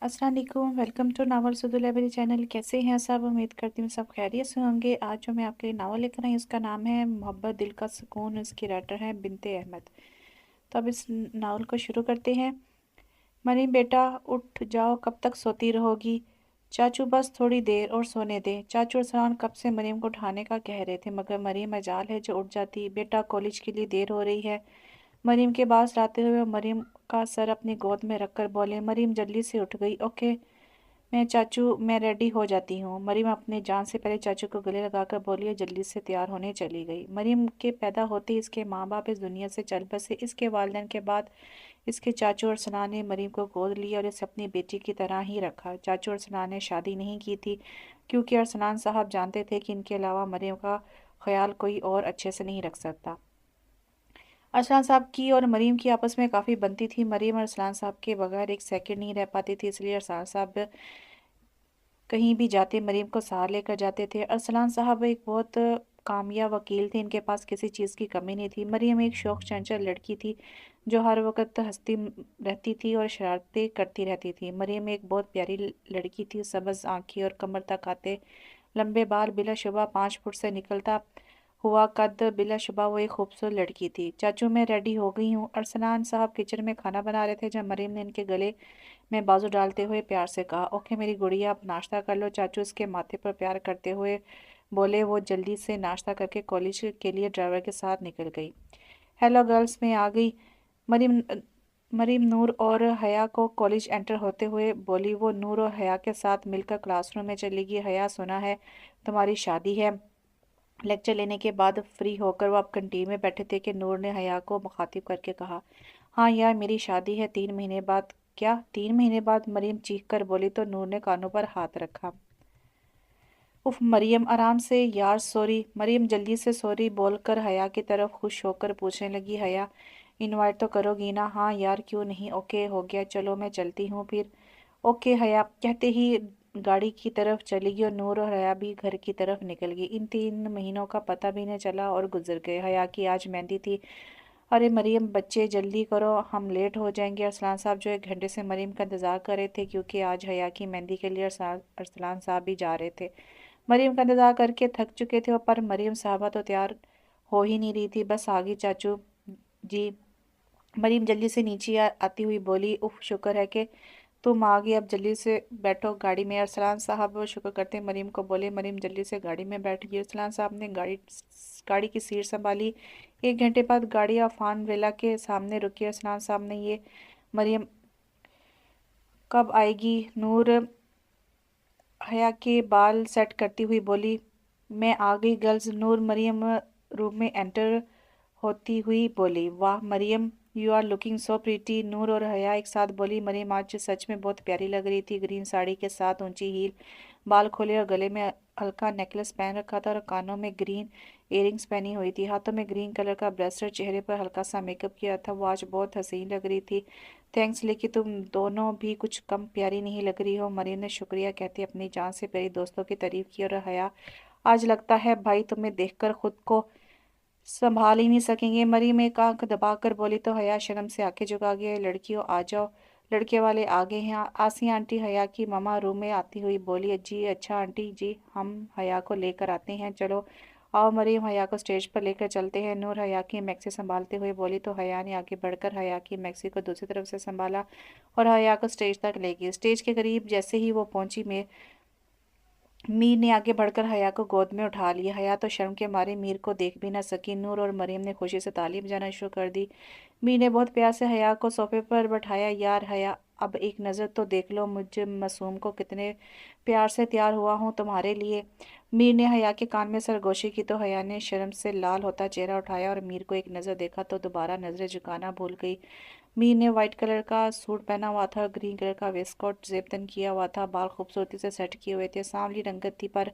अस्सलाम वालेकुम, welcome to novel सुधु लाइब्रेरी चैनल। कैसे हैं सब? उम्मीद करती हूँ सब खैरियत से होंगे। आज जो मैं आपके लिए नावल लेकर आई उसका नाम है मोहब्बत दिल का सुकून। इसकी राइटर हैं बिनते अहमद। तो अब इस नावल को शुरू करते हैं। मरीम बेटा उठ जाओ, कब तक सोती रहोगी? चाचू बस थोड़ी देर और सोने दे। चाचू और सलान कब से मरीम को उठाने का कह रहे थे, मगर मरीम मजाल है जो उठ जाती। बेटा कॉलेज के लिए देर हो रही है। मरीम के पास लाते हुए मरीम का सर अपनी गोद में रखकर बोले। मरीम जल्दी से उठ गई। ओके मैं रेडी हो जाती हूँ। मरीम अपने जान से पहले चाचू को गले लगाकर बोली और जल्दी से तैयार होने चली गई। मरीम के पैदा होते ही इसके माँ बाप इस दुनिया से चल बसे। इसके वालिदैन के बाद इसके चाचू और सना ने मरीम को गोद लिया और इसे अपनी बेटी की तरह ही रखा। चाचू और सना ने शादी नहीं की थी क्योंकि अरसलान साहब जानते थे कि इनके अलावा मरीम का ख्याल कोई और अच्छे से नहीं रख सकता। अरसलान साहब की और मरीम की आपस में काफ़ी बनती थी। मरीम और अरसलान साहब के बगैर एक सेकंड नहीं रह पाती थी, इसलिए अरसलान साहब कहीं भी जाते मरीम को साथ लेकर जाते थे। अरसलान साहब एक बहुत कामयाब वकील थे, इनके पास किसी चीज़ की कमी नहीं थी। मरीम एक शौक चंचल लड़की थी जो हर वक्त हंसती रहती थी और शरारतें करती रहती थी। मरीम एक बहुत प्यारी लड़की थी, सब्ज़ आँखें और कमर तक आते लंबे बाल, बिलाशुबा 5 फुट से निकलता हुआ कद, बिलाशुबा वो एक खूबसूरत लड़की थी। चाचू मैं रेडी हो गई हूँ। अरसलान साहब किचन में खाना बना रहे थे जब मरीम ने इनके गले में बाजू डालते हुए प्यार से कहा। ओके मेरी गुड़िया, आप नाश्ता कर लो। चाचू उसके माथे पर प्यार करते हुए बोले। वो जल्दी से नाश्ता करके कॉलेज के लिए ड्राइवर के साथ निकल गई। हेलो गर्ल्स, मैं आ गई। मरीम मरीम नूर और हया को कॉलेज एंटर होते हुए बोली। वो नूर और हया के साथ मिलकर क्लासरूम में चली गई। हया, सुना है तुम्हारी शादी है। लेक्चर लेने के बाद फ्री होकर वो अब कंटीन में बैठे थे कि नूर ने हया को मुखातिब करके कहा, हाँ यार मेरी शादी है 3 महीने बाद। क्या 3 महीने बाद? मरीम चीख कर बोली तो नूर ने कानों पर हाथ रखा। उफ मरियम, आराम से यार। सॉरी। मरियम जल्दी से सॉरी बोलकर हया की तरफ खुश होकर पूछने लगी, हया इनवाइट तो करोगी ना? हाँ यार क्यों नहीं। ओके हो गया, चलो मैं चलती हूँ फिर। ओके हया कहते ही गाड़ी की तरफ चली गई और नूर और हया भी घर की तरफ निकल गई। इन 3 महीनों का पता भी नहीं चला और गुजर गए। हया की आज मेहंदी थी। अरे मरियम बच्चे जल्दी करो, हम लेट हो जाएंगे। अरसलान साहब जो 1 घंटे से मरियम का इंतज़ार कर रहे थे क्योंकि आज हया की मेहंदी के लिए अरसलान साहब भी जा रहे थे। मरियम का इंतज़ार करके थक चुके थे पर मरियम साहबा तो तैयार हो ही नहीं रही थी। बस आ गई चाचू जी। मरियम जल्दी से नीचे आती हुई बोली। उफ शुक्र है कि तुम आ गई, अब जल्दी से बैठो गाड़ी में। अरसलान साहब शुक्र करते मरीम को बोले। मरीम जल्दी से गाड़ी में बैठ गई। अरसलान साहब ने गाड़ी की सीट संभाली। 1 घंटे बाद गाड़ी अफान विला के सामने रुकी। अरसलान साहब ने ये मरीम कब आएगी? नूर हया के बाल सेट करती हुई बोली। मैं आ गई गर्ल्स। नूर मरियम रूम में एंटर होती हुई बोली। वाह Maryam, you are looking so pretty. Noor और हया एक साथ बोली। मरियम आज सच में बहुत प्यारी लग रही थी। ग्रीन साड़ी के साथ ऊंची हील, बाल खोले और गले में हल्का नेकलेस पहन रखा था और कानों में ग्रीन इयररिंग्स पहनी हुई थी। हाथों में ग्रीन कलर का ब्रेसलेट, चेहरे पर हल्का सा मेकअप किया था। वो आज बहुत हसीन लग रही थी। थैंक्स, लेकिन तुम दोनों भी कुछ कम प्यारी नहीं लग रही हो। मरियम ने शुक्रिया कहती अपनी जान से प्यारी दोस्तों की तारीफ की। और हया, आज लगता है भाई तुम्हें देखकर खुद को संभाल ही नहीं सकेंगे। मरियम एक आंख दबाकर बोली तो हया शर्म से आंखें झुका गई। लड़कियों आ जाओ, लड़के वाले आ गए हैं। आसिया आंटी हया की मामा रूम में आती हुई बोली। जी अच्छा आंटी जी, हम हया को लेकर आते हैं। चलो आओ मरियम, हया को स्टेज पर लेकर चलते हैं। नूर हया की मैक्सी संभालते हुए बोली तो हया ने आगे बढ़कर हया की मैक्सी को दूसरी तरफ से संभाला और हया को स्टेज तक ले गई। स्टेज के करीब जैसे ही वो पहुंची मीर ने आगे बढ़कर हया को गोद में उठा लिया। हया तो शर्म के मारे मीर को देख भी न सकी। नूर और मरियम ने खुशी से ताली बजाना शुरू कर दी। मीर ने बहुत प्यार से हया को सोफे पर बैठाया। यार हया, अब एक नज़र तो देख लो मुझे मासूम को, कितने प्यार से तैयार हुआ हूँ तुम्हारे लिए। मीर ने हया के कान में सरगोशी की तो हया ने शर्म से लाल होता चेहरा उठाया और मीर को एक नज़र देखा तो दोबारा नज़रें झुकाना भूल गई। मीर ने वाइट कलर का सूट पहना हुआ था, ग्रीन कलर का वेस्टकोट जेबतन किया हुआ था, बाल खूबसूरती से सेट किए हुए थे, सांवली रंगत थी पर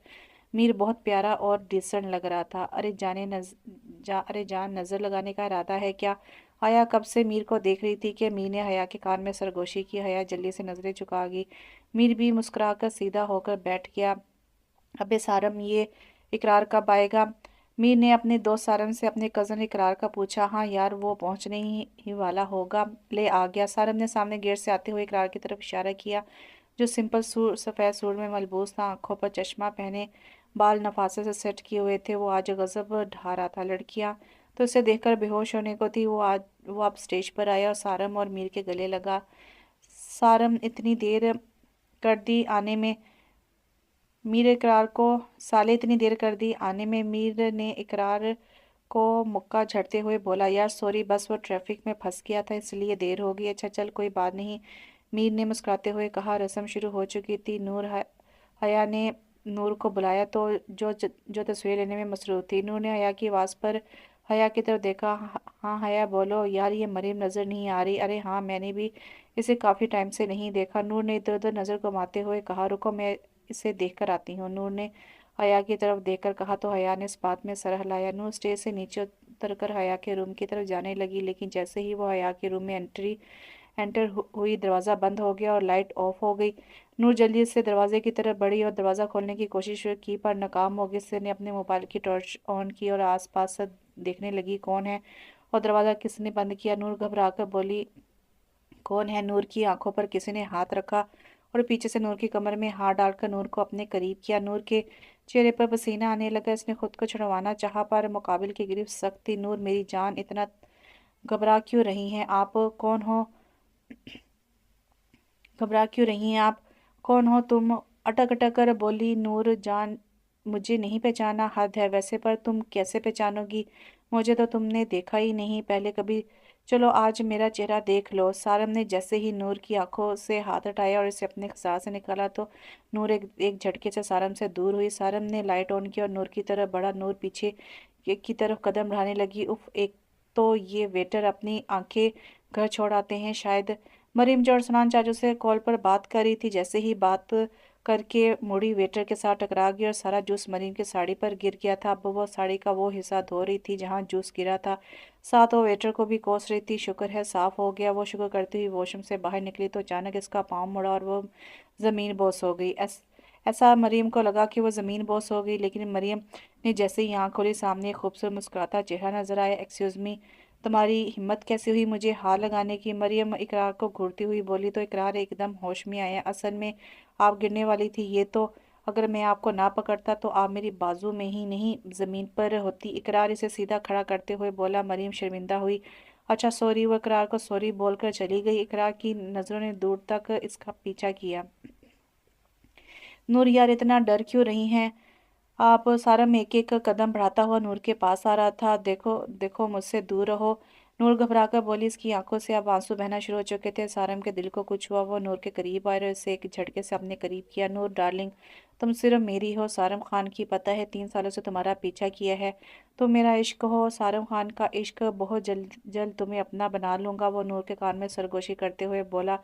मीर बहुत प्यारा और डिसेंट लग रहा था। अरे जान, नज़र लगाने का इरादा है क्या? हया कब से मीर को देख रही थी कि मीर ने हया के कान में सरगोशी की। हया जल्दी से नज़रें झुका गई। मीर भी मुस्कुराकर सीधा होकर बैठ गया। अबे सारम, ये इकरार कब आएगा? मीर ने अपने दोस्त सारम से अपने कज़न इकरार का पूछा। हाँ यार, वो पहुंचने ही वाला होगा, ले आ गया। सारम ने सामने गेट से आते हुए इकरार की तरफ इशारा किया, जो सिंपल सफ़ेद सूट में मलबूस था, आंखों पर चश्मा पहने, बाल नफासे से सेट किए हुए थे। वो आज गजब ढा रहा था। लड़कियां तो उसे देखकर बेहोश होने को थी। वो अब स्टेज पर आया और सारम और मीर के गले लगा। सारम इतनी देर कर दी आने में मीर इकरार को साले इतनी देर कर दी आने में। मीर ने इकरार को मुक्का झड़ते हुए बोला, यार सॉरी, बस वो ट्रैफिक में फंस गया था इसलिए देर हो गई। अच्छा चल, कोई बात नहीं, मीर ने मुस्कुराते हुए कहा। रस्म शुरू हो चुकी थी। हया ने नूर को बुलाया तो जो तस्वीर लेने में मसरूफ थी। नूर ने हया की आवाज़ पर हया की तरफ देखा। हाँ हया बोलो। यार ये मरीम नज़र नहीं आ रही। अरे हाँ, मैंने भी इसे काफ़ी टाइम से नहीं देखा। नूर ने इधर उधर नज़र घुमाते हुए कहा, रुको मैं इसे देख कर आती हूँ। नूर ने हया की तरफ देखकर कहा तो हया ने इस बात में सर हिलाया। नूर स्टेज से नीचे उतरकर हया के रूम की तरफ जाने लगी, लेकिन जैसे ही वो हया के रूम में एंटर हुई, दरवाज़ा बंद हो गया और लाइट ऑफ हो गई। नूर जल्दी से दरवाजे की तरफ बढ़ी और दरवाज़ा खोलने की कोशिश की, पर नाकाम हो गई। उसने अपने मोबाइल की टॉर्च ऑन की और आसपास से देखने लगी कौन है और दरवाज़ा किसने बंद किया। नूर घबरा कर बोली, कौन है? नूर की आंखों पर किसी ने हाथ रखा और पीछे से नूर की कमर में हाथ डालकर नूर को अपने करीब किया। नूर के चेहरे पर पसीना आने लगा। इसने खुद को छुड़वाना चाहा, पर मुकाबिल की गिरफ्त सख्त थी। नूर मेरी जान, इतना घबरा क्यों रही हैं आप? कौन हो? घबरा क्यों रही हैं आप? कौन हो तुम? अटक अटक कर बोली नूर जान। मुझे नहीं पहचाना? हद है वैसे, पर तुम कैसे पहचानोगी? मुझे तो तुमने देखा ही नहीं पहले कभी। चलो आज मेरा चेहरा देख लो। सारम ने जैसे ही नूर की आंखों से हाथ हटाया और इसे अपने खसार से निकाला तो नूर एक झटके से सारम से दूर हुई। सारम ने लाइट ऑन की और नूर की तरफ बढ़ा। नूर पीछे की तरफ कदम बढ़ाने लगी। उफ, एक तो ये वेटर अपनी आंखें घर छोड़ आते हैं शायद। मरीम जो अरसलान चाचू से कॉल पर बात कर रही थी, जैसे ही बात करके मुड़ी वेटर के साथ टकरा गई और सारा जूस मरीम की साड़ी पर गिर गया था। अब वो साड़ी का वो हिस्सा धो रही थी जहाँ जूस गिरा था, साथ वो वेटर को भी कोस रही थी। शुक्र है साफ हो गया। वो शुक्र करती हुई वॉशरूम से बाहर निकली तो अचानक इसका पाँव मुड़ा और वो ज़मीन बोस हो गई। ऐसा मरीम को लगा कि वो ज़मीन बोस हो गई, लेकिन मरीम ने जैसे ही आँख खोली, सामने एक खूबसूरत मुस्कुराता चेहरा नजर आया। एक्सक्यूज़ मी, तुम्हारी हिम्मत कैसे हुई मुझे हाथ लगाने की? मरियम इकरार को घूरती हुई बोली तो इकरार एकदम होश में आया। असल में आप गिरने वाली थी, ये तो अगर मैं आपको ना पकड़ता तो आप मेरी बाजू में ही नहीं ज़मीन पर होती। इकरार इसे सीधा खड़ा करते हुए बोला। मरियम शर्मिंदा हुई। अच्छा सॉरी। वो इकरार को सॉरी बोलकर चली गई। इकरार की नज़रों ने दूर तक इसका पीछा किया। नूर यार, इतना डर क्यों रही हैं आप? सारम एक एक कदम बढ़ाता हुआ नूर के पास आ रहा था। देखो देखो, मुझसे दूर रहो। नूर घबराकर बोली। इसकी आंखों से अब आंसू बहना शुरू हो चुके थे। सारम के दिल को कुछ हुआ। वो नूर के करीब आए और उसे एक झटके से अपने करीब किया। नूर डार्लिंग, तुम सिर्फ मेरी हो, सारम खान की। पता है 3 सालों से तुम्हारा पीछा किया है। तुम मेरा इश्क हो, सारम खान का इश्क। बहुत जल्द जल्द तुम्हें अपना बना लूंगा। वो नूर के कान में सरगोशी करते हुए बोला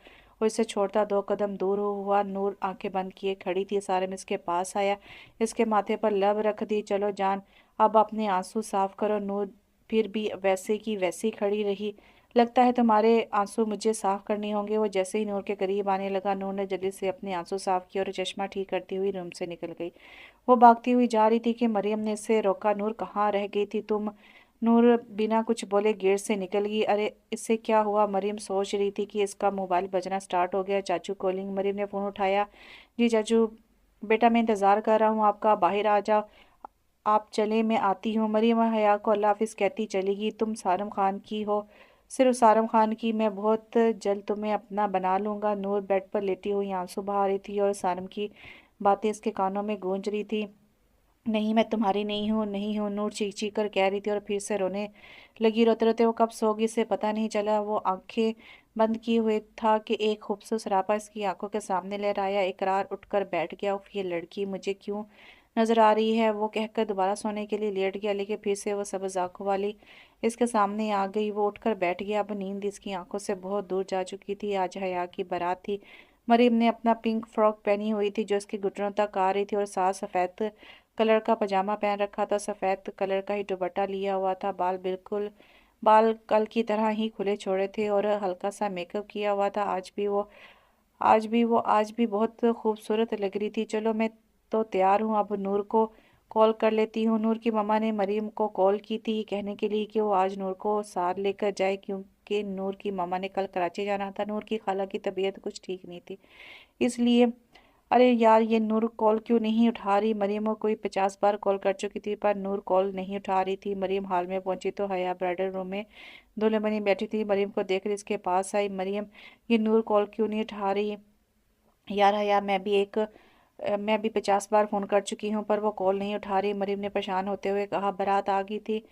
और इसे छोड़ता 2 कदम दूर हुआ। नूर आंखें बंद किए खड़ी थी। सारम इसके पास आया, इसके माथे पर लब रख दी। चलो जान, अब अपने आंसू साफ करो। नूर फिर भी वैसे की वैसी खड़ी रही। लगता है तुम्हारे आंसू मुझे साफ करने होंगे। वो जैसे ही नूर के करीब आने लगा, नूर ने जल्दी से अपने आंसू साफ किए और चश्मा ठीक करती हुई रूम से निकल गई। वो भागती हुई जा रही थी कि मरियम ने इसे रोका। नूर, कहाँ रह गई थी तुम? नूर बिना कुछ बोले गेट से निकल गई। अरे इससे क्या हुआ? मरियम सोच रही थी कि इसका मोबाइल बजना स्टार्ट हो गया। चाचू कॉलिंग। मरियम ने फ़ोन उठाया। जी चाचू। बेटा मैं इंतज़ार कर रहा हूँ आपका, बाहर आ जाओ। आप चले, मैं आती हूँ। मरियम हया को अल्लाह हाफिज़ कहती चली गई। तुम सारम खान की हो? सिर्फ सारम खान की? मैं बहुत जल्द तुम्हें अपना बना लूँगा। नूर बेड पर लेटी हुई आंसू बहा रही थी और सारम की बातें इसके कानों में गूंज रही थी। नहीं, मैं तुम्हारी नहीं हूँ, नहीं हूँ, नूर चीख चीख कर कह रही थी और फिर से रोने लगी। रोते रोते वो कब सो गई से पता नहीं चला। वो आंखें बंद किए हुए था कि एक खूबसूरत सरापा इसकी आंखों के सामने लहराया। इकरार उठकर बैठ गया। उफ, ये लड़की मुझे क्यों नजर आ रही है? वो कहकर दोबारा सोने के लिए लेट गया, लेकिन फिर से वो सब्ज आंखों वाली इसके सामने आ गई। वो उठकर बैठ गया। अब नींद इसकी आंखों से बहुत दूर जा चुकी थी। आज हया की बारात थी। मरीम ने अपना पिंक फ्रॉक पहनी हुई थी जो इसके घुटनों तक आ रही थी और साथ सफ़ेद कलर का पजामा पहन रखा था। सफ़ेद कलर का ही दुपट्टा लिया हुआ था। बाल कल की तरह ही खुले छोड़े थे और हल्का सा मेकअप किया हुआ था। आज भी बहुत खूबसूरत लग रही थी। चलो मैं तो तैयार हूँ। अब नूर को कॉल कर लेती हूँ। नूर की मम्मा ने मरीम को कॉल की थी ये कहने के लिए कि वो आज नूर को साथ लेकर जाए, क्योंकि नूर की मम्मा ने कल कराची जाना था। नूर की खाला की तबीयत कुछ ठीक नहीं थी, इसलिए। अरे यार, ये नूर कॉल क्यों नहीं उठा रही? मरीम को कोई 50 बार कॉल कर चुकी थी पर नूर कॉल नहीं उठा रही थी। मरीम हाल में पहुंची तो हया ब्राइडल रूम में दूल्हे बनी बैठी थी। मरीम को देखकर इसके पास आई। मरीम, ये नूर कॉल क्यों नहीं उठा रही? यार हया, मैं भी 50 बार फ़ोन कर चुकी हूँ पर वो कॉल नहीं उठा रही। मरीम ने परेशान होते हुए कहा। बारात आ गई थी,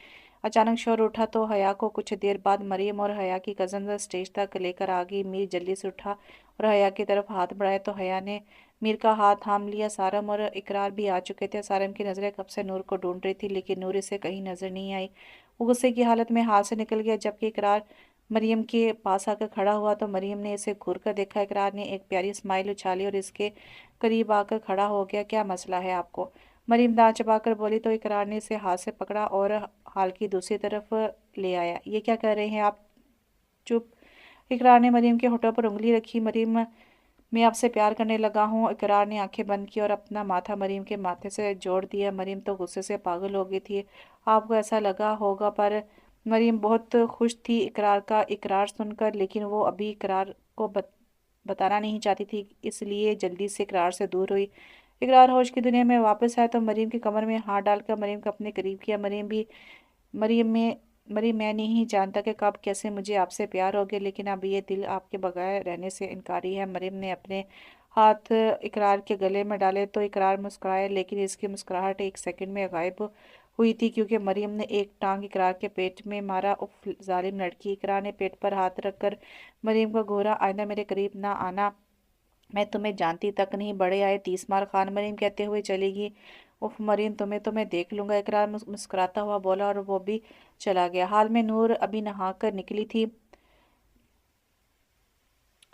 अचानक शोर उठा तो हया को कुछ देर बाद मरीम और हया की कज़न स्टेज तक लेकर आ गई। मीर जल्दी से उठा और हया की तरफ हाथ बढ़ाया तो हया ने मीर का हाथ थाम लिया। सारम और इकरार भी आ चुके थे। सारम की नज़रें कब से नूर को ढूंढ रही थी, लेकिन नूर इसे कहीं नज़र नहीं आई। वो गुस्से की हालत में हाथ से निकल गया। जबकि इकरार मरियम के पास आकर खड़ा हुआ तो मरियम ने इसे घूर कर देखा। इकरार ने एक प्यारी स्माइल उछाली और इसके करीब आकर खड़ा हो गया। क्या मसला है आपको? मरियम दांत चबाकर बोली तो इकरार ने इसे हाथ से पकड़ा और हाल की दूसरी तरफ ले आया। ये क्या कर रहे हैं आप? चुप। इकरार ने मरियम के होठों पर उंगली रखी। मरियम, मैं आपसे प्यार करने लगा हूँ। इकरार ने आंखें बंद की और अपना माथा मरियम के माथे से जोड़ दिया। मरियम तो गुस्से से पागल हो गई थी। आपको ऐसा लगा होगा, पर मरियम बहुत खुश थी इकरार का इकरार सुनकर, लेकिन वो अभी इकरार को बताना नहीं चाहती थी, इसलिए जल्दी से इकरार से दूर हुई। इकरार होश की दुनिया में वापस आया तो मरियम की कमर में हाथ डालकर मरियम को अपने करीब किया। मरियम में मरियम, मैं नहीं जानता कि कब कैसे मुझे आपसे प्यार हो गया, लेकिन अब ये दिल आपके बगैर रहने से इनकारी है। मरियम ने अपने हाथ इकरार के गले में डाले तो इकरार मुस्कुराया, लेकिन इसकी मुस्कुराहट एक सेकंड में गायब हुई थी, क्योंकि मरियम ने एक टांग इकरार के पेट में मारा। उफ, जालिम लड़की! इकरार ने पेट पर हाथ रखकर मरियम को घूरा। आइंदा मेरे करीब ना आना, मैं तुम्हें जानती तक नहीं। बड़े आए 30 मार खान, मरीम कहते हुए चली गई। उफ मरीम, तुम्हें तो मैं देख लूंगा, इकरार मुस्कुराता हुआ बोला और वो भी चला गया। हाल में नूर अभी नहा कर निकली थी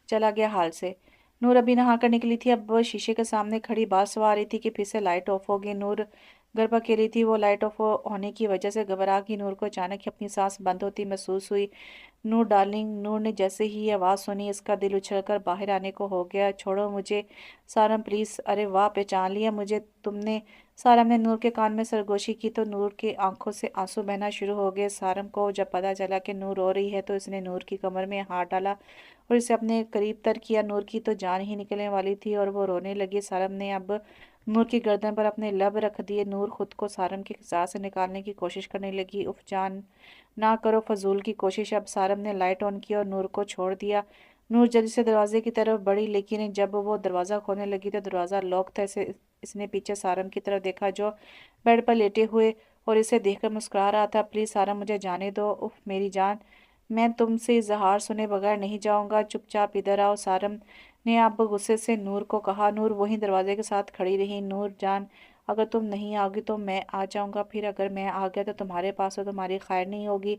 चला गया हाल से। नूर अभी नहाकर निकली थी, अब वो शीशे के सामने खड़ी बात सवा रही थी कि फिर से लाइट ऑफ हो गई। नूर घर पर अकेली थी। वो लाइट ऑफ होने की वजह से घबरा गई। नूर को अचानक ही अपनी सांस बंद होती महसूस हुई। नूर डार्लिंग! नूर ने जैसे ही ये आवाज़ सुनी इसका दिल उछलकर बाहर आने को हो गया। छोड़ो मुझे सारम, प्लीज़। अरे वाह, पहचान लिया मुझे तुमने? सारम ने नूर के कान में सरगोशी की तो नूर की आंखों से आंसू बहना शुरू हो गए। सारम को जब पता चला कि नूर रो रही है तो इसने नूर की कमर में हाथ डाला और इसे अपने करीब तर किया। नूर की तो जान ही निकलने वाली थी और वो रोने लगी। सारम ने अब नूर की गर्दन पर अपने लब रख दिए। नूर खुद को सारम के खिसास से निकालने की कोशिश करने लगी। उफ जान, ना करो फजूल की कोशिश। अब सारम ने लाइट ऑन की और नूर को छोड़ दिया। नूर जल्दी से दरवाजे की तरफ बढ़ी, लेकिन जब वो दरवाज़ा खोलने लगी तो दरवाज़ा लॉक था। इसने पीछे सारम की तरफ देखा जो बेड पर लेटे हुए और इसे देखकर मुस्कुरा रहा था। प्लीज़ सारम, मुझे जाने दो। उफ मेरी जान, मैं तुमसे इजहार सुने बगैर नहीं जाऊंगा, चुपचाप इधर आओ। सारम ने अब गुस्से से नूर को कहा। नूर वहीं दरवाजे के साथ खड़ी रही। नूर जान, अगर तुम नहीं आओगी तो मैं आ जाऊंगा, फिर अगर मैं आ गया तो तुम्हारे पास तो तुम्हारी खैर नहीं होगी।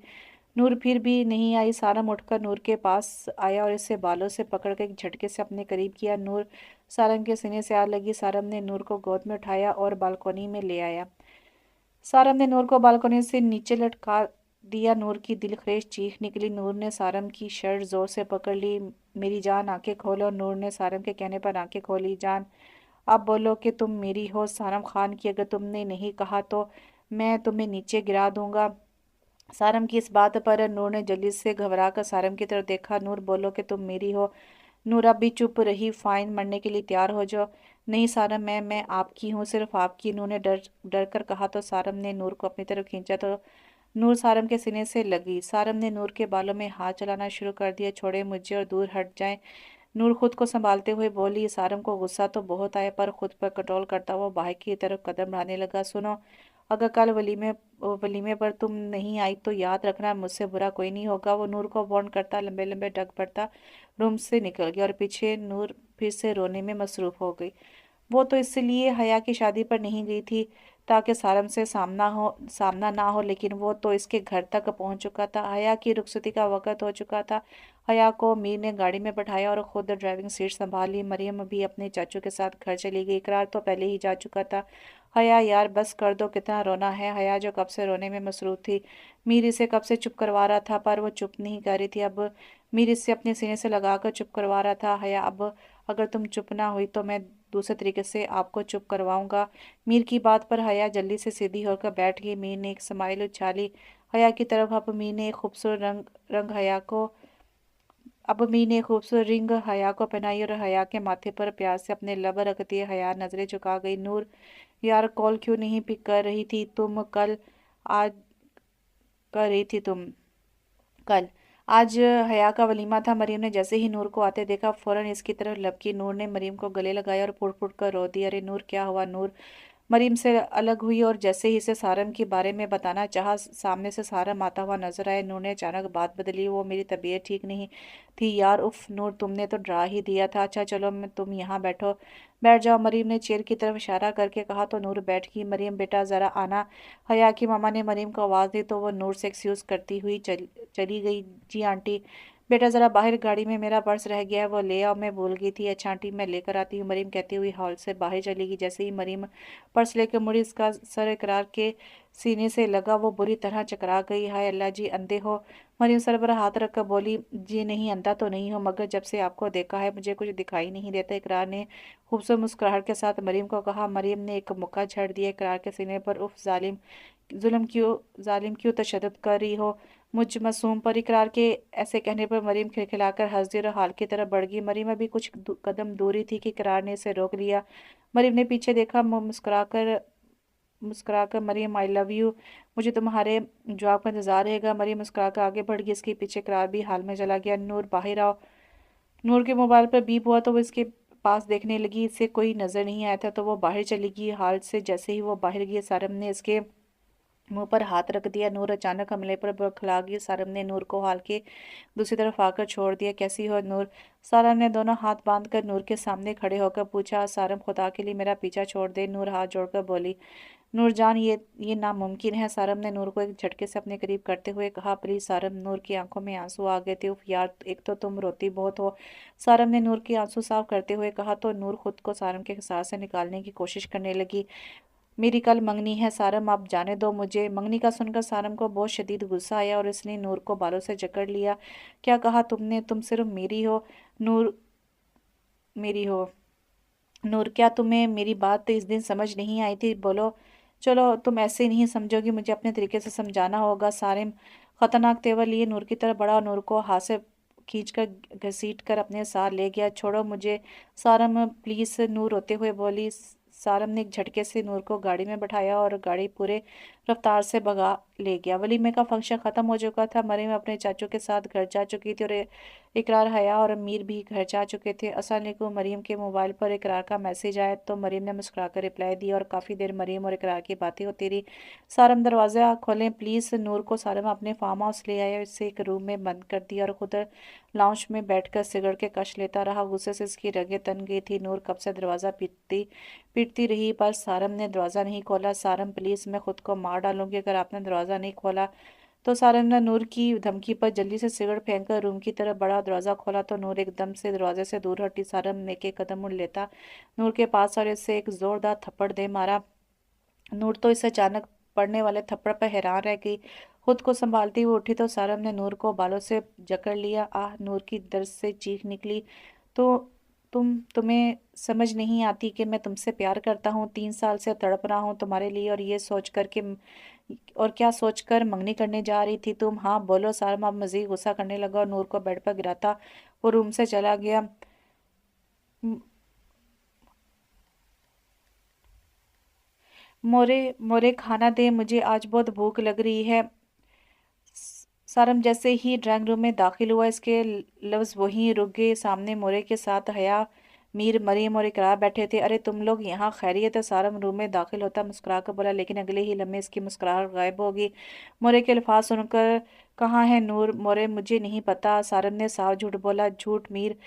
नूर फिर भी नहीं आई। सारम उठकर नूर के पास आया और इसे बालों से पकड़ के एक झटके से अपने करीब किया। नूर सारम के सीने से आ लगी। सारम ने नूर को गोद में उठाया और बालकोनी में ले आया। सारम ने नूर को बालकनी से नीचे लटका दिया। नूर की दिलखरेश चीख निकली। नूर ने सारम की शर्ट जोर से पकड़ ली। मेरी जान, आंखें खोलो। नूर ने सारम के कहने पर आंखें खोली। जान, अब बोलो कि तुम मेरी हो। सारम खान की, अगर तुमने नहीं कहा तो मैं तुम्हें नीचे गिरा दूंगा। सारम की इस बात पर नूर ने जल्दी से घबरा कर सारम की तरफ देखा। नूर, बोलो कि तुम मेरी हो। नूर अब भी चुप रही। फाइन, मरने के लिए तैयार हो जाओ। नहीं सारम, मैं आपकी हूँ, सिर्फ आपकी। नूर ने डर डर कर कहा तो सारम ने नूर को अपनी तरफ खींचा तो नूर सारम के सीने से लगी। सारम ने नूर के बालों में हाथ चलाना शुरू कर दिया। छोड़े मुझे और दूर हट जाएं। नूर खुद को संभालते हुए बोली। सारम को गुस्सा तो बहुत आया पर खुद पर कंट्रोल करता हुआ बाहर की तरफ कदम बढ़ाने लगा। सुनो, अगर कल वलीमे पर तुम नहीं आई तो याद रखना, मुझसे बुरा कोई नहीं होगा। वो नूर को वार्न करता लंबे लंबे डग पड़ता रूम से निकल गया और पीछे नूर फिर से रोने में मसरूफ हो गई। वो तो इसलिए हया की शादी पर नहीं गई थी ताकि सारम से सामना ना हो, लेकिन वो तो इसके घर तक पहुंच चुका था। हया की रुखसती का वक़्त हो चुका था। हया को मीर ने गाड़ी में बैठाया और खुद ड्राइविंग सीट संभाली। मरियम भी अपने चाचू के साथ घर चली गई। इकरार तो पहले ही जा चुका था। हया यार बस कर दो, कितना रोना है। हया जो कब से रोने में मसरूफ थी, मीर इसे कब से चुप करवा रहा था पर वो चुप नहीं कर रही थी। अब मीर इसे अपने सीने से लगाकर चुप करवा रहा था। हया अब अगर तुम चुप ना हुई तो मैं दूसरे तरीके से आपको चुप करवाऊंगा। मीर की बात पर हया जल्दी से सीधी होकर बैठ गई। मीर ने एक स्माइल उछाली हया की तरफ। अब मीर ने एक खूबसूरत रंग रंग हया को अब मीर ने एक खूबसूरत रिंग हया को पहनाई और हया के माथे पर प्यार से अपने लब रख दिए। हया नजरें झुका गई। नूर यार, कॉल क्यों नहीं पिक कर रही थी तुम? आज कर रही थी तुम कल आज हया का वलीमा था। मरीम ने जैसे ही नूर को आते देखा फौरन इसकी तरफ लपकी। नूर ने मरीम को गले लगाया और फुट फुट कर रो दिया। अरे नूर, क्या हुआ? नूर मरीम से अलग हुई और जैसे ही इसे सारम के बारे में बताना चाहा, सामने से सारम आता हुआ नजर आया। नूर ने अचानक बात बदली। वो मेरी तबीयत ठीक नहीं थी यार। उफ नूर, तुमने तो डरा ही दिया था। अच्छा चलो, तुम यहाँ बैठ जाओ, मरीम ने चेयर की तरफ इशारा करके कहा तो नूर बैठ गई। मरीम बेटा जरा आना। हया की मामा ने मरीम को आवाज़ दी तो वो नूर से एक्सक्यूज करती हुई चली गई। जी आंटी। बेटा जरा बाहर गाड़ी में मेरा पर्स रह गया है, वो ले आओ, मैं भूल गई थी। अच्छा आंटी, मैं लेकर आती हूँ, मरीम कहती हुई हॉल से बाहर चली गई। जैसे ही मरीम पर्स लेकर मुड़ी, इसका सर इकरार के सीने से लगा। वो बुरी तरह चकरा गई। हाय अल्लाह जी, अंधे हो? मरीम सर पर हाथ रखकर बोली, जी नहीं, अंधा तो नहीं हो, मगर जब से आपको देखा है मुझे कुछ दिखाई नहीं देता। इकरार ने खूबसूरत मुस्कुराहट के साथ मरीम को कहा। मरीम ने एक मुक्का झड़ दिया इकरार के सीने पर। उफ जालिम क्यों तशद्दुद कर रही हो मुझ मासूम पर? इकरार के ऐसे कहने पर मरीम खिलखिलाकर हंस दी और हाल की तरफ बढ़ गई। मरीम अभी कुछ कदम दूरी थी कि इकरार ने इसे रोक लिया। मरीम ने पीछे देखा। मुस्कुराकर मरीम, आई लव यू, मुझे तुम्हारे जवाब का इंतजार रहेगा। मरीम मुस्कुराकर आगे बढ़ गई। इसके पीछे इकरार भी हाल में चला गया। नूर बाहर आओ। नूर के मोबाइल पर बीप हुआ तो वो इसके पास देखने लगी। इसे कोई नजर नहीं आया था तो वो बाहर चली गई। हाल से जैसे ही वो बाहर गई, सारम ने इसके मुंह पर हाथ रख दिया। नूर अचानक हमले पर बौखला गई। सारम ने नूर को हाल के दूसरी तरफ आकर छोड़ दिया। कैसी हो नूर? सारम ने दोनों हाथ बांधकर नूर के सामने खड़े होकर पूछा। सारम, खुदा के लिए मेरा पीछा छोड़ दे। नूर हाथ जोड़कर बोली। नूरजान, ये नामुमकिन है। सारम ने नूर को एक झटके से अपने करीब करते हुए कहा। प्लीज सारम। नूर की आंखों में आंसू आ गए थे। उफ यार, एक तो तुम रोती बहुत हो। सारम ने नूर के आंसू साफ करते हुए कहा तो नूर खुद को सारम के खिसार से निकालने की कोशिश करने लगी। मेरी कल मंगनी है सारम, आप जाने दो मुझे। मंगनी का सुनकर सारम को बहुत शदीद गुस्सा आया और इसने नूर को बालों से जकड़ लिया। क्या कहा तुमने? तुम सिर्फ मेरी हो नूर, मेरी हो नूर। क्या तुम्हें मेरी बात इस दिन समझ नहीं आई थी? बोलो। चलो, तुम ऐसे नहीं समझोगी, मुझे अपने तरीके से समझाना होगा। सारिम खतरनाक तेवर लिए नूर की तरफ बढ़ा और नूर को हाथ से खींचकर घसीट कर अपने साथ ले गया। छोड़ो मुझे सारम, प्लीज, नूर रोते हुए बोली। सारम ने एक झटके से नूर को गाड़ी में बैठाया और गाड़ी पूरे रफ्तार से भगा ले गया। वलीमे का फंक्शन खत्म हो चुका था। मरीम अपने चाचू के साथ घर जा चुकी थी और इकरार, हया और मीर भी घर जा चुके थे। अस्सलाम वालेकुम। मरीम के मोबाइल पर इकरार का मैसेज आया तो मरीम ने मुस्कुराकर रिप्लाई दिया और काफ़ी देर मरीम और इकरार की बातें होती रही। सारम, दरवाज़ा खोलें प्लीज़। नूर को सारम अपने फार्म हाउस ले आया, इसे एक रूम में बंद कर दिया और खुद लाउंज में बैठकर सिगरेट के कश लेता रहा। गुस्से से इसकी रगें तन गई थी। नूर कब से दरवाज़ा पीटती पीटती रही पर सारम ने दरवाज़ा नहीं खोला। सारम प्लीज़, मैं खुद को मार डालूंगी अगर आपने दरवाज़ा नहीं खोला तो। सारम ने नूर की धमकी पर जल्दी से सिगरेट फेंककर रूम की तरफ बढ़ा। दरवाज़ा खोला तो नूर एकदम से दरवाजे से दूर हटी। सारम ने एक कदम मुड़ लेता नूर के पास और इसे एक जोरदार थप्पड़ दे मारा। नूर तो इस अचानक पड़ने वाले थप्पड़ पर हैरान रह गई। खुद को संभालती हुई उठी तो सारम ने नूर को बालों से जकड़ लिया। आह, नूर की दर्द से चीख निकली। तो तुम्हें समझ नहीं आती कि मैं तुमसे प्यार करता हूँ? 3 साल से तड़प रहा हूँ तुम्हारे लिए और ये सोच कर कि और क्या सोचकर मंगनी करने जा रही थी तुम? हाँ बोलो। सारम अब मजीद गुस्सा करने लगा और नूर को बेड पर गिराता वो रूम से चला गया। म- मोरे मोरे, खाना दे मुझे, आज बहुत भूख लग रही है। सारम जैसे ही ड्राइंग रूम में दाखिल हुआ इसके लफ्ज वहीं रुक गए। सामने मोरे के साथ हया, मीर, मरीम और इकरार बैठे थे। अरे तुम लोग यहाँ खैरियत है? सारम रूम में दाखिल होता मुस्कुरा कर बोला, लेकिन अगले ही लम्हे इसकी मुस्कुराहट गायब होगी। मोरे के अल्फाज सुनकर कहाँ है नूर? मोरे, मुझे नहीं पता। सारम ने साफ झूठ बोला। झूठ मीर,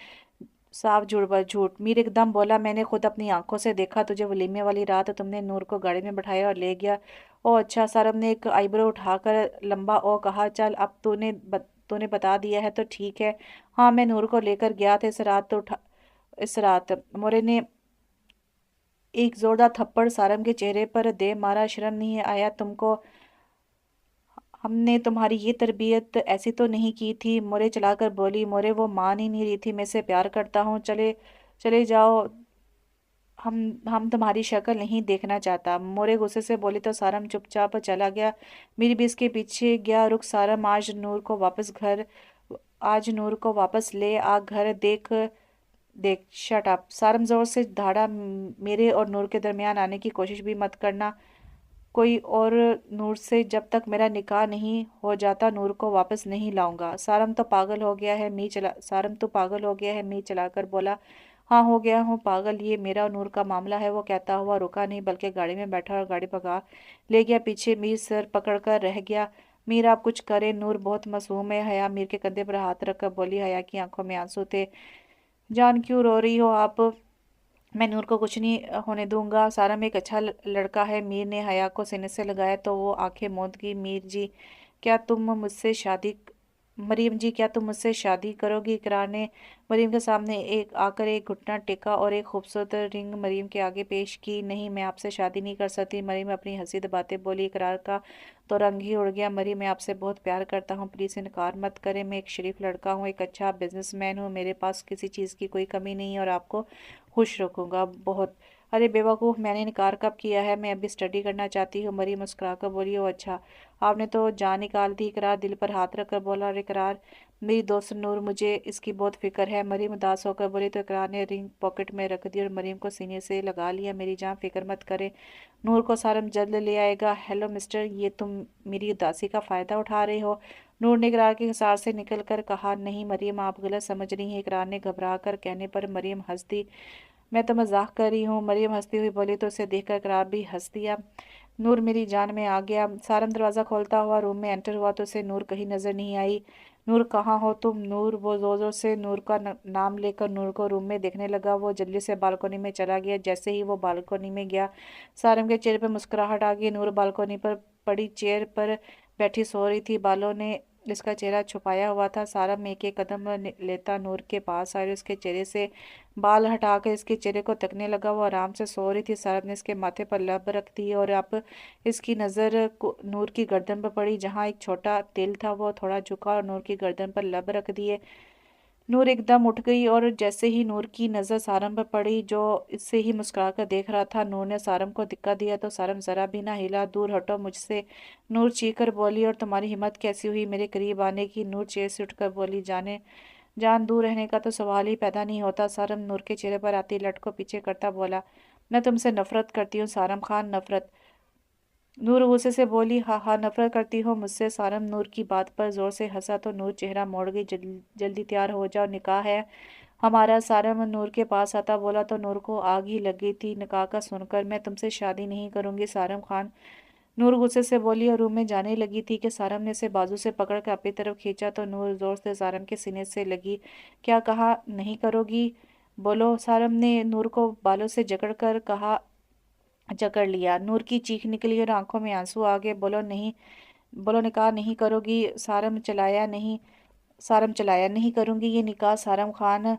साफ झूठ बोला। झूठ मीर एकदम बोला, मैंने खुद अपनी आंखों से देखा तुझे वलीमे वाली रात। तुमने नूर को गाड़ी में बैठाया और ले गया। ओ अच्छा। सारब ने एक आईब्रो उठाकर लंबा ओ कहा। चल अब तूने बता दिया है तो ठीक है। हाँ, मैं नूर को लेकर गया था इस रात। मोरे ने एक जोरदार थप्पड़ सारम के चेहरे पर दे मारा। शर्म नहीं आया तुमको? हमने तुम्हारी ये तरबियत ऐसी तो नहीं की थी। मोरे चलाकर बोली। मोरे, वो मान ही नहीं रही थी मैं इसे प्यार करता हूँ। चले जाओ, हम तुम्हारी शक्ल नहीं देखना चाहता। मोरे गुस्से से बोली तो सारम चुपचाप चला गया। मेरी भी इसके पीछे गया। रुक सारम, आज नूर को वापस ले आ घर। देख देख, शट अप। सारम जोर से धाड़ा। मेरे और नूर के दरमियान आने की कोशिश भी मत करना कोई और। नूर से जब तक मेरा निकाह नहीं हो जाता नूर को वापस नहीं लाऊंगा। सारम तो पागल हो गया है, मी चलाकर बोला। हाँ, हो गया हूँ पागल, ये मेरा और नूर का मामला है। वो कहता हुआ रुका नहीं बल्कि गाड़ी में बैठा और गाड़ी भगा ले गया पीछे। मीर सर पकड़कर रह गया। मीर आप कुछ करें, नूर बहुत मासूम है। हया मीर के कंधे पर हाथ रखकर बोली। हया की आंखों में आंसू थे। जान क्यों रो रही हो आप? मैं नूर को कुछ नहीं होने दूंगा। सारम एक अच्छा लड़का है। मीर ने हया को सीने से लगाया तो वो आंखें मूंद गई। मीर जी, क्या तुम मुझसे शादी मरीम जी, क्या तुम मुझसे शादी करोगी? इकरार ने मरीम के सामने आकर एक घुटना टेका और एक खूबसूरत रिंग मरीम के आगे पेश की। नहीं, मैं आपसे शादी नहीं कर सकती। मरीम अपनी हंसी दबाते बोली। इकरार का तो रंग ही उड़ गया। मरीम, मैं आपसे बहुत प्यार करता हूँ, प्लीज़ इनकार मत करें। मैं एक शरीफ लड़का हूँ, एक अच्छा बिजनेसमैन हूँ, मेरे पास किसी चीज़ की कोई कमी नहीं है और आपको खुश रखूंगा बहुत। अरे बेवकूफ़, मैंने इनकार कब किया है? मैं अभी स्टडी करना चाहती हूँ। मरी मुस्कुरा कर बोली। ओ अच्छा, आपने तो जान निकाल दी। इकरार दिल पर हाथ रखकर बोला। और इकरार, मेरी दोस्त नूर, मुझे इसकी बहुत फिक्र है। मरीम उदास होकर बोली तो इकरार ने रिंग पॉकेट में रख दी और मरीम को सीने से लगा लिया। मेरी जान, फिक्र मत करें, नूर को सारम जल्द ले आएगा। हेलो मिस्टर, ये तुम मेरी उदासी का फ़ायदा उठा रहे हो? नूर ने इकरार के हिसार से निकल कर कहा। नहीं मरीम, आप गलत समझ रही हैं। इकरार ने घबरा कर कहने पर मरीम हंस दी। मैं तो मजाक कर रही हूँ। मरियम हंसती हुई बोली तो उसे देखकर इकरार भी हंस दिया। नूर मेरी जान में आ गया। सारम दरवाज़ा खोलता हुआ रूम में एंटर हुआ तो उसे नूर कहीं नजर नहीं आई। नूर, कहाँ हो तुम? नूर, वो जोर जोर से नूर का नाम लेकर नूर को रूम में देखने लगा। वो जल्दी से बालकोनी में चला गया। जैसे ही वो बालकोनी में गया सारम के चेहरे पर मुस्कुराहट आ गई। नूर बालकोनी पर पड़ी चेयर पर बैठी सो रही थी। बालों ने इसका चेहरा छुपाया हुआ था। सारम एक एक कदम लेता नूर के पास आया और उसके चेहरे से बाल हटाकर इसके चेहरे को तकने लगा। वो आराम से सो रही थी। सारब ने इसके माथे पर लब रख दी और अब इसकी नज़र नूर की गर्दन पर पड़ी। जहाँ एक छोटा तिल था वो थोड़ा झुका और नूर की गर्दन पर लब रख दिए। नूर एकदम उठ गई और जैसे ही नूर की नज़र सारम पर पड़ी जो इससे ही मुस्कुरा कर देख रहा था, नूर ने सारम को धक्का दिया तो सारम जरा भी ना हिला। दूर हटो मुझसे, नूर चीख कर बोली। और तुम्हारी हिम्मत कैसी हुई मेरे करीब आने की? नूर चेयर से उठकर बोली। जान, दूर रहने का तो सवाल ही पैदा नहीं होता। सारम नूर के चेहरे पर आती लट को पीछे करता बोला। मैं तुमसे नफरत करती हूँ सारम खान, नफरत। नूर गुस्से से बोली। हाँ हाँ, नफरत करती हो मुझसे? सारम नूर की बात पर जोर से हंसा तो नूर चेहरा मोड़ गई। जल्दी तैयार हो जाओ, निकाह है हमारा। सारम नूर के पास आता बोला तो नूर को आग ही लग गई थी निकाह का सुनकर। मैं तुमसे शादी नहीं करूंगी सारम खान, नूर गुस्से से बोली और रूम में जाने लगी थी कि सारम ने उसे बाजू से पकड़ कर अपनी तरफ खींचा तो नूर जोर से सारम के सीने से लगी। क्या कहा? नहीं करोगी? बोलो। सारम ने नूर को बालों से जकड़ लिया। नूर की चीख निकली और आंखों में आंसू आ गए। बोलो नहीं, बोलो निकाह नहीं करोगी? सारम चलाया, नहीं करूंगी ये निकाह सारम खान।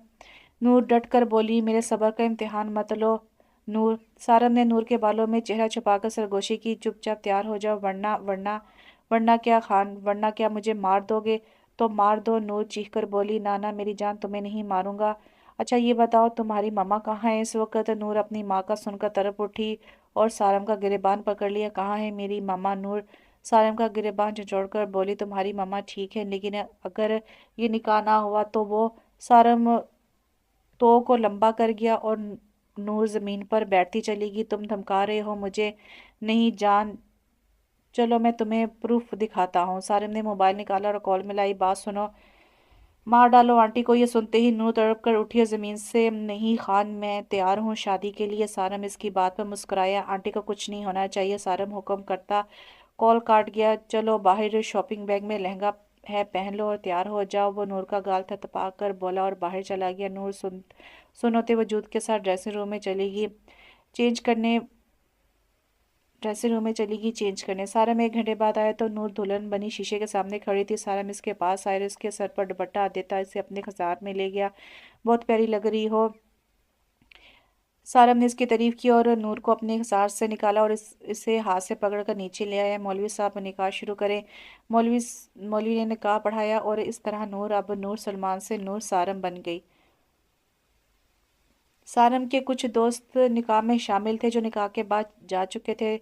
नूर डट कर बोली। मेरे सब्र का इम्तिहान मत लो नूर। सारम ने नूर के बालों में चेहरा छुपाकर सरगोशी की। चुपचाप तैयार हो जाओ, वरना वरना वरना क्या खान, वरना क्या मुझे मार दोगे? तो मार दो, नूर चीख कर बोली। नाना मेरी जान, तुम्हें नहीं मारूंगा। अच्छा ये बताओ तुम्हारी मम्मा कहाँ है इस वक्त? नूर अपनी माँ का सुनकर तरफ उठी और सारम का गिरेबान पकड़ लिया। कहाँ है मेरी मम्मा? नूर सारम का गिरेबान झंझोड़कर बोली। तुम्हारी मम्मा ठीक है, लेकिन अगर ये निकाह ना हुआ तो वो। सारम तो को लंबा कर गया और नूर जमीन पर बैठती चली गई। तुम धमका रहे हो मुझे? नहीं जान, चलो मैं तुम्हें प्रूफ दिखाता हूँ। सारिम ने मोबाइल निकाला और कॉल मिलाई। बात सुनो, मार डालो आंटी को। ये सुनते ही नूर तड़प कर उठी और जमीन से। नहीं खान, मैं तैयार हूँ शादी के लिए। सारम इसकी बात पर मुस्कुराया। आंटी को कुछ नहीं होना चाहिए, सारम हुक्म करता। कॉल काट गया। चलो बाहर, शॉपिंग बैग में लहंगा है पहन लो और तैयार हो जाओ। वो नूर का गाल थपथपा कर बोला और बाहर चला गया। नूर सुनते वजूद के साथ चेंज करने ड्रेसिंग रूम में चली गई चेंज करने। सारम एक घंटे बाद आया तो नूर दुल्हन बनी शीशे के सामने खड़ी थी। सारम इसके पास आया और इसके सर पर दुपट्टा देता इसे अपने खसार में ले गया। बहुत प्यारी लग रही हो। सारम ने इसकी तारीफ की और नूर को अपने खसार से निकाला और इसे हाथ से पकड़कर नीचे ले आया। मौलवी साहब निकाह शुरू करें। मौलवी मौलवी ने निकाह पढ़ाया और इस तरह नूर, अब नूर सलमान से नूर सारम बन गई। सारम के कुछ दोस्त निकाह में शामिल थे जो निकाह के बाद जा चुके थे।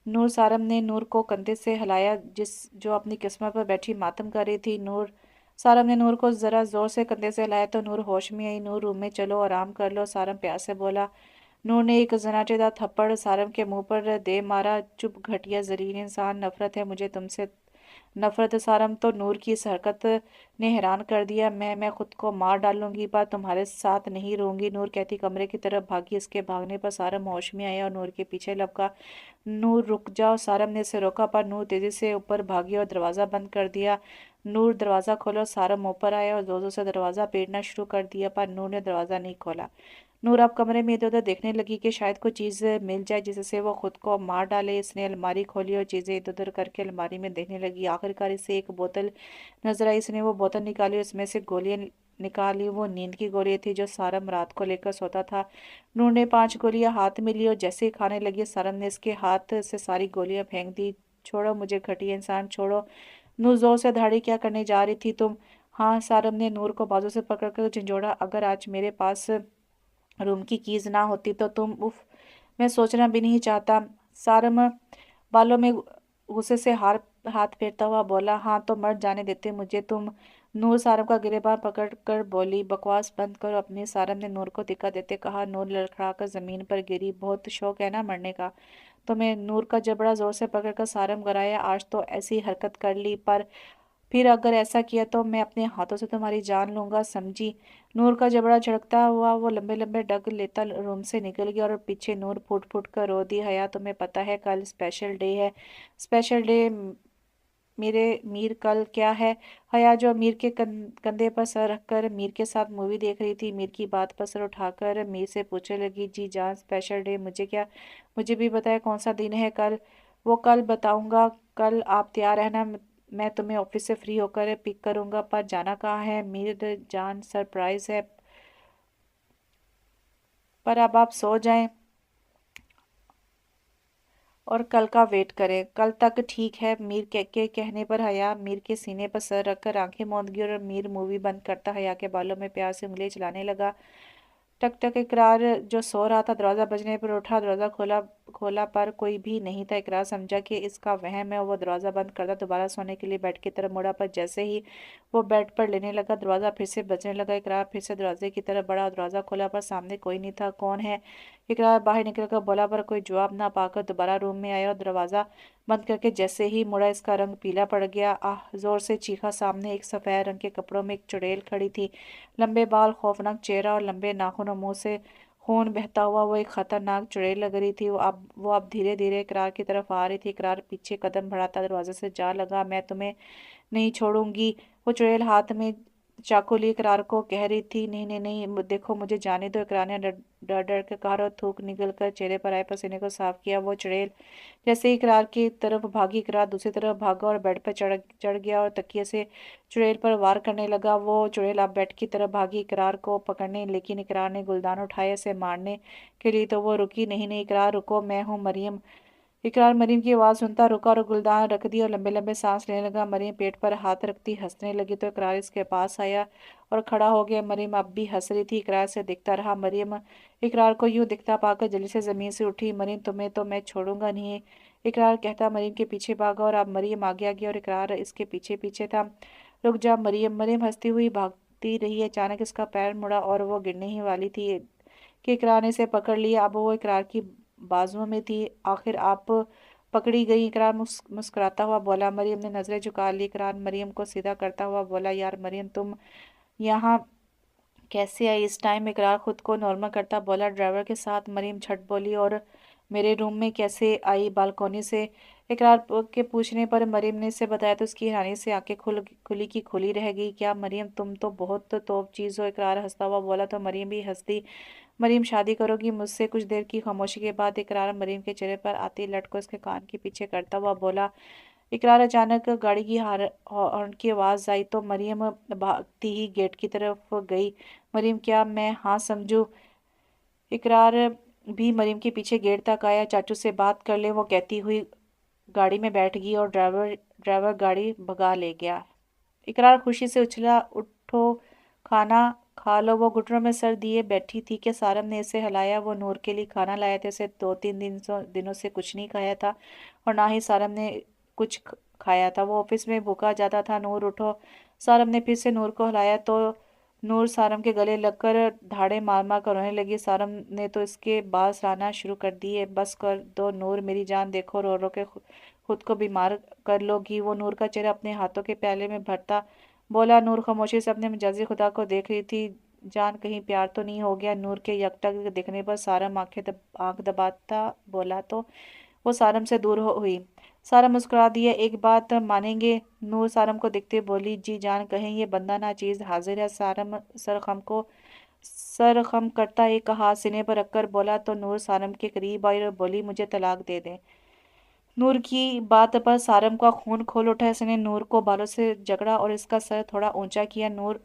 नूर सारम ने नूर को कंधे से हिलाया जिस जो अपनी किस्मत पर बैठी मातम कर रही थी। नूर सारम ने नूर को जरा जोर से कंधे से हिलाया तो नूर होश में आई। नूर रूम में चलो आराम कर लो, सारम प्यार से बोला। नूर ने एक जनाटेदार थप्पड़ सारम के मुंह पर दे मारा। चुप घटिया जरीन इंसान, नफरत है मुझे तुमसे, नफरत। सारम तो नूर की इस हरकत ने हैरान कर दिया। मैं खुद को मार डालूंगी पर तुम्हारे साथ नहीं रहूंगी, नूर कहती कमरे की तरफ भागी। इसके भागने पर सारम होश में आया और नूर के पीछे लपका। नूर रुक जाओ, सारम ने इसे रोका पर नूर तेजी से ऊपर भागी और दरवाज़ा बंद कर दिया। नूर दरवाज़ा खोलो, सारम ऊपर आया और जोरों से दरवाज़ा पीटना शुरू कर दिया पर नूर ने दरवाज़ा नहीं खोला। नूर अब कमरे में इधर उधर देखने लगी कि शायद कोई चीज़ मिल जाए जिससे वो खुद को मार डाले। इसने अलमारी खोली और चीज़ें इधर उधर करके अलमारी में देखने लगी। आखिरकार इसे एक बोतल नजर आई। इसने वो बोतल निकाली और उसमें से गोलियां निकाली। वो नींद की गोलियां थी जो सारम रात को लेकर सोता था। नूर ने 5 गोलियां हाथ में ली और जैसे ही खाने लगी सारम ने इसके हाथ से सारी गोलियां फेंक दी। छोड़ो मुझे घटिया इंसान, छोड़ो। नूर जोर से दहाड़ी, क्या करने जा रही थी तुम? हाँ, सारम ने नूर को बाजू से पकड़कर झंझोड़ा, अगर आज मेरे पास रूम की कीज ना होती तो तुम, उफ, मैं सोचना भी नहीं चाहता। सारम बालों में गुस्से से हाथ फेरता हुआ बोला, हाँ तो मर जाने देते मुझे तुम। नूर सारम का गिरेबान पकड़ कर बोली, बकवास बंद करो अपनी। सारम ने नूर को धिक्का देते कहा। नूर लड़खड़ाकर जमीन पर गिरी। बहुत शौक है ना मरने का तुम्हें? नूर का जबड़ा जोर से पकड़कर सारम गिराया। आज तो ऐसी हरकत कर ली पर फिर अगर ऐसा किया तो मैं अपने हाथों से तुम्हारी जान लूंगा, समझी? नूर का जबड़ा झड़कता हुआ वो लंबे लंबे डग लेता रूम से निकल गया और पीछे नूर फुट फुट कर रो दी। हया, तुम्हें पता है कल स्पेशल डे है? Special day? मेरे मीर कल क्या है? हया जो मीर के कंधे पर सर रखकर मीर के साथ मूवी देख रही थी, मीर की बात पर सर उठाकर मीर से पूछने लगी, जी जान स्पेशल डे मुझे क्या? मुझे भी बताया कौन सा दिन है कल? वो कल बताऊंगा। कल आप तैयार रहना, मैं तुम्हें ऑफिस से फ्री होकर पिक करूंगा। पर जाना कहाँ है मीर जान? सरप्राइज है, पर अब आप सो जाएं और कल का वेट करें। कल तक ठीक है, मीर के कहने पर हया मीर के सीने पर सर रखकर आंखें मूंद गई और मीर मूवी बंद करता हया के बालों में प्यार से उंगलियां चलाने लगा। टक टक। इकरार जो सो रहा था दरवाजा बजने पर उठा। दरवाजा खोला खोला पर कोई भी नहीं था। इकरार समझा कि इसका वहम है। वो दरवाजा बंद करता दोबारा सोने के लिए बेड की तरफ मुड़ा पर जैसे ही वो बेड पर लेने लगा दरवाजा फिर से बजने लगा। इकरार फिर से दरवाजे की तरफ बढ़ा। दरवाजा खोला पर सामने कोई नहीं था। कौन है? इकरार बाहर निकलकर बोला पर कोई जवाब ना पाकर दोबारा रूम में आया और दरवाजा बंद करके जैसे ही मुड़ा इसका रंग पीला पड़ गया। आह, जोर से चीखा। सामने एक सफेद रंग के कपड़ों में एक चुड़ैल खड़ी थी। लंबे बाल, खौफनाक चेहरा और लंबे नाखून और मुंह से खून बहता हुआ। वो एक खतरनाक चुड़ैल लग रही थी। वो अब धीरे धीरे इकरार की तरफ आ रही थी। इकरार पीछे कदम बढ़ाता दरवाजे से जा लगा, मैं तुम्हें नहीं छोड़ूंगी। वो चुड़ैल हाथ में चाकू ली इकरार को कह रही थी, नहीं नहीं नहीं, देखो मुझे जाने दो। इकरार ने डर डर डर के कहा और थूक निकल कर चेहरे पर आए पसीने को साफ किया। वो चुड़ैल जैसे ही इकरार की तरफ भागी, इकरार दूसरी तरफ भागा और बेड पर चढ़ चढ़ गया और तकिए से चुड़ैल पर वार करने लगा। वो चुड़ैल अब बेड की तरफ भागी इकरार को पकड़ने, लेकिन इकरार ने गुलदान उठाया इसे मारने के लिए तो वो रुकी नहीं। नहीं इकरार रुको, मैं हूँ मरियम। इकरार मरीम की आवाज़ सुनता रुका और गुलदान रख दी और लंबे लंबे सांस लेने लगा। मरीम पेट पर हाथ रखती हंसने लगी तो इकरार इसके पास आया और खड़ा हो गया। मरीम अब भी हंस रही थी। इकरार से दिखता रहा। मरीम इकरार को यूं दिखता पाकर जल्दी से जमीन से उठी। मरीम तुम्हें तो मैं छोड़ूंगा नहीं, इकरार कहता मरीम के पीछे भागा और अब मरीम आगे आ गया और इकरार इसके पीछे पीछे था। रुक जा मरीम। मरीम हंसती हुई भागती रही। अचानक इसका पैर मुड़ा और वो गिरने ही वाली थी कि इकरार ने इसे पकड़ लिया। अब वो इकरार की बाजुओं में थी। आखिर आप पकड़ी गई, इकरार मुस्कुराता हुआ बोला। मरियम ने नजरें झुका ली। इकरार मरियम को सीधा करता हुआ बोला, यार मरियम तुम यहाँ कैसे आई इस टाइम? इकरार खुद को नॉर्मल करता बोला, ड्राइवर के साथ। मरियम झट बोली, और मेरे रूम में कैसे आई? बालकोनी से। इकरार के पूछने पर मरियम ने इसे बताया तो उसकी हैरानी से आंखें खुली की खुली रह गई। क्या मरियम, तुम तो बहुत तोप चीज हो, इकरार हंसता हुआ बोला तो मरियम भी हंसती। मरीम शादी करोगी मुझसे? कुछ देर की खामोशी के बाद इकरार मरीम के चेहरे पर आती लट को इसके कान के पीछे करता हुआ बोला। इकरार अचानक गाड़ी की हॉर्न की आवाज़ आई तो मरीम भागती ही गेट की तरफ गई। मरीम क्या मैं हाँ समझू? इकरार भी मरीम के पीछे गेट तक आया। चाचू से बात कर ले, वो कहती हुई गाड़ी में बैठ गई और ड्राइवर गाड़ी भगा ले गया। इकरार खुशी से उछला, उठो खाना खा लो। वो घुटनों में सर दिए बैठी थी कि सारम ने इसे हिलाया। वो नूर के लिए खाना लाए थे, उसे 2-3 दिनों से कुछ नहीं खाया था और ना ही सारम ने कुछ खाया था। वो ऑफिस में भूखा जाता था। नूर उठो। सारम ने फिर से नूर को हिलाया तो नूर सारम के गले लगकर धाड़े मार मार कर रोने लगी। सारम ने तो इसके बाल सराहना शुरू कर दिए। बस कर दो नूर, मेरी जान, देखो रो रो के खुद को बीमार कर लोगी। वो नूर का चेहरा अपने हाथों के प्याले में भरता बोला। नूर खामोशी से अपने मिजाजी खुदा को देख रही थी। जान, कहीं प्यार तो नहीं हो गया? नूर के यकटक दिखने पर सारम आंख दबाता बोला तो वो सारम से दूर हुई। सारम मुस्कुरा दिया। एक बात मानेंगे? नूर सारम को देखते बोली। जी जान, कहीं ये बंदा ना चीज हाजिर है। सारम सर खम करता एक हाथ सीने पर रखकर बोला तो नूर सारम के करीब आई और बोली, मुझे तलाक दे दे। नूर की बात पर सारम का खून खोल उठा। इसने नूर को बालों से जकड़ा और इसका सर थोड़ा ऊंचा किया। नूर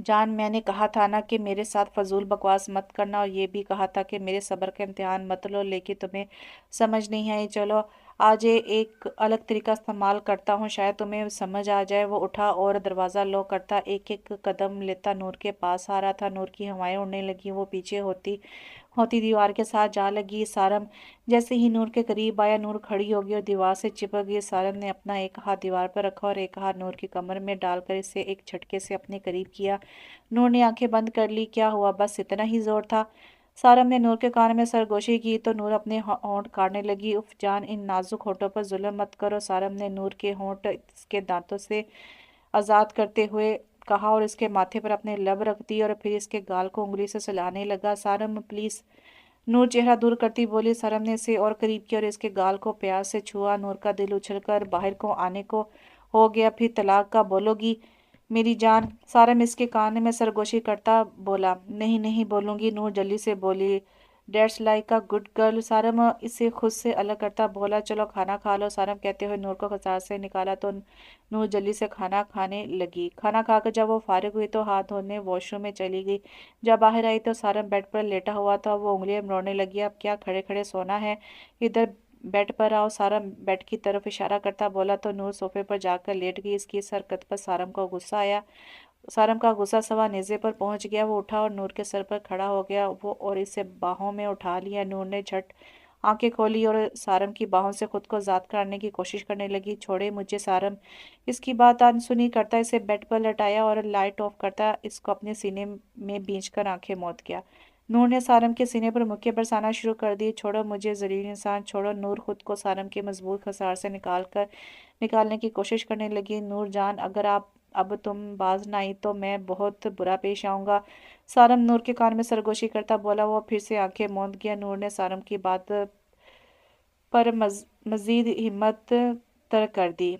जान, मैंने कहा था ना कि मेरे साथ फजूल बकवास मत करना, और ये भी कहा था कि मेरे सब्र का इम्तिहान मत लो, लेकिन तुम्हें समझ नहीं आई। चलो आज ये एक अलग तरीका इस्तेमाल करता हूँ, शायद तुम्हें समझ आ जाए। वो उठा और दरवाज़ा लॉक करता एक एक कदम लेता नूर के पास आ रहा था। नूर की हवाएं उड़ने लगी। वो पीछे होती होती दीवार के साथ जा लगी। सारम जैसे ही नूर के करीब आया, नूर खड़ी हो गई और दीवार से चिपक गई। सारम ने अपना एक हाथ दीवार पर रखा और एक हाथ नूर की कमर में डालकर इसे एक झटके से अपने करीब किया। नूर ने आंखें बंद कर ली। क्या हुआ? बस इतना ही जोर था? सारम ने नूर के कान में सरगोशी की तो नूर अपने होंठ काटने लगी। उफ जान, इन नाजुक होठों पर जुल्म मत करो। सारम ने नूर के होंठ इसके दांतों से आज़ाद करते हुए कहा और इसके माथे पर अपने लब रख दी और फिर इसके गाल को उंगली से सहलाने लगा। सारम प्लीज। नूर चेहरा दूर करती बोली। सारम ने इसे और करीब किया और इसके गाल को प्यार से छुआ। नूर का दिल उछलकर बाहर को आने को हो गया। फिर तलाक का बोलोगी मेरी जान? सारम इसके कान में सरगोशी करता बोला। नहीं नहीं बोलूंगी, नूर जल्दी से बोली। That's like a good girl. Saram इसे खुद से अलग करता बोला। चलो खाना खा लो। सारम कहते हुए नूर को कसार से निकाला तो नूर जल्दी से खाना खाने लगी। खाना खाकर जब वो फारिग हुई तो हाथ धोने वॉशरूम में चली गई। जब बाहर आई तो सारम बेड पर लेटा हुआ था। वो उंगलियां मरोड़ने लगी। अब क्या खड़े खड़े सोना है? इधर बेड पर आओ। सारम बेड की तरफ इशारा करता बोला तो नूर सोफे पर जाकर लेट गई। इसकी इस हरकत पर सारम को गुस्सा आया। सारम का गुस्सा सवा नेज़े पर पहुंच गया। वो उठा और नूर के सर पर खड़ा हो गया वो और इसे बाहों में उठा लिया। नूर ने झट आंखें खोली और सारम की बाहों से खुद को आजाद करने की कोशिश करने लगी। छोड़े मुझे सारम। इसकी बात अनसुनी करता इसे बेड पर लटाया और लाइट ऑफ करता इसको अपने सीने में बींचकर आंखें मौत गया। नूर ने सारम के सीने पर मुक्के बरसाना शुरू कर दी। छोड़ो मुझे जलील इंसान, छोड़ो। नूर खुद को सारम के मजबूत खसार से निकालने की कोशिश करने लगी। नूर जान, अगर आप अब तुम बाज ना आई तो मैं बहुत बुरा पेश आऊंगा। सारम नूर के कान में सरगोशी करता बोला। वो फिर से आंखें मूंद गया। नूर ने सारम की बात पर मजीद हिम्मत तर्क कर दी।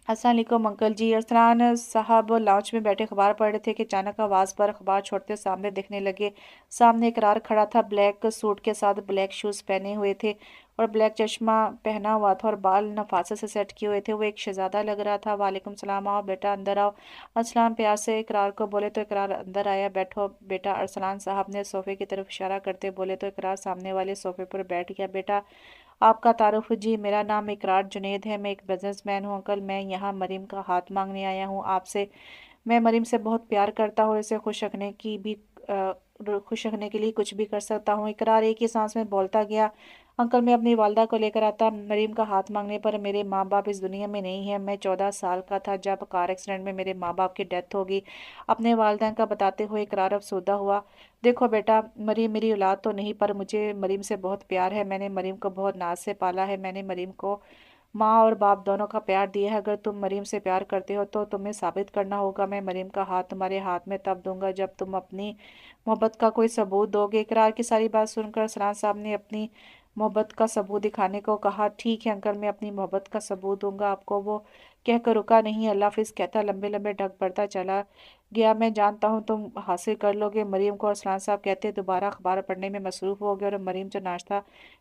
अस्सलाम वालेकुम अंकल जी। अरसलान साहब लाउंज में बैठे अखबार पढ़ रहे थे कि अचानक आवाज़ पर अखबार छोड़ते सामने देखने लगे। सामने इकरार खड़ा था। ब्लैक सूट के साथ ब्लैक शूज़ पहने हुए थे और ब्लैक चश्मा पहना हुआ था और बाल नफासत से सेट किए हुए थे। वो एक शहजादा लग रहा था। वालेकुम सलाम, आओ बेटा अंदर आओ। अरसलान प्यार से इकरार को बोले तो इकरार अंदर आया। बैठो बेटा। अरसलान साहब ने सोफे की तरफ इशारा करते बोले तो इकरार सामने वाले सोफे पर बैठ गया। बेटा आपका तारुफ? जी मेरा नाम इकरार जुनेद है, मैं एक बिजनेसमैन हूँ अंकल। मैं यहाँ मरीम का हाथ मांगने आया हूँ आपसे। मैं मरीम से बहुत प्यार करता हूँ और इसे खुश रखने के लिए कुछ भी कर सकता हूँ। इकरार एक ही सांस में बोलता गया। अंकल मैं अपनी वालदा को लेकर आता मरीम का हाथ मांगने पर। मेरे माँ बाप इस दुनिया में नहीं है। मैं 14 साल का था जब कार एक्सीडेंट में मेरे माँ बाप की डेथ हो गई। अपने वालदैन का बताते हुए इकरार अफसुर्दा हुआ। देखो बेटा, मरीम मेरी औलाद तो नहीं पर मुझे मरीम से बहुत प्यार है। मैंने मरीम को बहुत नाज से पाला है। मैंने मरीम को माँ और बाप दोनों का प्यार दिया है। अगर तुम मरीम से प्यार करते हो तो तुम्हें साबित करना होगा। मैं मरीम का हाथ तुम्हारे हाथ में तब दूंगा जब तुम अपनी मोहब्बत का कोई सबूत दोगे। इकरार की सारी बात सुनकर सलान साहब ने अपनी मोहब्बत का सबूत दिखाने को कहा। ठीक है अंकल, मैं अपनी मोहब्बत का सबूत दूंगा आपको। वो कहकर रुका नहीं। अल्लाह हाफिज कहता लंबे लंबे ढक बढ़ता चला गया। मैं जानता हूँ तुम हासिल कर लोगे मरीम को। और सलान साहब कहते दोबारा अखबार पढ़ने में मसरूफ हो गए और मरीम जो नाश्ता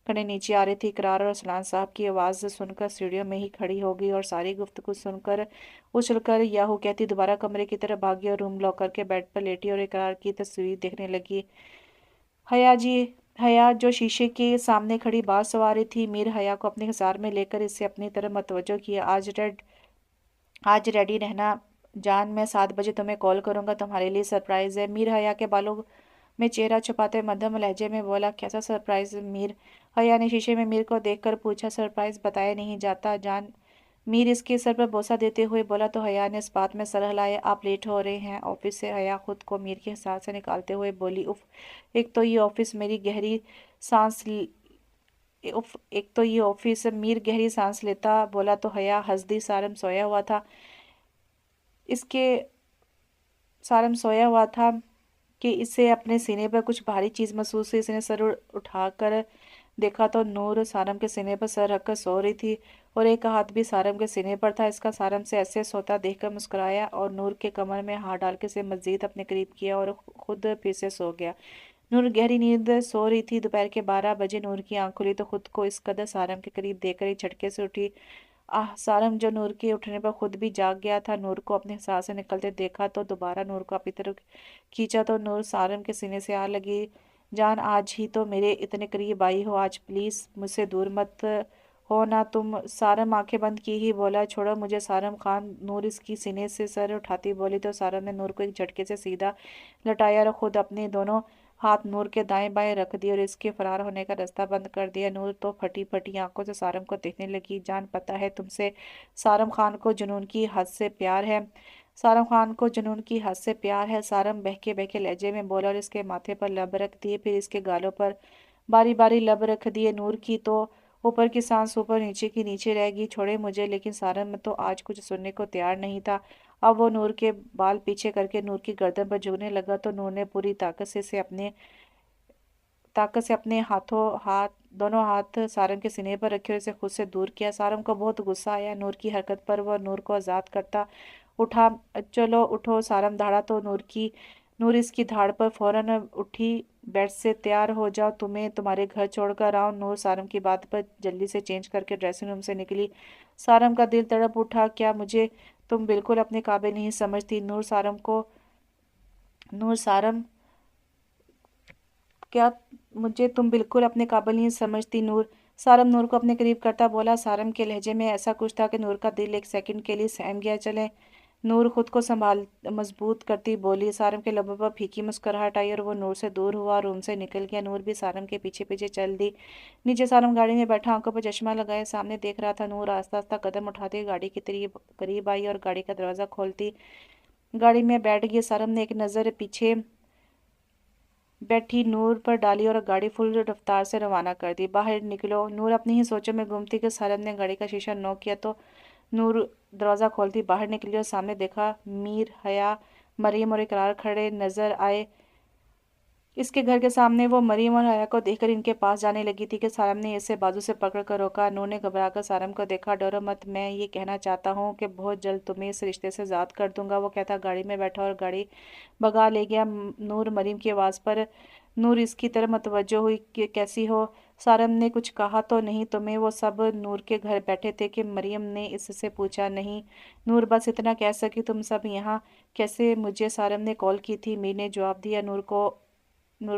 करने नीचे आ रही थी, इकरार और सलान साहब की आवाज़ सुनकर सीढ़ियों में ही खड़ी हो गई और सारी गुफ्तगू सुनकर उछलकर याहू कहती दोबारा कमरे की तरफ भागी और रूम लॉक करके बेड पर लेटी और इकरार की तस्वीर देखने लगी। हया जी, हया जो शीशे के सामने खड़ी बाल सवारी थी, मीर हया को अपने हिसार में लेकर इसे अपनी तरफ मतवज्जो किया। आज रेडी रहना जान मैं 7 बजे तुम्हें कॉल करूंगा, तुम्हारे लिए सरप्राइज है। मीर हया के बालों में चेहरा छुपाते मध्यम लहजे में बोला, कैसा सरप्राइज मीर? हया ने शीशे में मीर को देखकर पूछा, सरप्राइज बताया नहीं जाता जान। मीर इसके सर पर बोसा देते हुए बोला तो हया ने इस बात में सर हिलाया, आप लेट हो रहे हैं ऑफिस से। हया खुद को मीर के साथ से निकालते हुए बोली, उफ एक तो ये ऑफिस मेरी गहरी सांस उफ एक तो ये ऑफिस। मीर गहरी सांस लेता बोला तो हया हंस दी। इसके सारम सोया हुआ था कि इसे अपने सीने पर कुछ भारी चीज महसूस हुई। इसने सर उठाकर देखा तो नूर सारम के सीने पर सर रखकर सो रही थी और एक हाथ भी सारम के सीने पर था। इसका सारम से ऐसे सोता देखकर मुस्कुराया और नूर के कमर में हाथ डाल के से मजीद अपने करीब किया और खुद फिर से सो गया। नूर गहरी नींद सो रही थी। दोपहर के 12 बजे नूर की आंख खुली तो खुद को इस कदर सारम के करीब देखकर ही झटके से उठी। सारम जो नूर के उठने पर खुद भी जाग गया था, नूर को अपने सांस से निकलते देखा तो दोबारा नूर को अपनी तरफ खींचा तो नूर सारम के सीने से आ लगी। जान आज ही तो मेरे इतने करीब आई हो, आज प्लीज मुझसे दूर मत हो ना तुम। सारम आंखें बंद की ही बोला, छोड़ो मुझे सारम खान। नूर इसकी सीने से सर उठाती बोली तो सारम ने नूर को एक झटके से सीधा लटाया और खुद अपने दोनों हाथ नूर के दाएं बाएं रख दिए और इसके फरार होने का रास्ता बंद कर दिया। नूर तो फटी फटी आंखों से सारम को देखने लगी। जान पता है तुमसे सारम खान को जुनून की हद से प्यार है। सारम खान को जुनून की हद से प्यार है, सारम बहके बहके लहजे में बोला और इसके माथे पर लब रख दिए, फिर इसके गालों पर बारी बारी लब रख दिए। नूर की तो ऊपर की सांस ऊपर नीचे की नीचे रह गई, छोड़े मुझे। लेकिन सारम तो आज कुछ सुनने को तैयार नहीं था। अब वो नूर के बाल पीछे करके नूर की गर्दन पर झुकने लगा तो नूर ने पूरी ताकत से अपने दोनों हाथ सारंग के सीने पर रखे और इसे खुद से दूर किया। सारंग को बहुत गुस्सा आया नूर की हरकत पर। वह नूर को आजाद करता उठा। चलो उठो सारंग दहाड़ा तो नूर इसकी धाड़ पर फौरन उठी। बेड से तैयार हो जाओ, तुम्हें तुम्हारे घर छोड़कर आओ। नूर सारंग की बात पर जल्दी से चेंज करके ड्रेसिंग रूम से निकली। सारंग का दिल तड़प उठा, क्या मुझे तुम बिल्कुल अपने काबिल नहीं समझती? नूर सारम क्या मुझे तुम बिल्कुल अपने काबिल नहीं समझती? सारम नूर को अपने करीब करता बोला। सारम के लहजे में ऐसा कुछ था कि नूर का दिल एक सेकंड के लिए सहम गया। चले नूर खुद को संभाल मजबूत करती बोली। सारम के लबों पर फीकी मुस्कुराहट आई और वो नूर से दूर हुआ, रूम से निकल गया। नूर भी सारम के पीछे पीछे चल दी। नीचे सारम गाड़ी में बैठा आंखों पर चश्मा लगाए सामने देख रहा था। नूर आस्ता आस्ता कदम उठाती गाड़ी के करीब आई और गाड़ी का दरवाजा खोलती गाड़ी में बैठ गई। सारम ने एक नज़र पीछे बैठी नूर पर डाली और गाड़ी फुल रफ्तार से रवाना कर दी। बाहर निकलो। नूर अपनी ही सोचों में गुम थी कि सारम ने गाड़ी का शीशा नॉक किया तो नूर दरवाज़ा खोलती बाहर निकली और सामने देखा मीर, हया, मरियम और इकरार खड़े नजर आए। इसके घर के सामने वो मरियम और हया को देखकर इनके पास जाने लगी थी कि सारम ने इसे बाजू से पकड़ कर रोका। नूर ने घबराकर सारम को देखा। डरो मत, मैं ये कहना चाहता हूँ कि बहुत जल्द तुम्हें इस रिश्ते से आज़ाद कर दूंगा, वो कहता गाड़ी में बैठा और गाड़ी भगा ले गया। नूर मरियम की आवाज़ पर नूर इसकी तरफ मतवज्जो हुई कि कैसी हो? सारम ने कुछ कहा तो नहीं तुम्हें? वो सब नूर के घर बैठे थे कि मरियम ने इससे पूछा। नहीं नूर बस इतना कह सकी। तुम सब यहाँ कैसे? मुझे सारम ने कॉल की थी, मीर ने जवाब दिया। नूर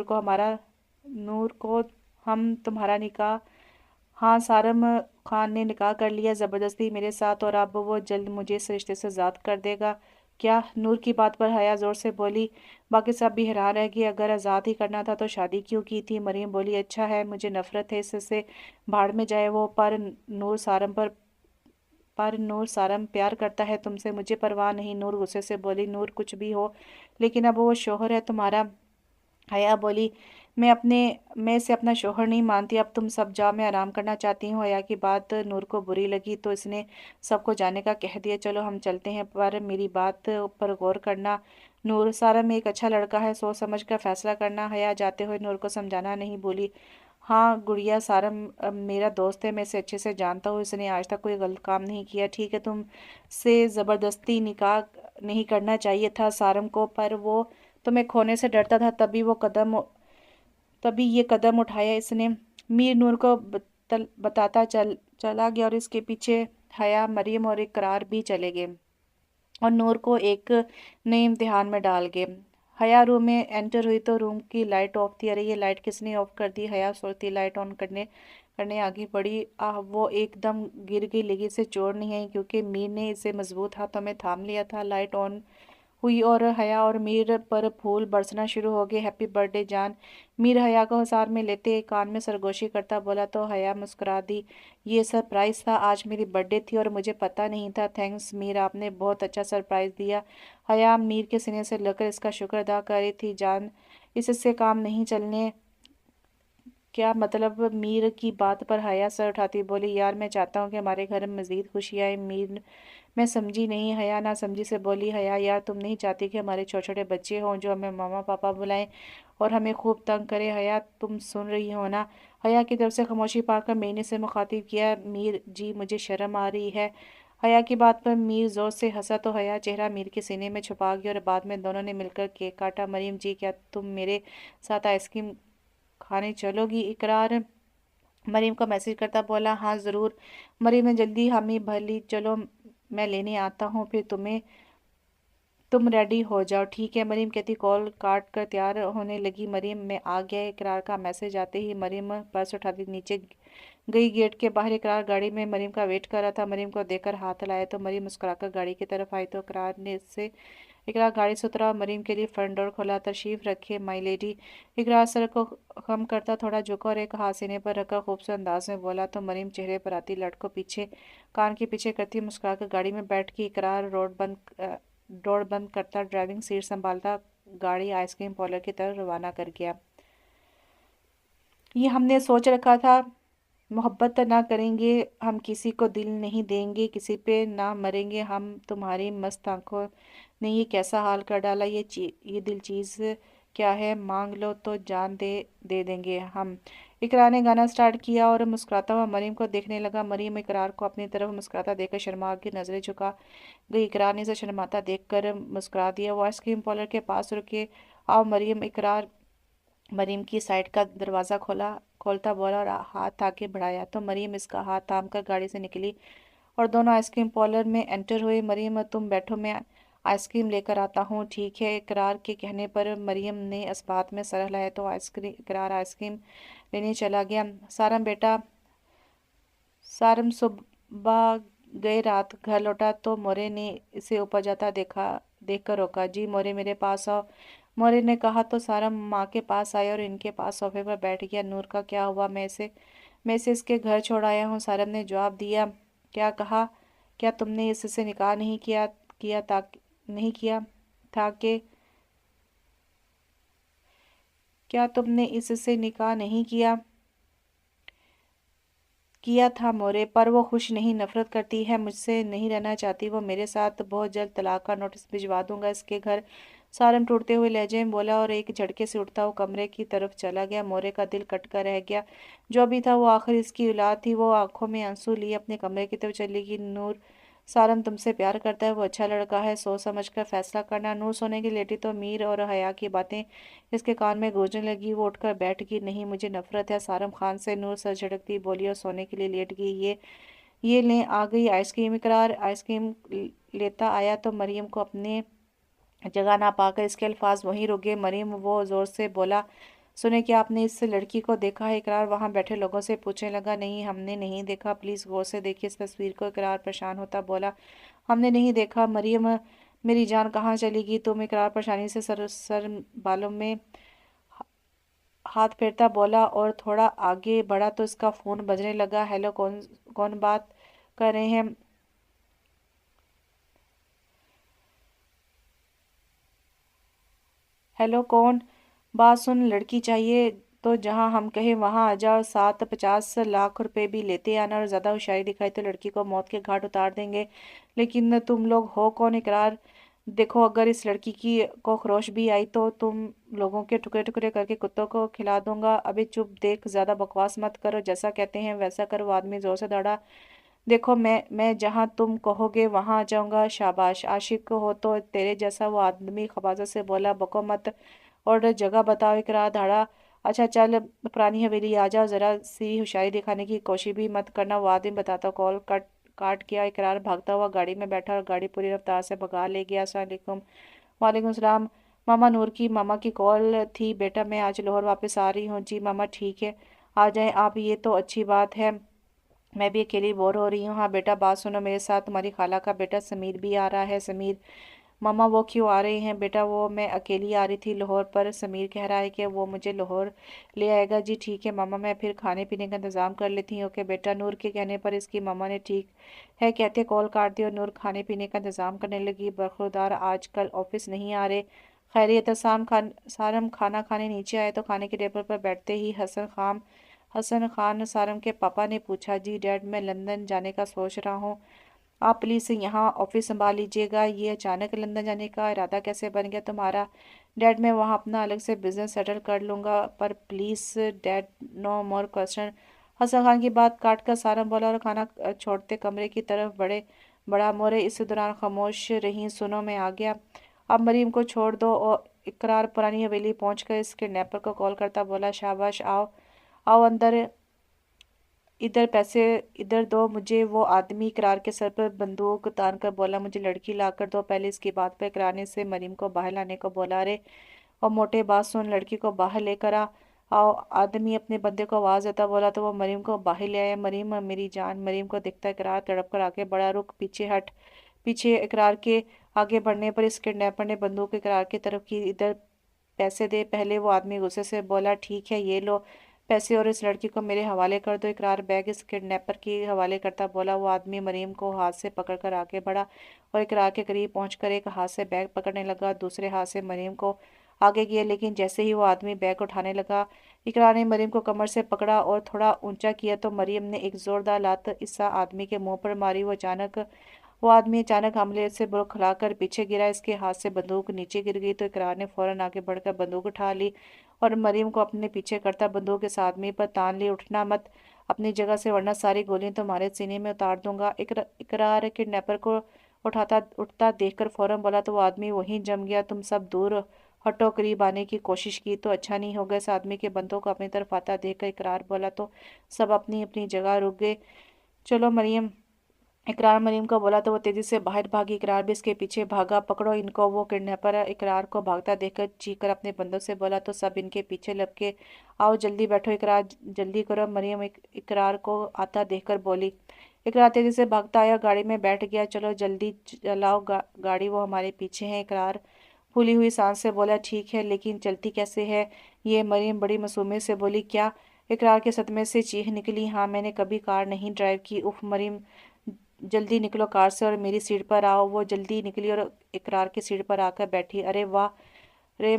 को हमारा नूर को हम तुम्हारा निकाह। हाँ सारम खान ने निकाह कर लिया ज़बरदस्ती मेरे साथ और अब वो जल्द मुझे इस रिश्ते से आज़ाद कर देगा। क्या? नूर की बात पर हया जोर से बोली। बाकी सब भी हैरान रह गए। अगर आज़ाद ही करना था तो शादी क्यों की थी? मरियम बोली, अच्छा है मुझे नफरत है इससे, भाड़ में जाए वो। पर नूर सारम प्यार करता है तुमसे, मुझे परवाह नहीं। नूर गुस्से से बोली, नूर कुछ भी हो लेकिन अब वो शोहर है तुम्हारा। हया बोली, मैं इसे अपना शौहर नहीं मानती। अब तुम सब जाओ, मैं आराम करना चाहती हूँ। हया की बात नूर को बुरी लगी तो इसने सबको जाने का कह दिया। चलो हम चलते हैं, पर मेरी बात पर गौर करना। नूर, सारम एक अच्छा लड़का है, सोच समझ कर फैसला करना। हया जाते हुए नूर को समझाना नहीं बोली। हाँ गुड़िया, सारम मेरा दोस्त है, मैं इसे अच्छे से जानता हूँ, इसने आज तक कोई गलत काम नहीं किया। ठीक है, तुम से ज़बरदस्ती निकाह नहीं करना चाहिए था सारम को, पर वो तुम्हें खोने से डरता था तभी ये कदम उठाया इसने। मीर नूर को बताता चला गया और इसके पीछे हया, मरियम और इकरार भी चले गए और नूर को एक नए इम्तिहान में डाल गए। हया रूम में एंटर हुई तो रूम की लाइट ऑफ थी। अरे ये लाइट किसने ऑफ कर दी? हया सोचती लाइट ऑन करने करने आगे बढ़ी। वो एकदम गिर गई, लेकिन इसे चोट नहीं आई क्योंकि मीर ने इसे मजबूत हाथों में थाम लिया था। लाइट ऑन हुई और हया और मीर पर फूल बरसना शुरू हो गए। हैप्पी बर्थडे जान। मीर हया को हसार में लेते कान में सरगोशी करता बोला तो हया मुस्कुरा दी। ये सरप्राइज था, आज मेरी बर्थडे थी और मुझे पता नहीं था। थैंक्स मीर, आपने बहुत अच्छा सरप्राइज दिया। हया मीर के सीने से लगकर इसका शुक्र अदा कर रही थी। जान, इससे काम नहीं चलने। क्या मतलब? मीर की बात पर हया सर उठाती बोली, यार मैं चाहता हूँ कि हमारे घर में मजीद खुशियाँ आए। मीर, मैं समझी नहीं। हया ना समझी से बोली, हया यार तुम नहीं चाहती कि हमारे छोटे छोटे बच्चे हों जो हमें मामा पापा बुलाएं और हमें खूब तंग करे? हया तुम सुन रही हो ना? हया की तरफ से खामोशी पाकर मीर से मुखातिब किया, मीर जी मुझे शर्म आ रही है। हया की बात पर मीर जोर से हंसा तो हया चेहरा मीर के सीने में छुपा गया और बाद में दोनों ने मिलकर केक काटा। मरीम जी, क्या तुम मेरे साथ आइसक्रीम खाने चलोगी? इकरार मरीम को मैसेज करता बोला, हाँ ज़रूर। मरीम ने जल्दी हामी भली, चलो मैं लेने आता हूँ, फिर तुम रेडी हो जाओ। ठीक है मरीम कहती कॉल काट कर तैयार होने लगी। मरीम, मैं आ गया। इकरार का मैसेज आते ही मरीम पर्स उठाती नीचे गई। गेट के बाहर इकरार गाड़ी में मरीम का वेट कर रहा था। मरीम को देखकर हाथ लाया तो मरीम मुस्कुराकर गाड़ी की तरफ आई तो इकरार ने इससे इकरार गाड़ी से उतरा और मरीम के लिए फ्रंट डोर खोला। तशरीफ रखे माई लेडी। इकरार सर को कम करता थोड़ा झुका और एक हाथ सीने पर रखकर खूबसूरत अंदाज में बोला तो मरीम चेहरे पर आती लट को पीछे कान के पीछे करती मुस्कुराकर गाड़ी में बैठ के इकरार डोर बंद करता ड्राइविंग सीट संभालता गाड़ी आइसक्रीम पार्लर की तरफ रवाना कर गया। ये हमने सोच रखा था, मोहब्बत ना करेंगे हम, किसी को दिल नहीं देंगे, किसी पे ना मरेंगे हम। तुम्हारी मस्त आंखों ने ये कैसा हाल कर डाला। ये दिल चीज़ क्या है? मांग लो तो जान दे देंगे हम। इकरार ने गाना स्टार्ट किया और मुस्कुराता हुआ मरीम को देखने लगा। मरीम इकरार को अपनी तरफ मुस्कुराता देखकर शर्मा के नजरें झुका गई। इकरार ने इसे शर्माता देखकर मुस्कुरा दिया। वो आइसक्रीम पार्लर के पास रुके। आओ मरीम। इकरार मरीम की साइड का दरवाज़ा खोलता बोला और हाथ आगे बढ़ाया तो मरीम इसका हाथ थाम कर गाड़ी से निकली और दोनों आइसक्रीम पार्लर में एंटर हुए। मरीम तुम बैठो, मैं आइसक्रीम लेकर आता हूँ। ठीक है। इकरार के कहने पर मरीम ने इस बात में सर हिलाया तो इकरार आइसक्रीम लेने चला गया। सारम सुबह गए रात घर लौटा तो मोरे ने इसे ऊपर जाता देखकर रोका। जी मोरे मेरे पास आओ, मोरे ने कहा तो सारम माँ के पास आया और इनके पास सोफे पर बैठ गया। नूर का क्या हुआ? मैं इसे इसके घर छोड़ आया हूँ, सारम ने जवाब दिया। क्या कहा? क्या तुमने इससे निकाह नहीं किया नहीं किया था कि क्या तुमने इससे निकाह नहीं किया था मोरे? पर वो खुश नहीं, नफरत करती है मुझसे, नहीं रहना चाहती वो मेरे साथ। बहुत जल्द तलाक का नोटिस भिजवा दूंगा इसके घर, सारम टूटते हुए लहजे में बोला और एक झटके से उठता वो कमरे की तरफ चला गया। मोरे का दिल कटका रह गया। जो भी था वो आखिर इसकी औलाद थी। वो आंखों में आंसू लिए अपने कमरे की तरफ चली गई। नूर, सारम तुमसे प्यार करता है, वो अच्छा लड़का है, सोच समझ कर फैसला करना। नूर सोने की लेटी तो मीर और हया की बातें इसके कान में गूंजने लगी। वो उठकर बैठ गई। नहीं, मुझे नफरत है सारम खान से। नूर सर झटकती बोली और सोने के लिए लेट गई। ये लें आ गई आइसक्रीम। इकरार आइसक्रीम लेता आया तो मरियम को अपने जगह ना पाकर इसके अल्फाज वहीं रुक गए। मरीम, वो जोर से बोला, सुने क्या आपने इस लड़की को देखा है? इकरार वहां बैठे लोगों से पूछने लगा। नहीं, हमने नहीं देखा, प्लीज गौर से देखिए इस तस्वीर को। इकरार परेशान होता बोला, हमने नहीं देखा। मरियम, मेरी जान कहाँ चली गई तुम? इकरार परेशानी से सर बालों में हाथ फेरता बोला और थोड़ा आगे बढ़ा तो इसका फोन बजने लगा। हेलो, कौन कौन बात कर रहे हैं? हेलो, कौन? बात सुन, लड़की चाहिए तो जहां हम कहें वहां आ जाओ। 50 लाख रुपए भी लेते आना और ज्यादा होशियारी दिखाई तो लड़की को मौत के घाट उतार देंगे। लेकिन तुम लोग हो कौन? इकरार, देखो अगर इस लड़की की को खरोश भी आई तो तुम लोगों के टुकड़े टुकड़े करके कुत्तों को खिला दूंगा। अभी चुप, देख ज्यादा बकवास मत करो, जैसा कहते हैं वैसा करो। वो आदमी जोर से दौड़ा। देखो मैं जहां तुम कहोगे वहां आ जाऊंगा। शाबाश, आशिक हो तो तेरे जैसा। वो आदमी खबाजा से बोला, बको मत और जगह बताओ। इकरार धाड़ा, अच्छा चल पुरानी हवेली आ जाओ, जरा सी होशियारी दिखाने की कोशिश भी मत करना। वो आदमी बताता कॉल कट काट किया। इकरार भागता हुआ गाड़ी में बैठा और गाड़ी पूरी रफ्तार से भगा ले गया। अस्सलाम वालेकुम। वालेकुम सलाम। मामा, नूर की मामा की कॉल थी बेटा, मैं आज लाहौर वापस आ रही हूँ। जी मामा ठीक है, आ जाएं आप, ये तो अच्छी बात है, मैं भी अकेली बोर हो रही हूँ। हाँ बेटा बात सुनो, मेरे साथ तुम्हारी खाला का बेटा समीर भी आ रहा है। समीर? मम्मा वो क्यों आ रहे हैं बेटा? वो मैं अकेली आ रही थी लाहौर, पर समीर कह रहा है कि वो मुझे लाहौर ले आएगा। जी ठीक है मम्मा, मैं फिर खाने पीने का इंतज़ाम कर लेती हूँ। ओके बेटा। नूर के कहने पर इसकी मम्मा ने ठीक है कहते कॉल काट दी और नूर खाने पीने का इंतज़ाम करने लगी। बरखुरदार आजकल ऑफिस नहीं आ रहे। खैरियत है? सारम खाना खाने नीचे आए तो खाने के टेबल पर बैठते ही हसन खान सारम के पापा ने पूछा, जी डैड मैं लंदन जाने का सोच रहा हूँ, आप प्लीज़ यहाँ ऑफिस संभाल लीजिएगा। ये अचानक लंदन जाने का इरादा कैसे बन गया तुम्हारा? डैड मैं वहाँ अपना अलग से बिजनेस सेटल कर लूँगा, पर please dad no more question. Hasan Khan की बात काट कर सारम बोला और खाना छोड़ते कमरे की तरफ बड़ा मोरे। इस दौरान खामोश रही। सुनो मैं आ गया, अब मरीम को छोड़ दो। और इकरार पुरानी हवेली पहुंचकर इस किडनैपर को कॉल करता बोला, शाबाश, आओ आओ अंदर, इधर पैसे इधर दो मुझे। वो आदमी इकरार के सर पर बंदूक तान कर बोला, मुझे लड़की ला कर दो। पहले इसकी बात पर इकरार ने से मरीम को बाहर लाने को बोला। अरे और मोटे बात सुन, लड़की को बाहर लेकर आओ। आदमी अपने बंदे को आवाज़ देता बोला तो वो मरीम को बाहर ले आया। मरीम मेरी जान। मरीम को दिखता इकरार तड़प कर आगे बढ़ा। रुक, पीछे हट। पीछे इकरार के आगे बढ़ने पर इस किडनैपर ने बंदूक इकरार की तरफ की। इधर पैसे दे पहले। वो आदमी गुस्से से बोला, ठीक है ये लो पैसे और इस लड़की को मेरे हवाले कर दो। इकरार बैग इस किडनैपर के हवाले करता बोला। वो आदमी मरीम को हाथ से पकड़कर आगे बढ़ा और इकरार के करीब पहुंचकर एक हाथ से बैग पकड़ने लगा, दूसरे हाथ से मरीम को आगे किया। लेकिन जैसे ही वो आदमी बैग उठाने लगा, इकरार ने मरीम को कमर से पकड़ा और थोड़ा ऊंचा किया तो मरीम ने एक जोरदार लात इस आदमी के मुंह पर मारी। वो आदमी अचानक हमले से बुरखलाकर पीछे गिरा। इसके हाथ से बंदूक नीचे गिर गई तो इकरार ने फौरन आगे बढ़कर बंदूक उठा ली और मरीम को अपने पीछे करता बंदूक इस आदमी पर तान ली। उठना मत अपनी जगह से, वरना सारी गोलियां तुम्हारे सीने में उतार दूंगा। इकरार किडनैपर को उठता देखकर फौरन बोला तो वो आदमी वहीं जम गया। तुम सब दूर हटो। करीब आने की कोशिश की तो अच्छा नहीं होगा। इस आदमी के बंदों को अपनी तरफ आता देखकर इकरार बोला तो सब अपनी अपनी जगह रुक गए। चलो मरियम। इकरार मरीम को बोला तो वो तेजी से बाहर भागी। इकरार भी इसके पीछे भागा। पकड़ो इनको। वो किडनैपर इकरार को भागता देखकर चीखकर अपने बंदों से बोला तो सब इनके पीछे लपके। आओ जल्दी बैठो। इकरार जल्दी करो। मरियम इकरार को आता देखकर बोली। इकरार तेजी से भागता आया, गाड़ी में बैठ गया। चलो जल्दी चलाओ गाड़ी, वो हमारे पीछे है। इकरार फूली हुई सांस से बोला, ठीक है लेकिन चलती कैसे है ये? मरियम बड़ी मासूमियत से बोली, क्या? इकरार के सदमे से चीख निकली, हाँ मैंने कभी कार नहीं ड्राइव की। उफ मरियम, जल्दी निकलो कार से और मेरी सीट पर आओ। वो जल्दी निकली और इकरार की सीट पर आकर बैठी। रे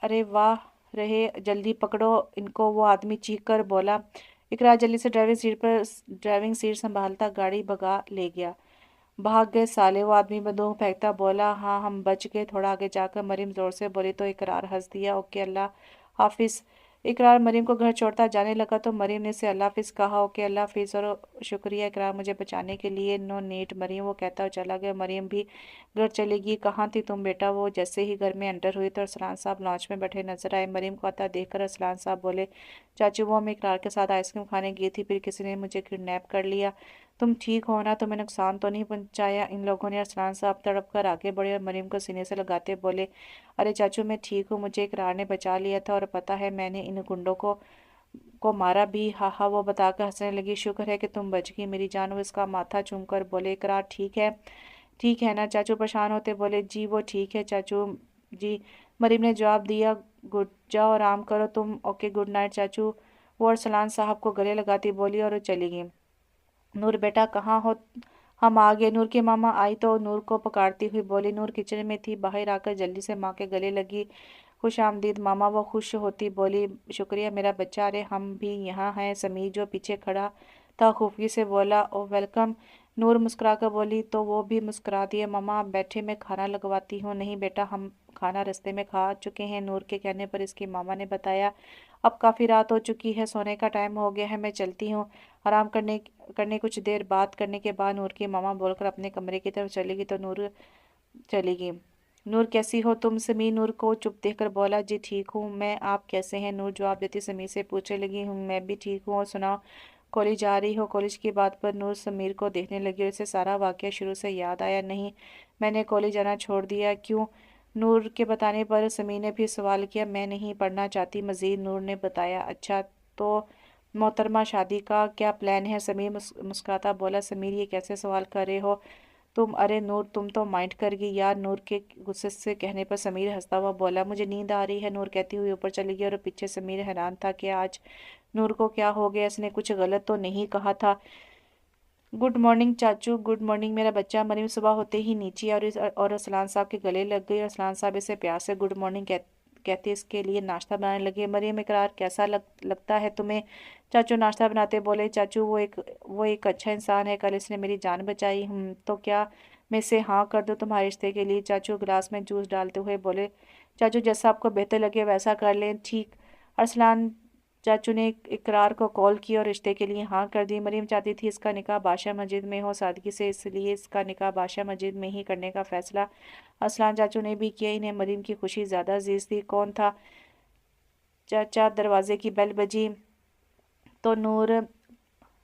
अरे वाह रहे, जल्दी पकड़ो इनको, वो आदमी चीख कर बोला। इकरार जल्दी से ड्राइविंग सीट संभालता गाड़ी भगा ले गया। भाग गए साले, वो आदमी बंदूक फेंकता बोला। हाँ हम बच गए। थोड़ा आगे जाकर मरीम जोर से बोली तो इकरार हंस दिया। ओके अल्लाह हाफिज। इकरार मरीम को घर छोड़ता जाने लगा तो मरीम ने से अल्लाह हाफिज कहा। ओके अल्लाह हाफिज और शुक्रिया इकरार मुझे बचाने के लिए। नो नीड मरीम, वो कहता हुआ चला गया। मरीम भी घर चलेगी। कहाँ थी तुम बेटा? वो जैसे ही घर में एंटर हुई तो अरसलान साहब लॉन्च में बैठे नजर आए। मरीम को आता देखकर अरसलान साहब बोले, चाचू वो मैं इकरार के साथ आइसक्रीम खाने गई थी, फिर किसी ने मुझे किडनैप कर लिया। तुम ठीक हो ना? तुम्हें नुकसान तो नहीं पहुंचाया इन लोगों ने? अरसलान साहब तड़प कर आगे बढ़े और मरीम को सीने से लगाते बोले, अरे चाचू मैं ठीक हूँ, मुझे इकरार ने बचा लिया था और पता है मैंने इन गुंडों को मारा भी। हा हा, वो बताकर हंसने लगी। शुक्र है कि तुम बच गई मेरी जान। वो इसका माथा चूमकर बोले, इकरार ठीक है? ठीक है ना? चाचू परेशान होते बोले, जी वो ठीक है चाचू जी। मरीम ने जवाब दिया, गुड, जाओ आराम करो तुम। ओके गुड नाइट चाचू। वो अरसलान साहब को गले लगाती बोली और चली गई। नूर बेटा कहाँ हो? हम आ गए। नूर की मामा आई तो नूर को पकड़ती हुई बोली। नूर किचन में थी, बाहर आकर जल्दी से माँ के गले लगी। खुश आमदीद मामा, वो खुश होती बोली, शुक्रिया मेरा बच्चा। अरे हम भी यहाँ हैं। समीर जो पीछे खड़ा था खुफी से बोला, ओ वेलकम। नूर मुस्कुरा कर बोली तो वो भी मुस्कुरा दिया। मामा आप बैठे, मैं खाना लगवाती हूँ। नहीं बेटा हम खाना रास्ते में खा चुके हैं। नूर के कहने पर इसकी मामा ने बताया, अब काफ़ी रात हो चुकी है, सोने का टाइम हो गया है, मैं चलती हूँ। आराम करने कुछ देर बात करने के बाद नूर की मामा बोलकर अपने कमरे की तरफ चलेगी तो नूर चली गई। नूर कैसी हो तुम? समीर नूर को चुप देखकर बोला, जी ठीक हूँ मैं, आप कैसे हैं? नूर जवाब देती समीर से पूछने लगी, हूँ मैं भी ठीक हूँ। और सुनाओ कॉलेज जा रही हो? कॉलेज की बात पर नूर समीर को देखने लगी और इसे सारा वाकया शुरू से याद आया। नहीं मैंने कॉलेज जाना छोड़ दिया। क्यों? नूर के बताने पर समीर ने भी सवाल किया। मैं नहीं पढ़ना चाहती मजीद, नूर ने बताया। अच्छा तो मोहतरमा शादी का क्या प्लान है? समीर मुस्कुराता बोला। समीर ये कैसे सवाल कर रहे हो तुम? अरे नूर तुम तो माइंड कर गई यार। नूर के गुस्से से कहने पर समीर हंसता हुआ बोला। मुझे नींद आ रही है, नूर कहती हुई ऊपर चली गई और पीछे समीर हैरान था कि आज नूर को क्या हो गया, इसने कुछ गलत तो नहीं कहा था। गुड मॉर्निंग चाचू। गुड मॉर्निंग मेरा बच्चा। मरीम सुबह होते ही नीचे और अरसलान साहब के गले लग गई। अरसलान साहब इसे प्यार से गुड मॉर्निंग कहते इसके लिए नाश्ता बनाने लगे। मरीम इकरार कैसा लगता है तुम्हें? चाचू नाश्ता बनाते बोले। चाचू वो एक अच्छा इंसान है, कल इसने मेरी जान बचाई। तो क्या मैं इसे हाँ कर दूँ तुम्हारे रिश्ते के लिए? चाचू गिलास में जूस डालते हुए बोले। चाचू जैसा आपको बेहतर लगे वैसा कर लें। ठीक। अरसलान चाचू ने इकरार को कॉल किया और रिश्ते के लिए हाँ कर दी। मरीम चाहती थी इसका निकाह बादशाह मस्जिद में हो सादगी से, इसलिए इसका निकाह बादशाह मस्जिद में ही करने का फैसला अरसलान चाचू ने भी किया। इन्हें मरीम की खुशी ज़्यादा अजीज थी। कौन था? चाचा। दरवाजे की बेल बजी तो नूर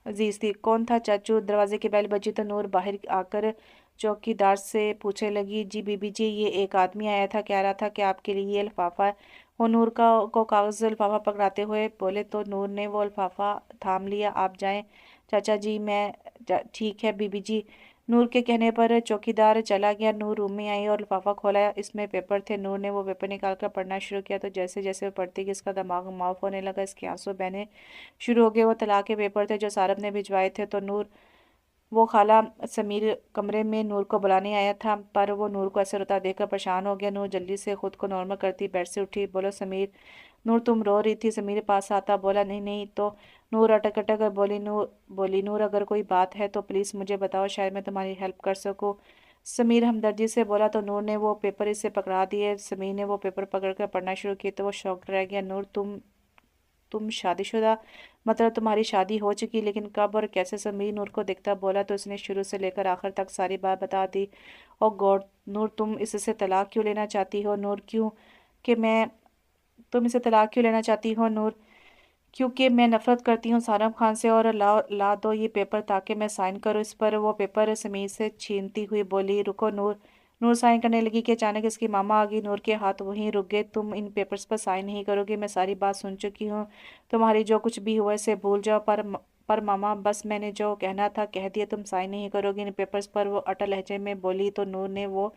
अजीज थी। कौन था चाचू? दरवाजे की बेल बजी तो नूर बाहर आकर चौकीदार से पूछने लगी। जी बीबी जी, ये एक आदमी आया था, कह रहा था कि आपके लिए ये लिफाफा है। वो नूर को कागज लिफाफा पकड़ाते हुए बोले तो नूर ने वो लिफाफा थाम लिया। आप जाएं चाचा जी, मैं ठीक है बीबी जी। नूर के कहने पर चौकीदार चला गया। नूर रूम में आई और लिफाफा खोला। इसमें पेपर थे। नूर ने वो पेपर निकाल कर पढ़ना शुरू किया तो जैसे जैसे वो पढ़ती गई इसका दिमाग माफ होने लगा, इसके आंसू बहने शुरू हो गए। वो तलाक के पेपर थे जो सारब ने भिजवाए थे। तो नूर वो खाला समीर कमरे में नूर को बुलाने आया था, पर वो नूर को ऐसे रोता देखकर परेशान हो गया। नूर जल्दी से खुद को नॉर्मल करती बेड से उठी। बोलो समीर। नूर तुम रो रही थी? समीर पास आता बोला। नहीं नहीं। तो नूर अटक अटक कर बोली नूर अगर कोई बात है तो प्लीज़ मुझे बताओ, शायद मैं तुम्हारी हेल्प कर सकूं। समीर हमदर्दी से बोला तो नूर ने वो पेपर इसे पकड़ा दिए। समीर ने वो पेपर पकड़कर पढ़ना शुरू किया तो वो शॉक्ड रह गया। नूर तुम शादीशुदा? मतलब तुम्हारी शादी हो चुकी, लेकिन कब और कैसे? समीर नूर को देखता बोला तो उसने शुरू से लेकर आखिर तक सारी बात बता दी। ओ गॉड नूर, तुम इससे तलाक क्यों लेना चाहती हो? नूर क्यों कि मैं तुम इसे तलाक क्यों लेना चाहती हो? नूर क्योंकि मैं नफरत करती हूँ सारब खान से। और ला दो ये पेपर ताकि मैं साइन करूँ इस पर। वो पेपर समीर से छीनती हुई बोली। रुको नूर। नूर साइन करने लगी कि अचानक इसकी मामा आ गई। नूर के हाथ वहीं रुक गए। तुम इन पेपर्स पर साइन नहीं करोगे? मैं सारी बात सुन चुकी हूँ, तुम्हारी जो कुछ भी हुआ इसे भूल जाओ। पर मामा बस मैंने जो कहना था कह दिया, तुम साइन नहीं करोगे इन पेपर्स पर? वो अटल लहजे में बोली। तो नूर ने वो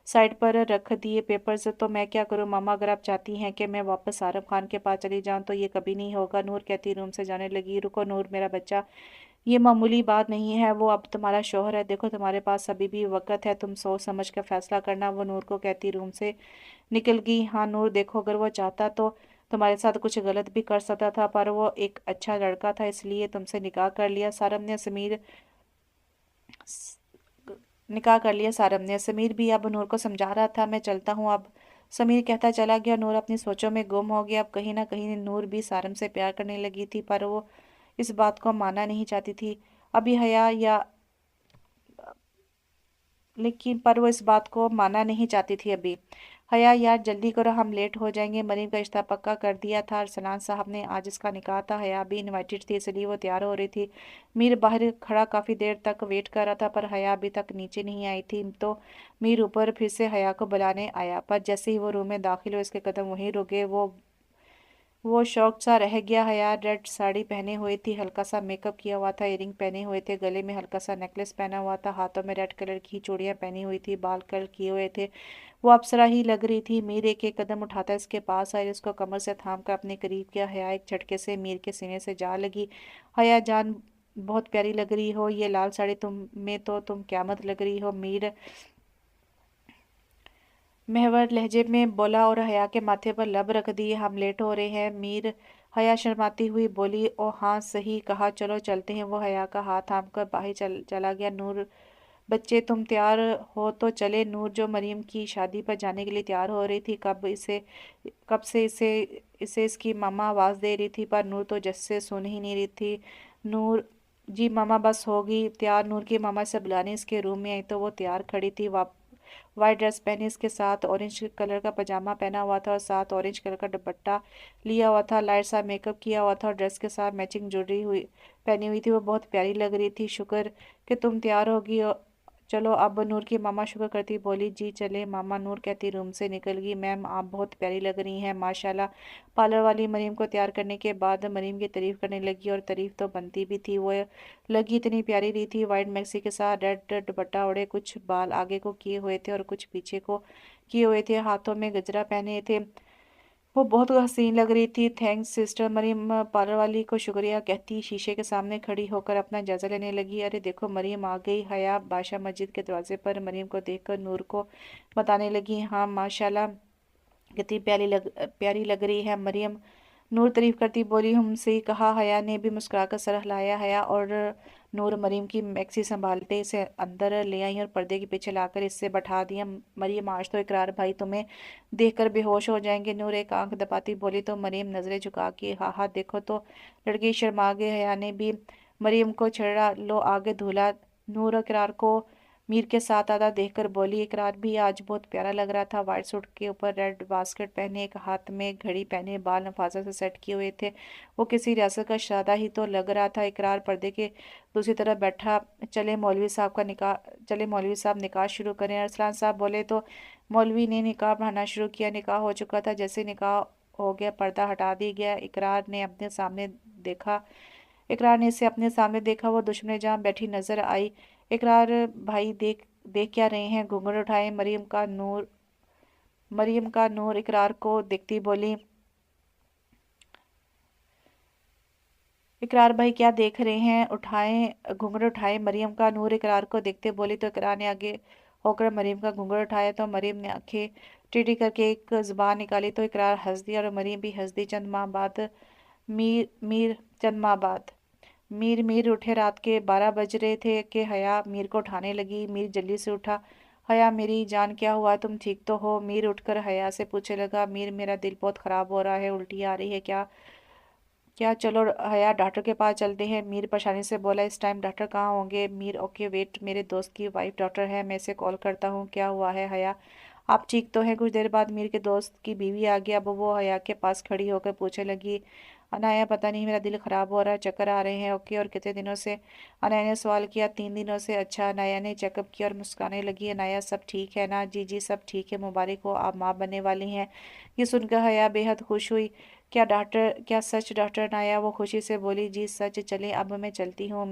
साइड पर रख दिए पेपर्स। तो मैं क्या करूं मामा? अगर आप चाहती हैं कि मैं वापस सारब खान के पास चली जाऊं तो ये कभी नहीं होगा। नूर कहती रूम से जाने लगी। रुको नूर मेरा बच्चा, ये मामूली बात नहीं है। वो अब तुम्हारा शौहर है, देखो तुम्हारे पास अभी भी वक्त है, तुम सोच समझ कर फैसला करना। वो नूर को कहती रूम से निकल गई। हाँ नूर देखो, अगर वो चाहता तो तुम्हारे साथ कुछ गलत भी कर सकता था, पर वो एक अच्छा लड़का था इसलिए तुमसे निकाह कर लिया। निकाह कर लिया सारब ने। समीर भी अब नूर को समझा रहा था। मैं चलता हूँ अब। समीर कहता चला गया। नूर अपनी सोचों में गुम हो गया। अब कहीं ना कहीं नूर भी सारब से प्यार करने लगी थी, पर वो इस बात को मानना नहीं चाहती थी। अभी हया या लेकिन पर वो इस बात को मानना नहीं चाहती थी अभी। हया यार जल्दी करो, हम लेट हो जाएंगे। मरीम का रिश्ता पक्का कर दिया था अरसलान साहब ने, आज इसका निकाह था। हया भी इनवाइटेड थी इसलिए वो तैयार हो रही थी। मीर बाहर खड़ा काफ़ी देर तक वेट कर रहा था, पर हया अभी तक नीचे नहीं आई थी। तो मीर ऊपर फिर से हया को बुलाने आया, पर जैसे ही वो रूम में दाखिल हुए इसके कदम वहीं रुक गए। वो शौक सा रह गया। हया रेड साड़ी पहने हुई थी, हल्का सा मेकअप किया हुआ था, इयरिंग पहने हुए थे, गले में हल्का सा नेकलेस पहना हुआ था, हाथों में रेड कलर की चूड़ियां पहनी हुई थी, बाल कर्ल किए हुए थे। वो अप्सरा ही लग रही थी। मीर एक एक कदम उठाता इसके पास आई, उसको कमर से थाम कर अपने करीब किया। हया एक झटके से मीर के सीने से जा लगी। हया जान बहुत प्यारी लग रही हो, ये लाल साड़ी तुम क्यामत लग रही हो। मीर मेहवर लहजे में बोला और हया के माथे पर लब रख दिए। हम लेट हो रहे हैं मीर। हया शर्माती हुई बोली। ओ हाँ सही कहा, चलो चलते हैं। वो हया का हाथ थाम कर बाहर चला गया। नूर बच्चे तुम तैयार हो तो चले। नूर जो मरीम की शादी पर जाने के लिए तैयार हो रही थी, कब से इसे इसकी मामा आवाज़ दे रही थी, पर नूर तो जैसे सुन ही नहीं रही थी। नूर जी मामा बस होगी तैयार। नूर की मामा से बुलाने इसके रूम में आई तो वो तैयार खड़ी थी। वाइट ड्रेस पहनी, इसके साथ ऑरेंज कलर का पजामा पहना हुआ था और साथ ऑरेंज कलर का दुपट्टा लिया हुआ था। लाइट सा मेकअप किया हुआ था और ड्रेस के साथ मैचिंग ज्वेलरी हुई पहनी हुई थी। वो बहुत प्यारी लग रही थी। शुक्र कि तुम तैयार होगी चलो अब नूर की मामा शुक्र करती बोली जी चले मामा। नूर कहती रूम से निकल गई। मैम आप बहुत प्यारी लग रही हैं माशाल्लाह। पार्लर वाली मरीम को तैयार करने के बाद मरीम की तारीफ करने लगी और तारीफ तो बनती भी थी। वो लगी इतनी प्यारी रही थी, वाइट मैक्सी के साथ रेड दुपट्टा ओढ़े, कुछ बाल आगे को किए हुए थे और कुछ पीछे को किए हुए थे, हाथों में गजरा पहने थे। वो बहुत हसीन लग रही थी। Thanks sister. मरीम पार्लर वाली को शुक्रिया कहती शीशे के सामने खड़ी होकर अपना जायजा लेने लगी। अरे देखो मरीम आ गई। हया बादशाह मस्जिद के दरवाजे पर मरीम को देखकर नूर को बताने लगी, हाँ माशाल्लाह कितनी प्यारी लग रही है मरियम। नूर तारीफ करती बोली, हमसे ही कहा। हया ने भी मुस्कुराकर सर हिलाया। हया और नूर मरीम की मैक्सी संभालते इसे अंदर ले आई और पर्दे के पीछे लाकर इससे बैठा दिया। मरियम आज तो इकरार भाई तुम्हें देखकर बेहोश हो जाएंगे। नूर एक आंख दबाती बोली तो मरियम नजरें झुका के, हाँ हाँ देखो तो। लड़की शर्मा गई। हया ने भी मरियम को छेड़ा, लो आगे धूला। नूर इकरार को मीर के साथ आधा देखकर बोली, इकरार भी आज बहुत प्यारा लग रहा था। वाइट सूट के ऊपर रेड बास्केट पहने, एक हाथ में घड़ी पहने, बाल नफासा से सेट किए हुए थे। वो किसी रियासत का शादा ही तो लग रहा था। इकरार पर्दे के दूसरी तरफ बैठा। चले मौलवी साहब निकाह शुरू करें। अरसलान साहब बोले तो मौलवी ने निकाह पढ़ाना शुरू किया। निकाह हो चुका था। जैसे निकाह हो गया पर्दा हटा दिया गया। इकरार ने इसे अपने सामने देखा। वो दुश्मन जहाँ बैठी नजर आई। इकरार भाई देख देख क्या रहे हैं। घूंघट उठाए। मरियम का नूर इकरार को देखती बोली, इकरार भाई क्या देख रहे हैं। घूंघट उठाए। मरियम का नूर इकरार को देखते बोली तो इकरार ने आगे होकर मरियम का घूंघट उठाया तो मरियम ने आंखें टेढ़ी करके एक जुबान निकाली तो इकरार हंस दिया और मरियम भी हंस दी। मीर मीर चंद माह बाद मीर उठे। रात के 12 बज रहे थे कि हया मीर को उठाने लगी। मीर जल्दी से उठा। हया मेरी जान क्या हुआ, तुम ठीक तो हो। मीर उठकर हया से पूछने लगा, मीर मेरा दिल बहुत खराब हो रहा है, उल्टी आ रही है क्या। क्या चलो हया डॉक्टर के पास चलते हैं। मीर परेशानी से बोला, इस टाइम डॉक्टर कहाँ होंगे। मीर ओके वेट, मेरे दोस्त की वाइफ डॉक्टर है, मैं इसे कॉल करता हूँ। क्या हुआ है हया, आप ठीक तो हैं। कुछ देर बाद मीर के दोस्त की बीवी आ गई। अब वो हया के पास खड़ी होकर पूछने लगी, अनाया पता नहीं मेरा दिल खराब हो रहा है, चक्कर आ रहे हैं। ओके और कितने दिनों से। अनाया ने सवाल किया। 3 दिनों से। अच्छा। अनाया ने चेकअप किया और मुस्कुराने लगी। अनाया सब ठीक है ना। जी जी सब ठीक है, मुबारक हो आप माँ बनने वाली हैं। ये सुनकर हया बेहद खुश हुई। क्या सच डॉक्टर अनाया, वो खुशी से बोली, जी सच। चले अब मैं चलती हूँ।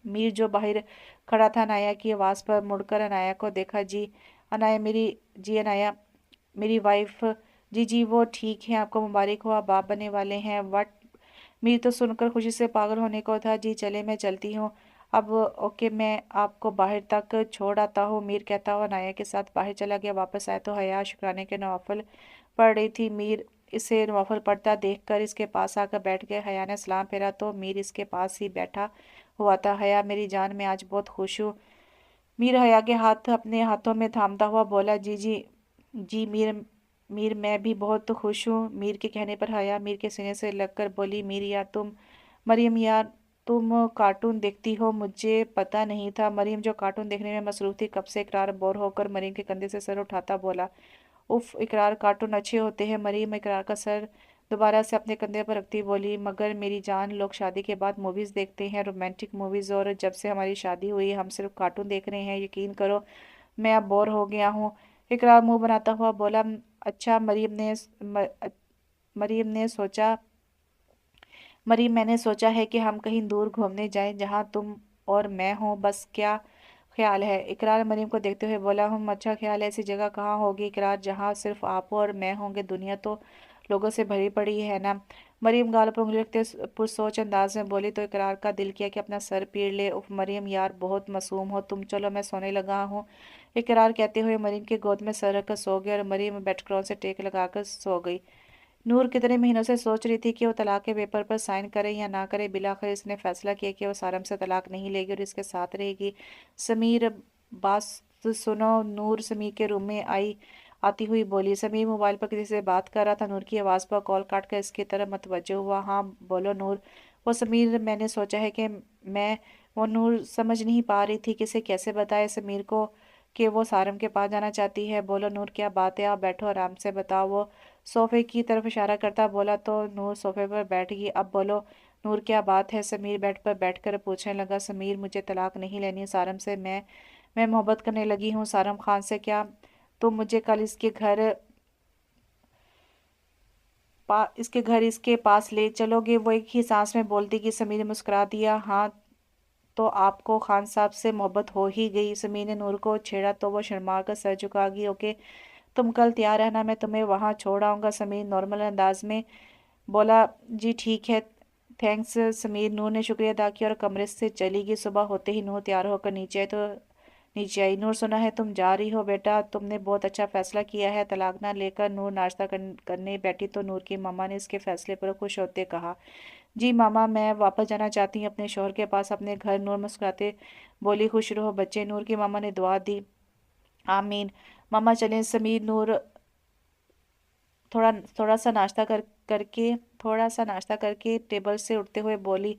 मीर जो बाहर खड़ा था अनाया की आवाज़ पर मुड़कर अनाया को देखा। जी अनाया मेरी वाइफ। जी जी वो ठीक है, आपको मुबारक हो, आप बाप बनने वाले हैं। वट। मीर तो सुनकर खुशी से पागल होने को था। जी चले मैं चलती हूँ अब। ओके मैं आपको बाहर तक छोड़ आता हूँ। मीर कहता हुआ अनाया के साथ बाहर चला गया। वापस आया तो हया शुक्राने के नवाफल पढ़ रही थी। मीर इसे नवाफल पढ़ता देखकर इसके पास आकर बैठ गए। हया ने सलाम फेरा तो मीर इसके पास ही बैठा हुआ था। हया मेरी जान, मैं आज बहुत खुश हूँ। मीर हया के हाथ अपने हाथों में थामता हुआ बोला, जी जी जी मीर मैं भी बहुत खुश हूँ। मीर के कहने पर हया मीर के सीने से लगकर बोली, मरियम यार तुम कार्टून देखती हो, मुझे पता नहीं था। मरियम जो कार्टून देखने में मसरूफ थी कब से। इकरार बोर होकर मरियम के कंधे से सर उठाता बोला, उफ इकरार कार्टून अच्छे होते हैं। मरियम इकरार का सर दोबारा से अपने कंधे पर रखती बोली, मगर मेरी जान लोग शादी के बाद मूवीज देखते हैं, रोमांटिक मूवीज, और जब से हमारी शादी हुई हम सिर्फ कार्टून देख रहे हैं। यकीन करो मैं अब बोर हो गया हूँ। इकरार मुंह बनाता हुआ बोला, अच्छा। मरियम ने सोचा मरियम मैंने सोचा है कि हम कहीं दूर घूमने जाएं जहां तुम और मैं हूं, बस क्या ख्याल है। इकरार मरियम को देखते हुए बोला, अच्छा ख्याल है। ऐसी जगह कहाँ होगी इकरार जहाँ सिर्फ आप और मैं होंगे, दुनिया तो लोगों से भरी पड़ी है ना। मरियम गाल पर उंगली रखते पुरसोच अंदाज में बोली तो इकरार का दिल किया कि अपना सर पीड़ ले। उफ मरियम यार बहुत मासूम हो तुम, चलो मैं सोने लगा हूँ। इकरार कहते हुए मरियम की गोद में सर रखकर सो गया और मरियम बेडक्रोन से टेक लगाकर सो गई। नूर कितने महीनों से सोच रही थी कि वो तलाक के पेपर पर साइन करे या ना करे। बिलाखिर इसने फैसला किया कि वो सारम से तलाक नहीं लेगी और इसके साथ रहेगी। समीर बात सुनो। नूर समीर के रूम में आती हुई बोली। समीर मोबाइल पर किसी से बात कर रहा था। नूर की आवाज़ पर कॉल काट कर इसकी तरफ मतवज्जो हुआ। हाँ बोलो नूर। वो समीर मैंने सोचा है कि मैं वो नूर समझ नहीं पा रही थी कि इसे कैसे बताए समीर को कि वो सारम के पास जाना चाहती है। बोलो नूर क्या बात है, आप बैठो आराम से बताओ। वो सोफे की तरफ इशारा करता बोला तो नूर सोफे पर बैठ गई। अब बोलो नूर क्या बात है। समीर बेड पर बैठकर पूछने लगा। समीर मुझे तलाक नहीं लेनी सारम से। मैं मोहब्बत करने लगी हूँ सारम खान से। क्या तुम मुझे कल इसके पास ले चलोगे? वो एक ही सांस में बोलती कि समीर ने मुस्कुरा दिया। हाँ, तो आपको खान साहब से मोहब्बत हो ही गई? समीर ने नूर को छेड़ा तो वो शर्मा कर सर झुका गई। ओके, तुम कल तैयार रहना, मैं तुम्हें वहाँ छोड़ आऊँगा। समीर नॉर्मल अंदाज में बोला। जी ठीक है, थैंक्स समीर। नूर ने शुक्रिया अदा किया और कमरे से चली गई। सुबह होते ही नूर तैयार होकर नीचे आई। नूर, सुना है तुम जा रही हो बेटा, तुमने बहुत अच्छा फैसला किया है तलाक ना लेकर। नूर नाश्ता करने बैठी तो नूर की मामा ने इसके फैसले पर खुश होते कहा, जी मामा, मैं वापस जाना चाहती हूँ अपने शौहर के पास, अपने घर। नूर मुस्कुराते बोली, खुश रहो बच्चे। नूर की मामा ने दुआ दी। आमीन। मामा चलें। समीर नूर थोड़ा थोड़ा सा नाश्ता कर करके थोड़ा सा नाश्ता करके टेबल से उठते हुए बोली,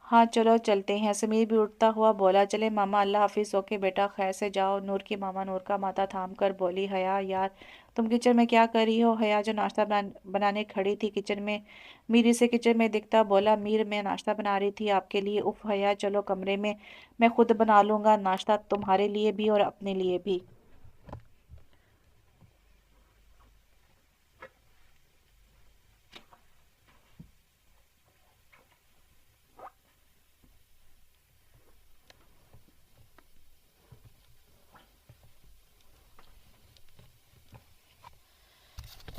हाँ चलो चलते हैं। समीर भी उठता हुआ बोला, चले मामा, अल्लाह हाफिज। ओके बेटा, खैर से जाओ। नूर की मामा नूर का माथा थाम कर बोली, हया यार, तुम किचन में क्या कर रही हो? हया जो नाश्ता बनाने खड़ी थी किचन में, मीर इसे किचन में दिखता बोला, मीर मैं नाश्ता बना रही थी आपके लिए। उफ हया, चलो कमरे में, मैं खुद बना लूँगा नाश्ता, तुम्हारे लिए भी और अपने लिए भी।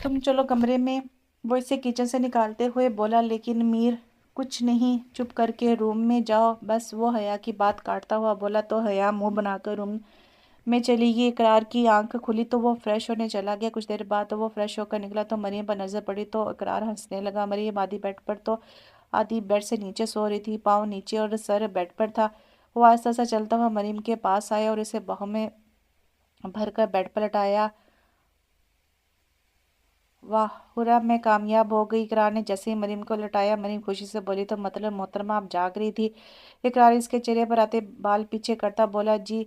तुम चलो कमरे में, वो इसे किचन से निकालते हुए बोला। लेकिन मीर कुछ नहीं, चुप करके रूम में जाओ बस। वो हया की बात काटता हुआ बोला तो हया मुंह बनाकर रूम में चली गई। इकरार की आंख खुली तो वो फ्रेश होने चला गया। कुछ देर बाद तो वो फ्रेश होकर निकला तो मरियम पर नजर पड़ी तो इकरार हंसने लगा। मरियम आधी बेड पर तो आधी बेड से नीचे सो रही थी, पाँव नीचे और सर बेड पर था। वो आहिस्ता सा चलता हुआ मरियम के पास आया और इसे बाहों में भरकर बेड पर लटाया। वाह हुर्रा, मैं कामयाब हो गई। इकरार ने जैसे ही मरीम को लौटाया, मरीम खुशी से बोली, तो मतलब मोहतरमा आप जाग रही थी? इकरार इसके चेहरे पर आते बाल पीछे करता बोला, जी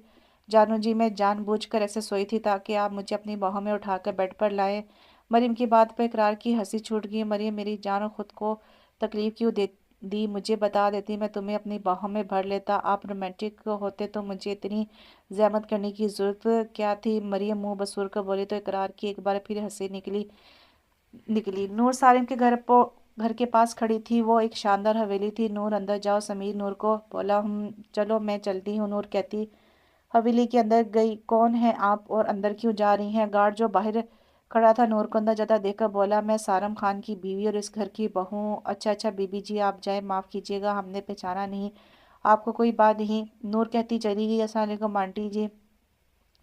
जानू जी, मैं जानबूझकर ऐसे सोई थी ताकि आप मुझे अपनी बाहों में उठाकर बेड पर लाएं। मरीम की बात पर इकरार की हंसी छूट गई। मरीम, मेरी जान खुद को तकलीफ क्यों दे दी? मुझे बता देती, मैं तुम्हें अपनी बाहों में भर लेता। आप रोमांटिक होते तो मुझे इतनी जहमत करने की जरूरत क्या थी? मरियम मुंह बसूर कर बोली तो इकरार की एक बार फिर हंसी निकली। नूर सालिम के घर के पास खड़ी थी। वो एक शानदार हवेली थी। नूर, अंदर जाओ। समीर नूर को बोला, हम चलो मैं चलती हूँ। नूर कहती हवेली के अंदर गई, कौन है आप और अंदर क्यों जा रही हैं? गार्ड जो बाहर खड़ा था नूर को अंदर जाता देखकर बोला, मैं सारम खान की बीवी और इस घर की बहू हूँ। अच्छा अच्छा बीबी जी, आप जाए, माफ़ कीजिएगा, हमने पहचाना नहीं आपको। कोई बात नहीं, नूर कहती चली गई। अस्सलाम वालेकुम आंटी जी।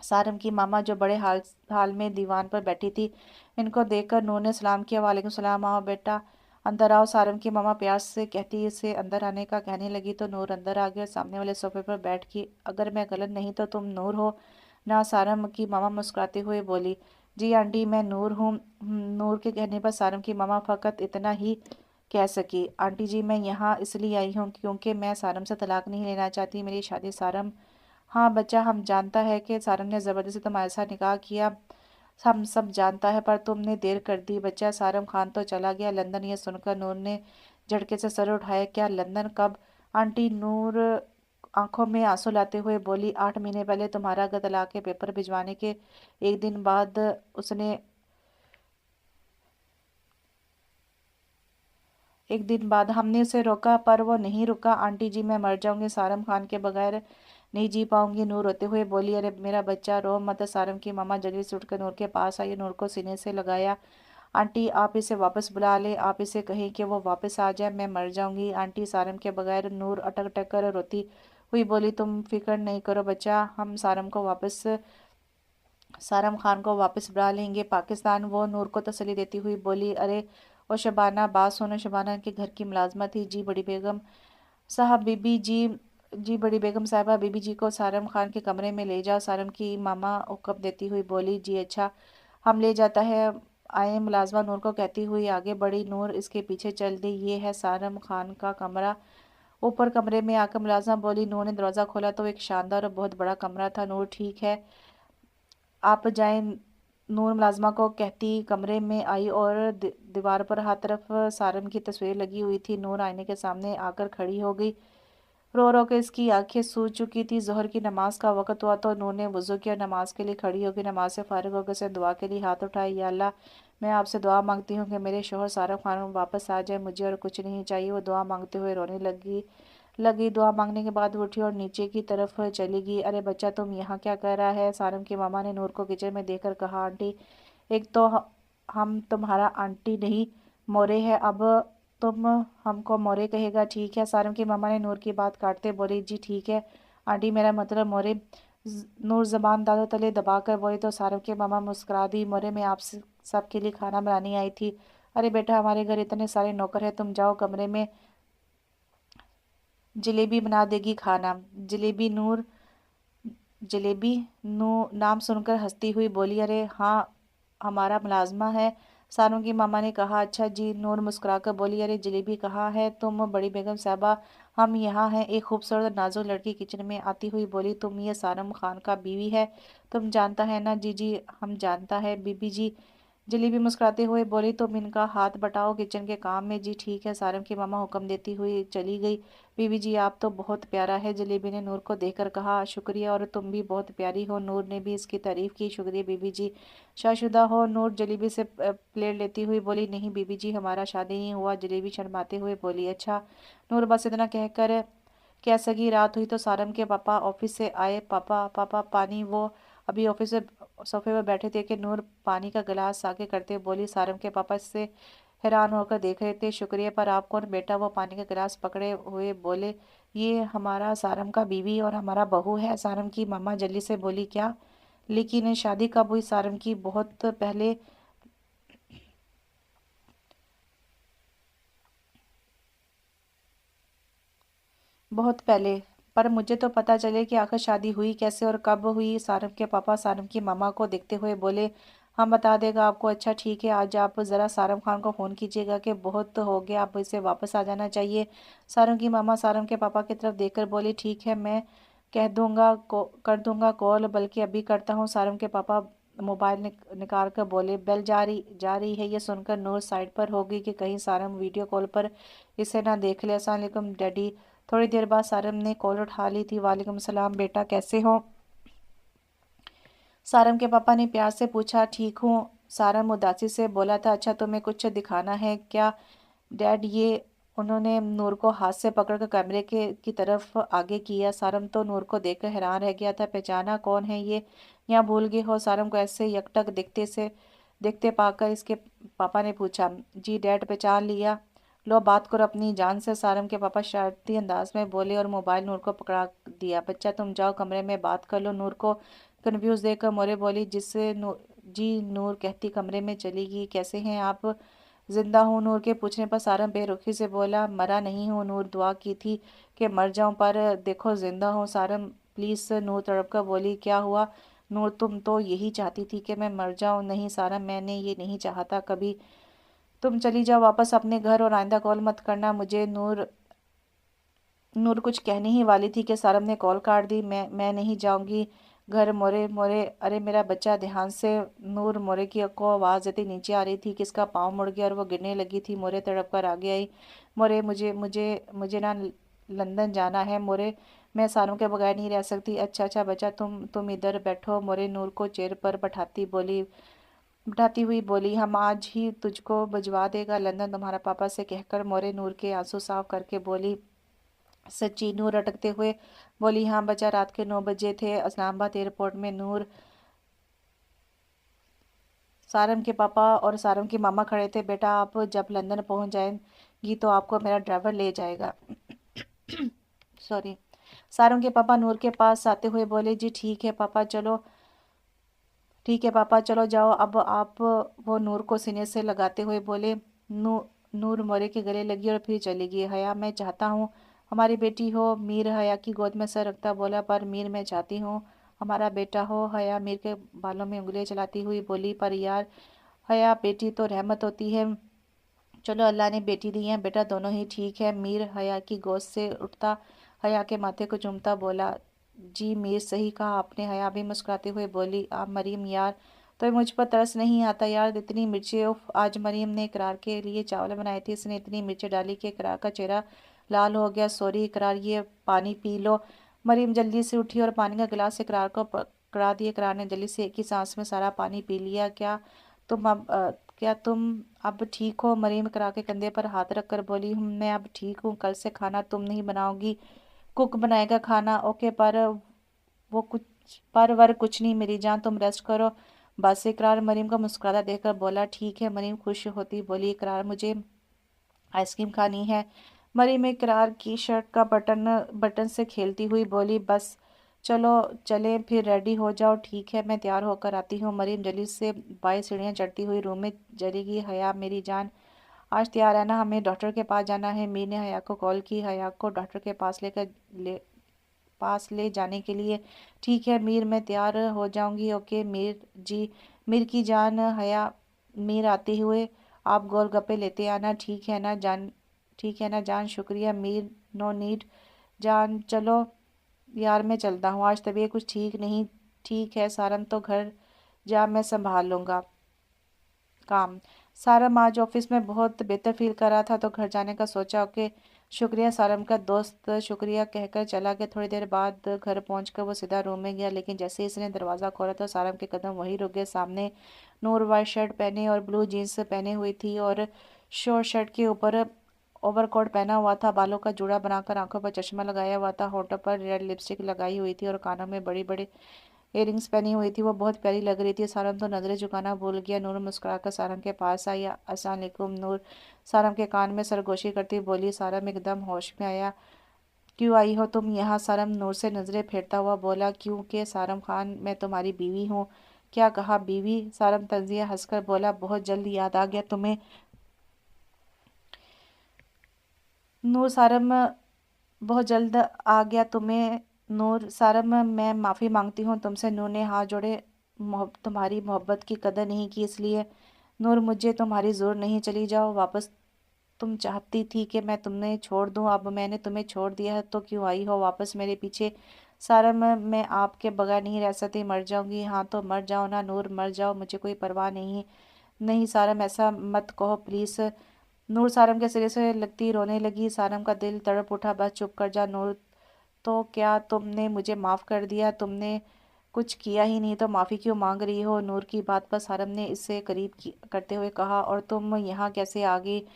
सारम की मामा जो बड़े हाल में दीवान पर बैठी थी, इनको देखकर नूर ने सलाम किया। वालेकुम सलाम, आओ बेटा अंदर आओ। सारम की मामा प्यार से कहती इसे अंदर आने का कहने लगी तो नूर अंदर आ गया और सामने वाले सोफे पर बैठ गई। अगर मैं गलत नहीं तो तुम नूर हो ना? सारम की मामा मुस्कुराते हुए बोली, जी आंटी, मैं नूर हूँ। नूर के कहने पर सारम की मामा फकत इतना ही कह सकी। आंटी जी, मैं यहाँ इसलिए आई हूँ क्योंकि मैं सारम से तलाक नहीं लेना चाहती। मेरी शादी सारम, हाँ बच्चा, हम जानता है कि सारम ने ज़बरदस्ती तुम्हारे साथ निकाह किया, हम सब जानता है, पर तुमने देर कर दी बच्चा। सारम खान तो चला गया लंदन। ये सुनकर नूर ने झटके से सर उठाया। क्या लंदन? कब? आंटी, नूर आंखों में आंसू लाते हुए बोली, 8 महीने पहले तुम्हारा तलाक के पेपर भिजवाने के एक दिन बाद उसने एक दिन बाद हमने उसे रोका, पर वो नहीं रुका। आंटी जी, मैं मर जाऊंगी, सारम खान के बगैर नहीं जी पाऊंगी। नूर रोते हुए बोली, अरे मेरा बच्चा रो मत। सारम की मामा जल्दी से उठकर नूर के पास आई, नूर को सीने से लगाया। आंटी, आप इसे वापस बुला ले, आप इसे कहें कि वो वापस आ जाए, मैं मर जाऊंगी आंटी सारम के बगैर। नूर अटक अटक कर रोती हुई बोली, तुम फिक्र नहीं करो बच्चा, हम सारम खान को वापस बुला लेंगे पाकिस्तान। वो नूर को तसल्ली देती हुई बोली, अरे ओ शबाना, बात सुनो। शबाना के घर की मुलाजमत थी। जी बड़ी बेगम साहब, बीबी जी, जी बड़ी बेगम साहिबा, बीबी जी को सारम खान के कमरे में ले जाओ। सारम की मामा हुक्म देती हुई बोली, जी अच्छा, हम ले जाता है। आए। मुलाजमा नूर को कहती हुई आगे बढ़ी। नूर इसके पीछे चल दी। ये है सारम खान का कमरा। ऊपर कमरे में आकर मुलाजमा बोली। नूर ने दरवाज़ा खोला तो एक शानदार और बहुत बड़ा कमरा था। नूर, ठीक है, आप जाएं। नूर मुलाजमा को कहती कमरे में आई और दीवार पर हर तरफ सारम की तस्वीर लगी हुई थी। नूर आईने के सामने आकर खड़ी हो गई। रो रो के इसकी आंखें सूज चुकी थी। ज़ोहर की नमाज का वक़्त हुआ तो नूर ने वज़ू किया, नमाज के लिए खड़ी होगी। नमाज से फारिग होकर से दुआ के लिए हाथ उठाए। या अल्लाह, मैं आपसे दुआ मांगती हूँ कि मेरे शोहर सारफ खान वापस आ जाए, मुझे और कुछ नहीं चाहिए। वो दुआ मांगते हुए रोने लगी। दुआ मांगने के बाद वो उठी और नीचे की तरफ चली गई। अरे बच्चा, तुम यहाँ क्या कर रहा है? सारम की मामा ने नूर को किचन में देखकर कहा। आंटी, एक तो हम तुम्हारा आंटी नहीं मोरे है, अब तुम हमको मोरे कहेगा, ठीक है? सारम की मामा ने नूर की बात काटते बोली, जी ठीक है आंटी, मेरा मतलब मोरे। नूर जबान दांतों तले दबाकर बोली तो सारम की मामा मुस्कुरा दी। मोरे, मैं आप सबके लिए खाना बनाने आई थी। अरे बेटा, हमारे घर इतने सारे नौकर हैं, तुम जाओ कमरे में, जलेबी बना देगी खाना। जलेबी नूर जलेबी नू नाम सुनकर हंसती हुई बोली, अरे हाँ, हमारा मुलाजमा है। सारों की मामा ने कहा, अच्छा जी। नूर मुस्कुराकर बोली, अरे जलेबी कहाँ है? तुम बड़ी बेगम साहबा, हम यहाँ हैं। एक खूबसूरत नाजुक लड़की किचन में आती हुई बोली, तुम ये सारम खान का बीवी है? तुम जानता है ना? जी जी, हम जानता है बीबी जी। जलेबी मुस्कुराते हुए बोली, तुम इनका हाथ बटाओ किचन के काम में। जी ठीक है, सारम की मामा हुक्म देती हुई चली गई। बीबी जी, आप तो बहुत प्यारा है, जलेबी ने नूर को देखकर कहा। शुक्रिया, और तुम भी बहुत प्यारी हो। नूर ने भी इसकी तारीफ की। शुक्रिया बीबी जी। शादीशुदा हो? नूर जलेबी से प्लेट लेती हुई बोली, नहीं बीबी जी, हमारा शादी नहीं हुआ। जलेबी शर्माते हुए बोली, अच्छा। नूर बस इतना कहकर क्या सगी रात हुई तो सारम के पापा ऑफिस से आए। पापा पापा पानी। वो अभी ऑफिस से सोफे पर बैठे थे कि नूर पानी का गिलास आगे करते बोली। सारम के पापा इससे हैरान होकर देख रहे थे। शुक्रिया, पर आप कौन? बेटा वो पानी का गिलास पकड़े हुए बोले, ये हमारा सारम का बीवी और हमारा बहू है। सारम की मम्मा जल्दी से बोली, क्या? लेकिन शादी कब हुई? सारम की बहुत पहले। पर मुझे तो पता चले कि आखिर शादी हुई कैसे और कब हुई। सारम के पापा सारम की मामा को देखते हुए बोले, हम बता देगा आपको। अच्छा ठीक है, आज आप ज़रा सारम खान को फ़ोन कीजिएगा कि बहुत हो गया, आप इसे वापस आ जाना चाहिए। सारम की मामा सारम के पापा की तरफ देखकर बोली, ठीक है, मैं कह दूंगा कर दूंगा कॉल, बल्कि अभी करता हूँ। सारम के पापा मोबाइल निकाल कर बोले, बेल जा रही है। ये सुनकर नूर साइड पर हो गई कि कहीं सारम वीडियो कॉल पर इसे ना देख ले। अस्सलाम वालेकुम डैडी। थोड़ी देर बाद सारम ने कॉल उठा ली थी। वालेकुम सलाम बेटा, कैसे हो? सारम के पापा ने प्यार से पूछा। ठीक हूँ, सारम उदासी से बोला था। अच्छा, तुम्हें कुछ दिखाना है क्या डैड? ये उन्होंने नूर को हाथ से पकड़कर कमरे के की तरफ आगे किया। सारम तो नूर को देखकर हैरान रह गया था। पहचाना? कौन है ये? यहाँ भूल गए हो? सारम को ऐसे यकटक देखते पाकर इसके पापा ने पूछा। जी डैड, पहचान लिया। लो बात करो अपनी जान से, सारम के पापा शरारती अंदाज में बोले और मोबाइल नूर को पकड़ा दिया। बच्चा, तुम जाओ कमरे में बात कर लो। नूर को कन्फ्यूज देखकर मोरे बोली, जिससे जी नूर कहती कमरे में चली गई। कैसे हैं आप? जिंदा हूँ, नूर के पूछने पर सारम बेरुखी से बोला, मरा नहीं हूँ। नूर दुआ की थी कि मर जाऊं, पर देखो जिंदा हूँ। सारम प्लीज, नूर तड़प कर बोली, क्या हुआ? नूर, तुम तो यही चाहती थी कि मैं मर जाऊं। नहीं सारम, मैंने ये नहीं चाहता कभी। तुम चली जाओ वापस अपने घर और आइंदा कॉल मत करना मुझे। नूर कुछ कहने ही वाली थी कि सारम ने कॉल काट दी। मैं नहीं जाऊंगी घर। मोरे मोरे, अरे मेरा बच्चा, ध्यान से। नूर मोरे की को आवाज़ देती नीचे आ रही थी कि इसका पाँव मुड़ गया और वो गिरने लगी थी। मोरे तड़प कर आगे आई। मोरे, मुझे मुझे मुझे ना लंदन जाना है मोरे, मैं सारों के बगैर नहीं रह सकती। अच्छा अच्छा बच्चा, तुम इधर बैठो। मोरे नूर को चेयर पर बैठाती हुई बोली, हम आज ही तुझको भिजवा देगा लंदन तुम्हारा पापा से कहकर। मोरे नूर के आंसू साफ करके बोली, सच्ची? नूर अटकते हुए बोली, हाँ बच्चा, रात के 9 बजे थे इस्लामाबाद एयरपोर्ट में। नूर, सारम के पापा और सारम की मामा खड़े थे। बेटा, आप जब लंदन पहुंच जाएंगी तो आपको मेरा ड्राइवर ले जाएगा। सॉरी। सारम के पापा नूर के पास आते हुए बोले, जी ठीक है पापा, चलो। ठीक है पापा, चलो जाओ अब आप। वो नूर को सीने से लगाते हुए बोले। नूर मोरे के गले लगी और फिर चली गई। हया, मैं चाहता हूँ हमारी बेटी हो। मीर हया की गोद में सर रखता बोला, पर मीर, मैं चाहती हूँ हमारा बेटा हो। हया मीर के बालों में उंगलियां चलाती हुई बोली, पर यार हया, बेटी तो रहमत होती है। चलो, अल्लाह ने बेटी दी है बेटा, दोनों ही ठीक है। मीर हया की गोद से उठता हया के माथे को चूमता बोला, जी मीर, सही कहा आपने। हया भी मुस्कुराते हुए बोली, आप मरीम यार, तो मुझ पर तरस नहीं आता यार, इतनी मिर्चें। उफ, आज मरीम ने इकरार के लिए चावल बनाए थे, इसने इतनी मिर्चें डाली कि इकरार का चेहरा लाल हो गया। सॉरी इकरार, ये पानी पी लो। मरीम जल्दी से उठी और पानी का गिलास इकरार को पकड़ा दिया। इकरार ने जल्दी से एक ही सांस में सारा पानी पी लिया। क्या तुम अब ठीक हो? मरीम इकरार के कंधे पर हाथ रखकर बोली, मैं अब ठीक हूँ। कल से खाना तुम नहीं बनाओगी, कुक बनाएगा खाना। ओके, पर वर कुछ नहीं मेरी जान, तुम रेस्ट करो बस। इकरार मरीम को मुस्कुराता देखकर बोला, ठीक है। मरीम खुश होती बोली, इकरार मुझे आइसक्रीम खानी है। मरीम इकरार की शर्ट का बटन से खेलती हुई बोली, बस चलो चलें फिर, रेडी हो जाओ। ठीक है, मैं तैयार होकर आती हूँ। मरीम जल्दी से 22 सीढ़ियाँ चढ़ती हुई रूम में चलेगी। हया मेरी जान, आज तैयार है ना? हमें डॉक्टर के पास जाना है। मीर ने हया को कॉल की, हया को डॉक्टर के पास ले जाने के लिए। ठीक है मीर, मैं तैयार हो जाऊंगी। ओके मीर जी। मीर की जान। हया, मीर आते हुए आप गोलगप्पे लेते आना, ठीक है ना जान? ठीक है ना जान? शुक्रिया मीर। नो नीड जान, चलो यार मैं चलता हूँ, आज तबीयत कुछ ठीक नहीं। ठीक है सारम, तो घर जा, मैं संभाल लूँगा काम। सारम आज ऑफिस में बहुत बेहतर फील कर रहा था तो घर जाने का सोचा। ओके शुक्रिया। सारम का दोस्त शुक्रिया कहकर चला गया। थोड़ी देर बाद घर पहुंचकर वो सीधा रूम में गया, लेकिन जैसे ही इसने दरवाज़ा खोला तो सारम के कदम वहीं रुक गए। सामने नूर वाइट शर्ट पहने और ब्लू जीन्स पहने हुई थी और शॉर्ट शर्ट के ऊपर ओवरकोट पहना हुआ था। बालों का जूड़ा बनाकर आंखों पर चश्मा लगाया हुआ था, होठों पर रेड लिपस्टिक लगाई हुई थी और कानों में बड़ी बड़ी इयररिंग्स पहनी हुई थी। वो बहुत प्यारी लग रही थी। सारम तो नजरें झुकाना भूल गया। नूर मुस्कुराकर सारम के पास आई। अस्सलाम वालेकुम। नूर सारम के कान में सरगोशी करती बोली। सारम एकदम होश में आया। क्यों आई हो तुम यहाँ? सारम नूर से नजरें फेरता हुआ बोला, क्योंकि सारम खान मैं तुम्हारी बीवी हूँ। क्या कहा बीवी? सारम तंजिया हंसकर बोला, बहुत जल्द याद आ गया तुम्हें। नूर सारम, बहुत जल्द आ गया तुम्हें। नूर सारम, मैं माफ़ी मांगती हूँ तुमसे। नूर ने हाथ जोड़े, तुम्हारी मोहब्बत की कदर नहीं की इसलिए। नूर मुझे तुम्हारी ज़रूरत नहीं, चली जाओ वापस। तुम चाहती थी कि मैं तुम्हें छोड़ दूं, अब मैंने तुम्हें छोड़ दिया है तो क्यों आई हो वापस मेरे पीछे? सारम, मैं आपके बगैर नहीं रह सकती, मर जाऊंगी। हाँ तो मर जाओ ना नूर, मर जाओ, मुझे कोई परवाह नहीं। नहीं सारम ऐसा मत कहो प्लीज़। नूर सारम के सिरे से लगती रोने लगी। सारम का दिल तड़प उठा, बस चुप कर जा नूर। तो क्या तुमने मुझे माफ़ कर दिया? तुमने कुछ किया ही नहीं तो माफ़ी क्यों मांग रही हो? नूर की बात पर सारम ने इससे करते हुए कहा, और तुम यहाँ कैसे आ गई?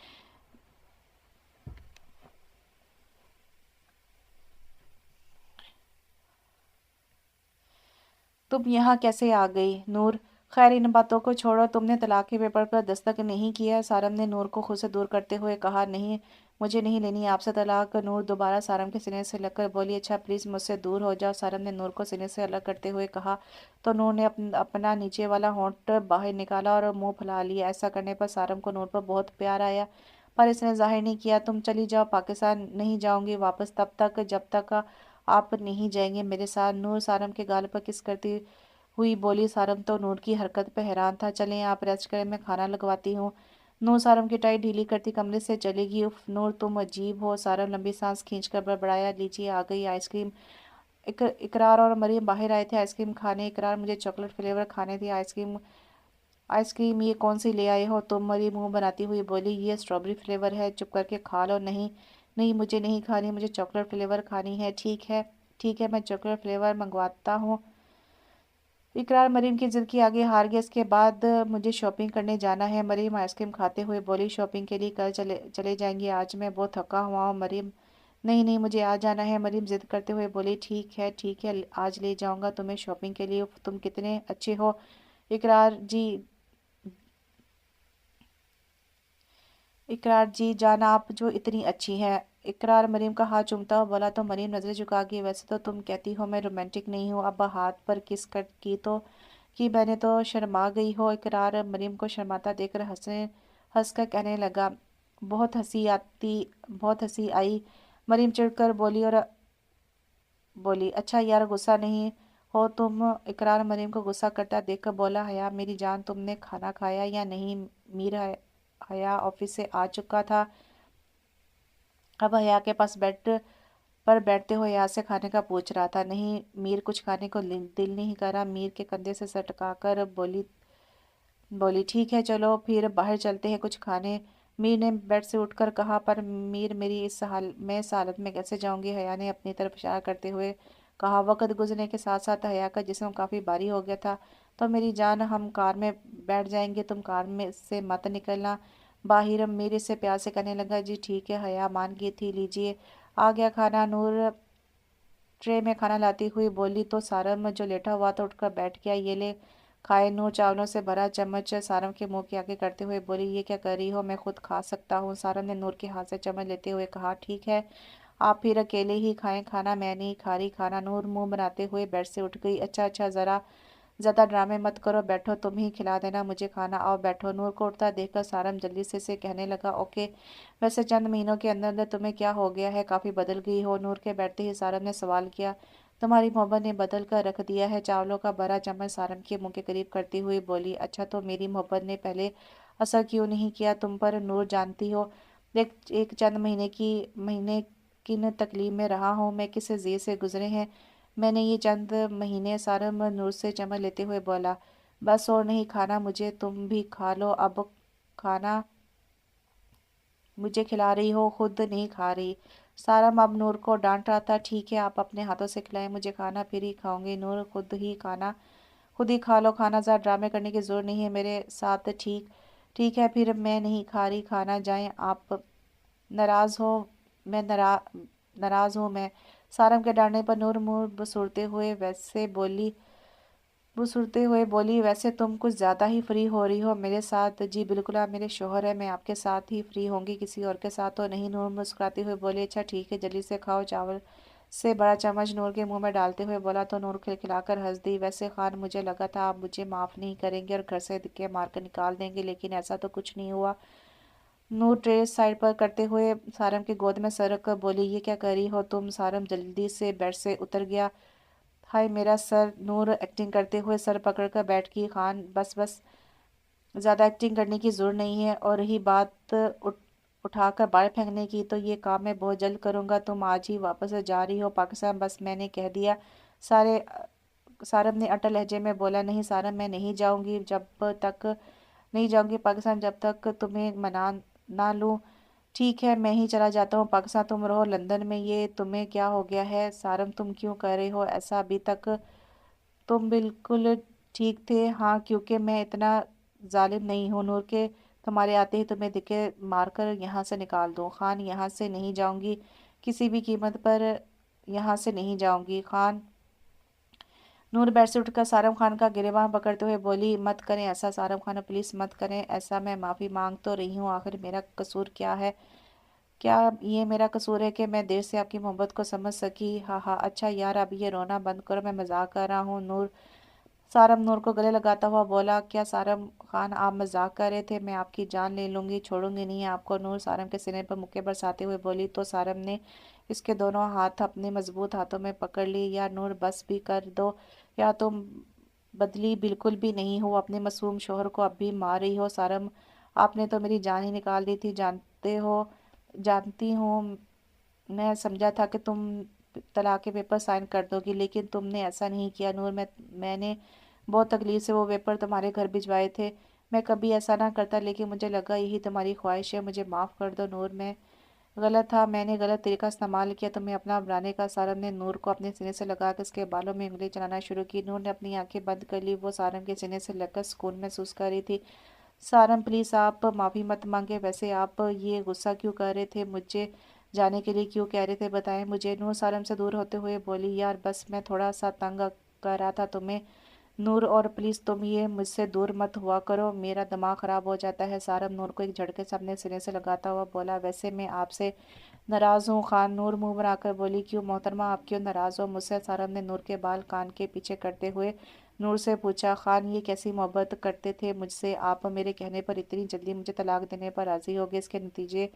तुम यहाँ कैसे आ गई नूर? खैर इन बातों को छोड़ो, तुमने तलाक के पेपर पर दस्तखत नहीं किया? सारम ने नूर को खुद से दूर करते हुए कहा, नहीं मुझे नहीं लेनी आपसे तलाक। नूर दोबारा सारम के सीने से लगकर बोली, अच्छा प्लीज़ मुझसे दूर हो जाओ। सारम ने नूर को सीने से अलग करते हुए कहा तो नूर ने अपना नीचे वाला होंठ बाहर निकाला और मुंह फुला लिया। ऐसा करने पर सारम को नूर पर बहुत प्यार आया, पर इसने जाहिर नहीं किया। तुम चली जाओ, पाकिस्तान नहीं जाऊंगी वापस तब तक जब तक आप नहीं जाएंगे मेरे साथ। नूर सारम के गाल पर किस करती हुई बोली। सारम तो नूर की हरकत पर हैरान था। चलें आप रेस्ट करें, मैं खाना लगवाती हूँ। नूर सारम की टाई ढीली करती कमरे से चलेगी। उफ नूर तुम अजीब हो। सारम लंबी सांस खींचकर बड़बड़ाया, लीजिए आ गई आइसक्रीम। इकरार और मरीम बाहर आए थे आइसक्रीम खाने। इकरार, मुझे चॉकलेट फ्लेवर खाने थी आइसक्रीम। आइसक्रीम ये कौन सी ले आए हो तुम? मरीम मुंह बनाती हुई बोली, ये स्ट्रॉबेरी फ्लेवर है, चुप करके खा लो। नहीं नहीं मुझे नहीं खानी, मुझे चॉकलेट फ्लेवर खानी है। ठीक है ठीक है, मैं चॉकलेट फ्लेवर मंगवाता हूँ। इकरार मरीम की जिद की आगे हार गया। इसके बाद मुझे शॉपिंग करने जाना है। मरीम आइसक्रीम खाते हुए बोली, शॉपिंग के लिए कल चले चले जाएंगे, आज मैं बहुत थका हुआ हूँ। मरीम, नहीं नहीं मुझे आज जाना है। मरीम जिद करते हुए बोली, ठीक है आज ले जाऊंगा तुम्हें शॉपिंग के लिए। उफ, तुम कितने अच्छे हो। इकरार जी, इकरार जी जान आप जो इतनी अच्छी हैं। इकरार मरीम का हाथ चूमता हुआ बोला तो मरीम नजरें झुका गई। वैसे तो तुम कहती हो मैं रोमांटिक नहीं हूँ, अब हाथ पर किस कर की तो कि मैंने तो शर्मा गई हो। इकरार मरीम को शर्माता देखकर हंसकर कहने लगा, बहुत हंसी आई। मरीम चिढ़कर बोली और बोली, अच्छा यार गुस्सा नहीं हो तुम? इकरार मरीम को गुस्सा करता देखकर बोला, हया मेरी जान तुमने खाना खाया या नहीं? मीर हया ऑफिस से आ चुका था, अब हया के पास बेड पर बैठते हुए यहाँ से खाने का पूछ रहा था। नहीं मीर, कुछ खाने को दिल नहीं करा। मीर के कंधे से सर टकाकर बोली, ठीक है चलो फिर बाहर चलते हैं कुछ खाने। मीर ने बेड से उठकर कहा। पर मीर, मेरी इस हालत में कैसे जाऊंगी? हया ने अपनी तरफ इशारा करते हुए कहा। वक्त गुजरने के साथ साथ हया का जिस्म काफ़ी भारी हो गया था। तो मेरी जान, हम कार में बैठ जाएंगे, तुम कार में से मत निकलना। बाहिर मीर से प्यार से कहने लगा। जी ठीक है, हया मान गई थी। लीजिए, आ गया खाना। नूर ट्रे में खाना लाती हुई बोली तो सारम जो लेटा हुआ था उठकर बैठ गया। ये ले, खाए। नूर चावलों से भरा चम्मच सारम के मुंह के आगे करते हुए बोली, ये क्या कर रही हो? मैं खुद खा सकता हूँ। सारम ने नूर के हाथ से चम्मच लेते हुए कहा, ठीक है, आप फिर अकेले ही खाएं खाना, मैं नहीं खा रही खाना। नूर मुंह बनाते हुए बेड से उठ गई। अच्छा अच्छा, ज़रा ज़्यादा ड्रामे मत करो, बैठो, तुम ही खिला देना मुझे खाना, आओ बैठो। नूर को उठता देखकर सारम जल्दी से कहने लगा, ओके, वैसे चंद महीनों के अंदर अंदर तुम्हें क्या हो गया है? काफ़ी बदल गई हो। नूर के बैठते ही सारम ने सवाल किया। तुम्हारी मोहब्बत ने बदल कर रख दिया है। चावलों का भरा चम्मच सारम के मुंह के करीब करती हुई बोली। अच्छा, तो मेरी मोहब्बत ने पहले असर क्यों नहीं किया तुम पर? नूर, जानती हो, एक चंद महीने किन तकलीफ में रहा हूँ मैं, किस जी से गुजरे हैं मैंने ये चंद महीने। सारम नूर से चम्मच लेते हुए बोला। बस और नहीं खाना मुझे, तुम भी खा लो अब। खाना मुझे खिला रही हो, खुद नहीं खा रही। सारम अब नूर को डांट रहा था। ठीक है, आप अपने हाथों से खिलाएं मुझे खाना, फिर ही खाऊंगी। नूर, खुद ही खा लो खाना, ज़्यादा ड्रामे करने की ज़रूरत नहीं है मेरे साथ। ठीक ठीक है, फिर मैं नहीं खा रही खाना, जाएं आप। नाराज़ हो मैं नाराज़ हूँ मैं। सारम के डांटने पर नूर मुंह बसुरते हुए बोली, वैसे तुम कुछ ज़्यादा ही फ्री हो रही हो मेरे साथ। जी बिल्कुल, आप मेरे शोहर हैं, मैं आपके साथ ही फ्री होंगी, किसी और के साथ तो नहीं। नूर मुस्कुराते हुए बोली, अच्छा ठीक है, जल्दी से खाओ। चावल से बड़ा चम्मच नूर के मुंह में डालते हुए बोला तो नूर खिलखिलाकर हंस दी। वैसे खान, मुझे लगा था आप मुझे माफ़ नहीं करेंगे और घर से धक्के मारकर निकाल देंगे, लेकिन ऐसा तो कुछ नहीं हुआ। नूर ट्रे साइड पर करते हुए सारम की गोद में सर रख कर बोली, ये क्या कर रही हो तुम? सारम जल्दी से बेड से उतर गया। हाय मेरा सर। नूर एक्टिंग करते हुए सर पकड़कर बैठ गई। खान, बस बस, ज़्यादा एक्टिंग करने की ज़रूरत नहीं है। और रही बात उठाकर बाहर फेंकने की, तो ये काम मैं बहुत जल्द करूँगा। तुम आज ही वापस जा रही हो पाकिस्तान? बस मैंने कह दिया। सारे सारम ने अटल लहजे में बोला। नहीं सारम, मैं नहीं जाऊँगी, जब तक नहीं जाऊँगी पाकिस्तान, जब तक तुम्हें मना ना लूँ। ठीक है, मैं ही चला जाता हूँ पाकिस्तान, तुम रहो लंदन में। ये तुम्हें क्या हो गया है सारम? तुम क्यों कर रहे हो ऐसा? अभी तक तुम बिल्कुल ठीक थे। हाँ, क्योंकि मैं इतना जालिम नहीं हूँ नूर के तुम्हारे आते ही तुम्हें दिखे मारकर यहाँ से निकाल दूँ। खान, यहाँ से नहीं जाऊँगी, किसी भी कीमत पर यहाँ से नहीं जाऊँगी। खान। नूर बेड से उठकर सारम खान का गिरेबान पकड़ते हुए बोली, मत करें ऐसा सारम खान, प्लीज़ मत करें ऐसा। मैं माफ़ी मांग तो रही हूँ, आखिर मेरा कसूर क्या है? क्या ये मेरा कसूर है कि मैं देर से आपकी मोहब्बत को समझ सकी? हाँ हाँ, अच्छा यार, अब ये रोना बंद करो, मैं मजाक कर रहा हूँ। सारम नूर को गले लगाता हुआ बोला। क्या सारम खान, आप मजाक कर रहे थे? मैं आपकी जान ले लूंगी, छोड़ूंगी नहीं आपको। नूर सारम के सीने पर मुक्के बरसाते हुए बोली तो सारम ने इसके दोनों हाथ अपने मजबूत हाथों में पकड़ लिए। या नूर, बस भी कर दो, या तुम बदली बिल्कुल भी नहीं हो, अपने मासूम शोहर को अब भी मार रही हो। सारम, आपने तो मेरी जान ही निकाल दी थी, जानती हूँ। मैं समझा था कि तुम तलाक के पेपर साइन कर दोगी, लेकिन तुमने ऐसा नहीं किया। नूर, मैंने बहुत तकलीफ से वो पेपर तुम्हारे घर भिजवाए थे। मैं कभी ऐसा ना करता, लेकिन मुझे लगा यही तुम्हारी ख्वाहिश है। मुझे माफ़ कर दो नूर, मैं गलत था, मैंने गलत तरीका इस्तेमाल किया तुम्हें अपना बनाने का। सारम ने नूर को अपने सीने से लगा कर उसके बालों में उंगली चलाना शुरू की। नूर ने अपनी आंखें बंद कर ली। वो सारम के सीने से लगकर सुकून महसूस कर रही थी। सारम प्लीज़, आप माफ़ी मत मांगे। वैसे आप ये गुस्सा क्यों कर रहे थे? मुझे जाने के लिए क्यों कह रहे थे, बताएं मुझे। नूर सारम से दूर होते हुए बोली, यार बस, मैं थोड़ा सा तंग कर रहा था तुम्हें नूर, और प्लीज़ तुम ये मुझसे दूर मत हुआ करो, मेरा दिमाग ख़राब हो जाता है। सारम नूर को एक झटके से अपने सिरे से लगाता हुआ बोला, वैसे मैं आपसे नाराज़ हूँ। खान। नूर मुंह बनाकर बोली, क्यों मोहतरमा, आप क्यों नाराज़ हो मुझसे? सारम ने नूर के बाल कान के पीछे करते हुए नूर से पूछा। खान, ये कैसी मोहब्बत करते थे मुझसे? आप मेरे कहने पर इतनी जल्दी मुझे तलाक देने पर राज़ी हो गए? इसके नतीजे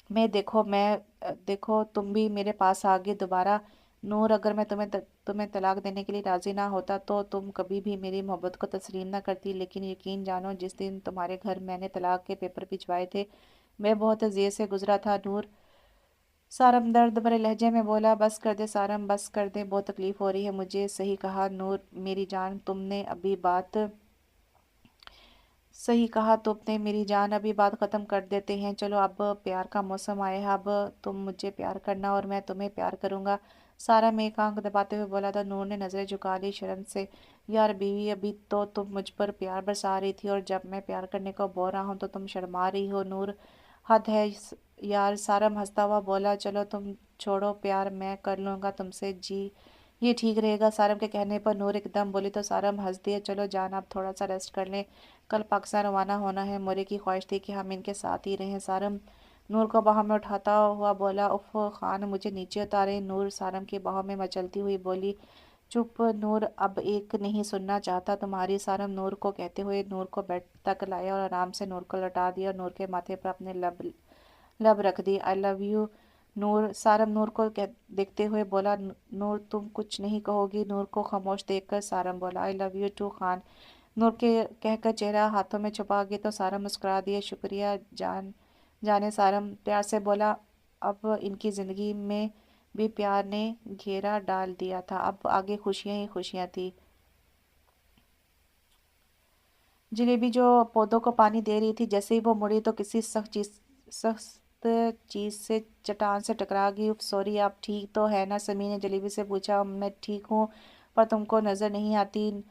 में देखो तुम भी मेरे पास आ गए दोबारा। नूर, अगर मैं तुम्हें तलाक देने के लिए राज़ी ना होता तो तुम कभी भी मेरी मोहब्बत को तस्लीम ना करती, लेकिन यकीन जानो, जिस दिन तुम्हारे घर मैंने तलाक के पेपर भिजवाए थे, मैं बहुत अज़ियत से गुजरा था। नूर, सारम दर्द भरे लहजे में बोला। बस कर दे सारम, बस कर दे, बहुत तकलीफ हो रही है मुझे। सही कहा नूर, मेरी जान, तुमने अभी बात सही कहा तुमने मेरी जान, अभी बात ख़त्म कर देते हैं। चलो अब प्यार का मौसम आया है, अब तुम मुझे प्यार करना और मैं तुम्हें प्यार करूँगा। सारा में एक आंख दबाते हुए बोला था। नूर ने नज़रें झुका ली शर्म से। यार बीवी, अभी तो तुम मुझ पर प्यार बरसा रही थी और जब मैं प्यार करने को बोल रहा हूँ तो तुम शर्मा रही हो। नूर, हद है यार। सारम हंसता हुआ बोला। चलो तुम छोड़ो प्यार, मैं कर लूँगा तुमसे जी, ये ठीक रहेगा। सारम के कहने पर नूर एकदम बोली तो सारम हंस दिया। चलो जान, आप थोड़ा सा रेस्ट कर लें, कल पाकिस्तान रवाना होना है। मोरे की ख्वाहिश थी कि हम इनके साथ ही रहें। सारम नूर को बाहों में उठाता हुआ बोला। उफ खान, मुझे नीचे उतारे। नूर सारम की बाहों में मचलती हुई बोली। चुप नूर, अब एक नहीं सुनना चाहता तुम्हारी। सारम नूर को कहते हुए नूर को बेड तक लाया और आराम से नूर को लौटा दिया। नूर के माथे पर अपने लब लब रख दी। आई लव यू नूर। सारम नूर को देखते हुए बोला। नूर तुम कुछ नहीं कहोगी? नूर को खामोश देखकर सारम बोला। I love you too Khan. Noor के कहकर चेहरा हाथों में छुपा गई तो सारम मुस्कुरा दिए। शुक्रिया जाने। सारम प्यार से बोला। अब इनकी ज़िंदगी में भी प्यार ने घेरा डाल दिया था, अब आगे खुशियां ही खुशियां थी। जलेबी जो पौधों को पानी दे रही थी, जैसे ही वो मुड़ी तो किसी सख्त चीज़ से, चट्टान से टकरा गई। उफ सॉरी, आप ठीक तो है ना? समी ने जलेबी से पूछा। मैं ठीक हूँ, पर तुमको नज़र नहीं आती।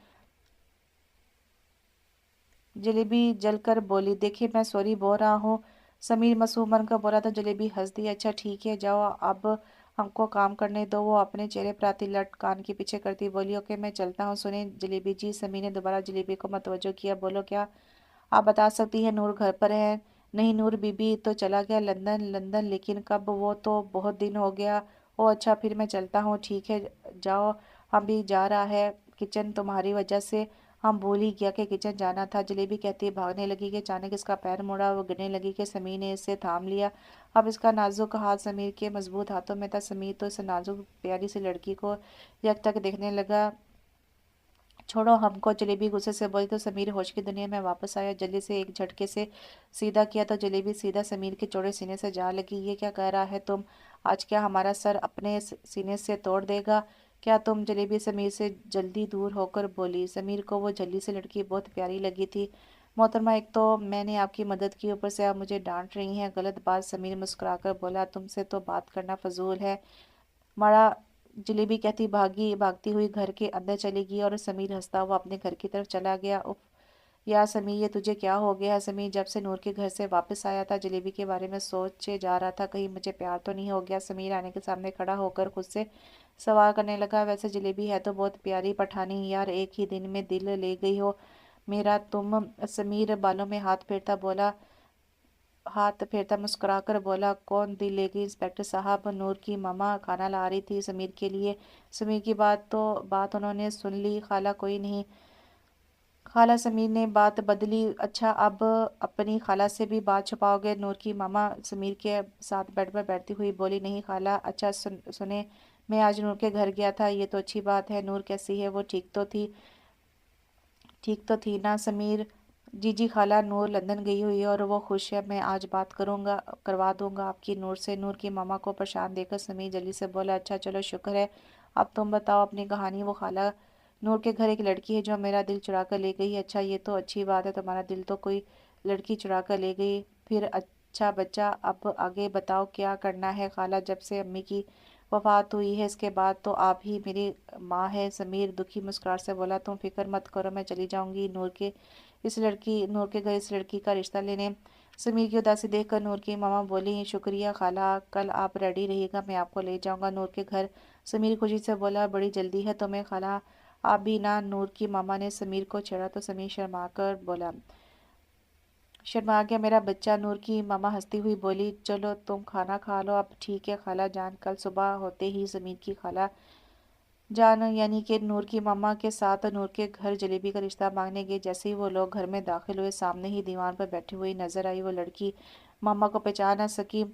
जलेबी जलकर बोली। देखिए मैं सॉरी बोल रहा हूँ। समीर मासूम बनकर बोला था। जलेबी हंस दी। अच्छा ठीक है, जाओ अब हमको काम करने दो। वो अपने चेहरे पर आती लट कान के पीछे करती बोली। ओके मैं चलता हूँ। सुने जलेबी जी। समीर ने दोबारा जलेबी को मतवज्जो किया। बोलो क्या आप बता सकती हैं? नूर घर पर है? नहीं, नूर बीबी तो चला गया लंदन। लंदन? लेकिन कब? वो तो बहुत दिन हो गया। ओ अच्छा, फिर मैं चलता हूँ। ठीक है जाओ, हम भी जा रहा है किचन, तुम्हारी वजह से हम भूल ही गया कि किचन जाना था। जलेबी कहती है भागने लगी कि अचानक इसका पैर मुड़ा। वो गिरने लगी कि समीर ने इसे थाम लिया। अब इसका नाजुक हाथ समीर के मजबूत हाथों में था। समीर तो इस नाजुक प्यारी सी लड़की को यकटक देखने लगा। छोड़ो हमको। जलेबी गुस्से से बोली तो समीर होश की दुनिया में वापस आया। जल्दी से एक झटके से सीधा किया तो जलेबी सीधा समीर के चौड़े सीने से जा लगी। ये क्या कह रहा है तुम? आज क्या हमारा सर अपने सीने से तोड़ देगा क्या तुम? जलेबी समीर से जल्दी दूर होकर बोली। समीर को वो जल्दी से लड़की बहुत प्यारी लगी थी। मोहतरमा, एक तो मैंने आपकी मदद की, ऊपर से आप मुझे डांट रही हैं। गलत बात। समीर मुस्कुराकर बोला। तुमसे तो बात करना फजूल है मारा। जलेबी कहती भागती हुई घर के अंदर चली गई और समीर हंसता हुआ अपने घर की तरफ चला गया। उफ यार समीर, ये तुझे क्या हो गया है? समीर जब से नूर के घर से वापस आया था जलेबी के बारे में सोचे जा रहा था, कहीं मुझे प्यार तो नहीं हो गया। समीर आने के सामने खड़ा होकर खुद से सवाल करने लगा। वैसे जलेबी है तो बहुत प्यारी पठानी यार, एक ही दिन में दिल ले गई हो मेरा तुम। समीर बालों में हाथ फेरता मुस्कुराकर बोला। कौन दिल ले गई? इंस्पेक्टर साहब, नूर की मामा खाना ला रही थी समीर के लिए। समीर की बात उन्होंने सुन ली। खाला कोई नहीं। खाला? समीर ने बात बदली। अच्छा, अब अपनी खाला से भी बात छुपाओगे? नूर की मामा समीर के साथ बेड पर बैठती हुई बोली। नहीं खाला। अच्छा सुने, मैं आज नूर के घर गया था। ये तो अच्छी बात है। नूर कैसी है? वो ठीक तो थी ना समीर? जी जी खाला, नूर लंदन गई हुई है और वो खुश है। मैं आज बात करवा दूंगा आपकी नूर से। नूर की मामा को परेशान देखकर समीर जल्दी से बोला। अच्छा चलो शुक्र है। अब तुम बताओ अपनी कहानी। वो खाला, नूर के घर एक लड़की है जो मेरा दिल चुरा कर ले गई है। अच्छा, ये तो अच्छी बात है। तुम्हारा दिल तो कोई लड़की चुरा कर ले गई? फिर अच्छा बच्चा, अब आगे बताओ क्या करना है? खाला, जब से अम्मी की वफात हुई है इसके बाद तो आप ही मेरी माँ है। समीर दुखी मुस्कुराहट से बोला। तुम फिक्र मत करो, मैं चली जाऊंगी नूर के घर इस लड़की का रिश्ता लेने। समीर की उदासी देखकर नूर की मामा बोली। शुक्रिया खाला, कल आप रेडी रहिएगा, मैं आपको ले जाऊंगा नूर के घर। समीर खुशी से बोला। बड़ी जल्दी है तुम्हें खाला? आप भी ना? नूर की मामा ने समीर को छेड़ा तो समीर शर्मा गया। मेरा बच्चा। नूर की मामा हंसती हुई बोली। चलो तुम खाना खा लो अब। ठीक है खाला जान। कल सुबह होते ही समीर की खाला जान यानी कि नूर की मामा के साथ नूर के घर जलेबी का रिश्ता मांगने गए। जैसे ही वो लोग घर में दाखिल हुए, सामने ही दीवान पर बैठी हुई नजर आई वो लड़की। मामा को पहचान न सकी।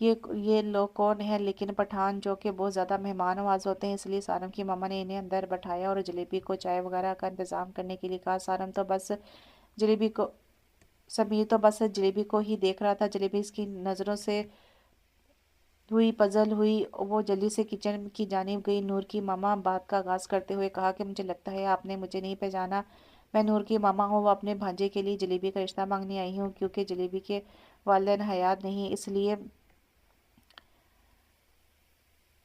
ये लोग कौन है? लेकिन पठान जो कि बहुत ज़्यादा मेहमान नवाज होते हैं, इसलिए सारम की मामा ने इन्हें अंदर बैठाया और जलेबी को चाय वगैरह का इंतज़ाम करने के लिए कहा। जलेबी को समीर तो बस जलेबी को ही देख रहा था। जलेबी इसकी नज़रों से हुई पजल हुई। वो जल्दी से किचन की जानिब गई। नूर की मामा बात का आगाज करते हुए कहा कि मुझे लगता है आपने मुझे नहीं पहचाना। मैं नूर की मामा हूँ, वो अपने भांजे के लिए जलेबी का रिश्ता मांगने आई हूँ, क्योंकि जलेबी के वालिदैन हयात नहीं,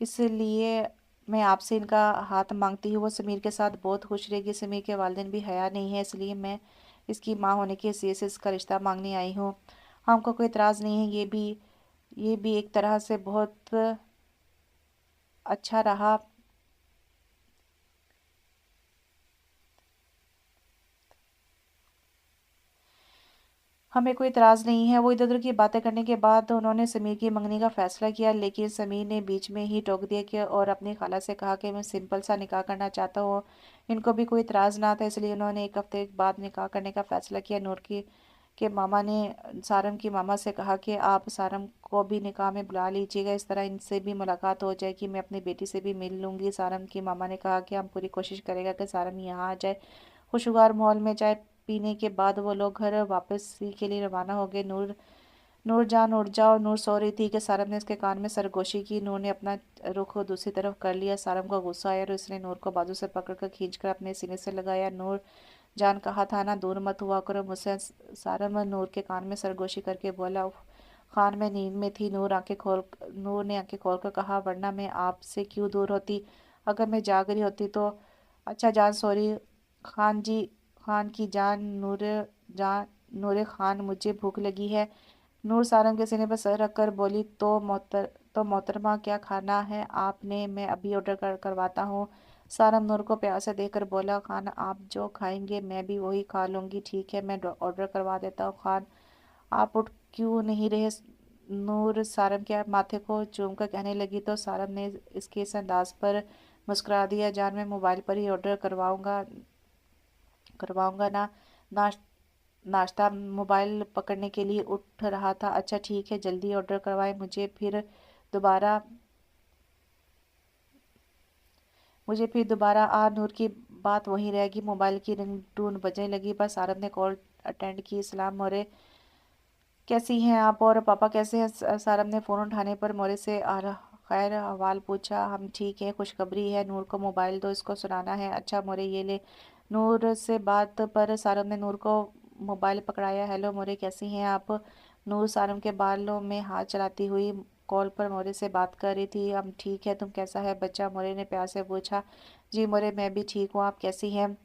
इसलिए मैं आपसे इनका हाथ मांगती हूँ। वो समीर के साथ बहुत खुश रहेगी। समीर के वालिदैन भी हया नहीं है, इसलिए मैं इसकी माँ होने की हैसियत से इसका रिश्ता मांगने आई हूँ। हमको कोई इतराज़ नहीं है। ये भी एक तरह से बहुत अच्छा रहा। हमें कोई इतराज़ नहीं है। वो इधर उधर की बातें करने के बाद उन्होंने समीर की मंगनी का फैसला किया, लेकिन समीर ने बीच में ही टोक दिया कि और अपनी खाला से कहा कि मैं सिंपल सा निकाह करना चाहता हूँ। इनको भी कोई इतराज़ ना था, इसलिए उन्होंने एक हफ्ते के बाद निकाह करने का फैसला किया। नूर की के मामा ने सारम की मामा से कहा कि आप सारम को भी निकाह में बुला लीजिएगा, इस तरह इनसे भी मुलाकात हो जाएगी, मैं अपनी बेटी से भी मिल लूँगी। सारम की मामा ने कहा कि हम पूरी कोशिश करेगा कि सारम यहाँ आ जाए। खुशगवार माहौल में चाय पीने के बाद वो लोग घर वापसी के लिए रवाना हो गए। नूर जान उठ जाओ। नूर सो रही थी कि सारम ने उसके कान में सरगोशी की। नूर ने अपना रुख दूसरी तरफ कर लिया। सारम को गुस्सा आया और उसने नूर को बाजू से पकड़कर खींचकर अपने सीने से लगाया। नूर जान, कहा था ना दूर मत हुआ करो मुझसे। सारम नूर के कान में सरगोशी करके बोला। "उफ, खान मैं नींद में थी।" नूर ने आंखें खोलकर कहा, वरना मैं आपसे क्यों दूर होती, अगर मैं जाग रही होती तो। अच्छा जान, सॉरी खान जी। खान की जान। जान नूरे खान, मुझे भूख लगी है। नूर सारंग के सीने पर सर रखकर बोली, तो मोहतरमा क्या खाना है आपने? मैं अभी ऑर्डर करवाता हूँ। सारंग नूर को प्यार से देखकर बोला, खान आप जो खाएंगे मैं भी वही खा लूँगी। ठीक है, मैं ऑर्डर करवा देता हूँ। खान आप उठ क्यों नहीं रहे? नूर सारम के माथे को चूमकर कहने लगी, तो सारम ने इसके इस अंदाज पर मुस्कुरा दिया, जान मैं मोबाइल पर ही ऑर्डर करवाऊंगा ना। नाश नाश्ता मोबाइल पकड़ने के लिए उठ रहा था। अच्छा ठीक है, जल्दी ऑर्डर करवाएं। दोबारा मुझे फिर दोबारा नूर की बात वहीं रहेगी। मोबाइल की रिंगटोन बजने लगी। बस आरब ने कॉल अटेंड की। सलाम मोरे, कैसी हैं आप, और पापा कैसे हैं? सारब ने फ़ोन उठाने पर मोरे से खैर अहवाल पूछा। हम ठीक है, खुशखबरी है। नूर को मोबाइल दो, इसको सुनाना है। अच्छा मोरे ये ले। नूर से बात पर सारब ने नूर को मोबाइल पकड़ाया। हेलो मोरे, कैसी हैं आप? नूर सारब के बालों में हाथ चलाती हुई कॉल पर मोरे से बात कर रही थी। हम ठीक है, तुम कैसा है बच्चा? मोरे ने प्यार से पूछा। जी मोरे, मैं भी ठीक हूँ, आप कैसी हैं?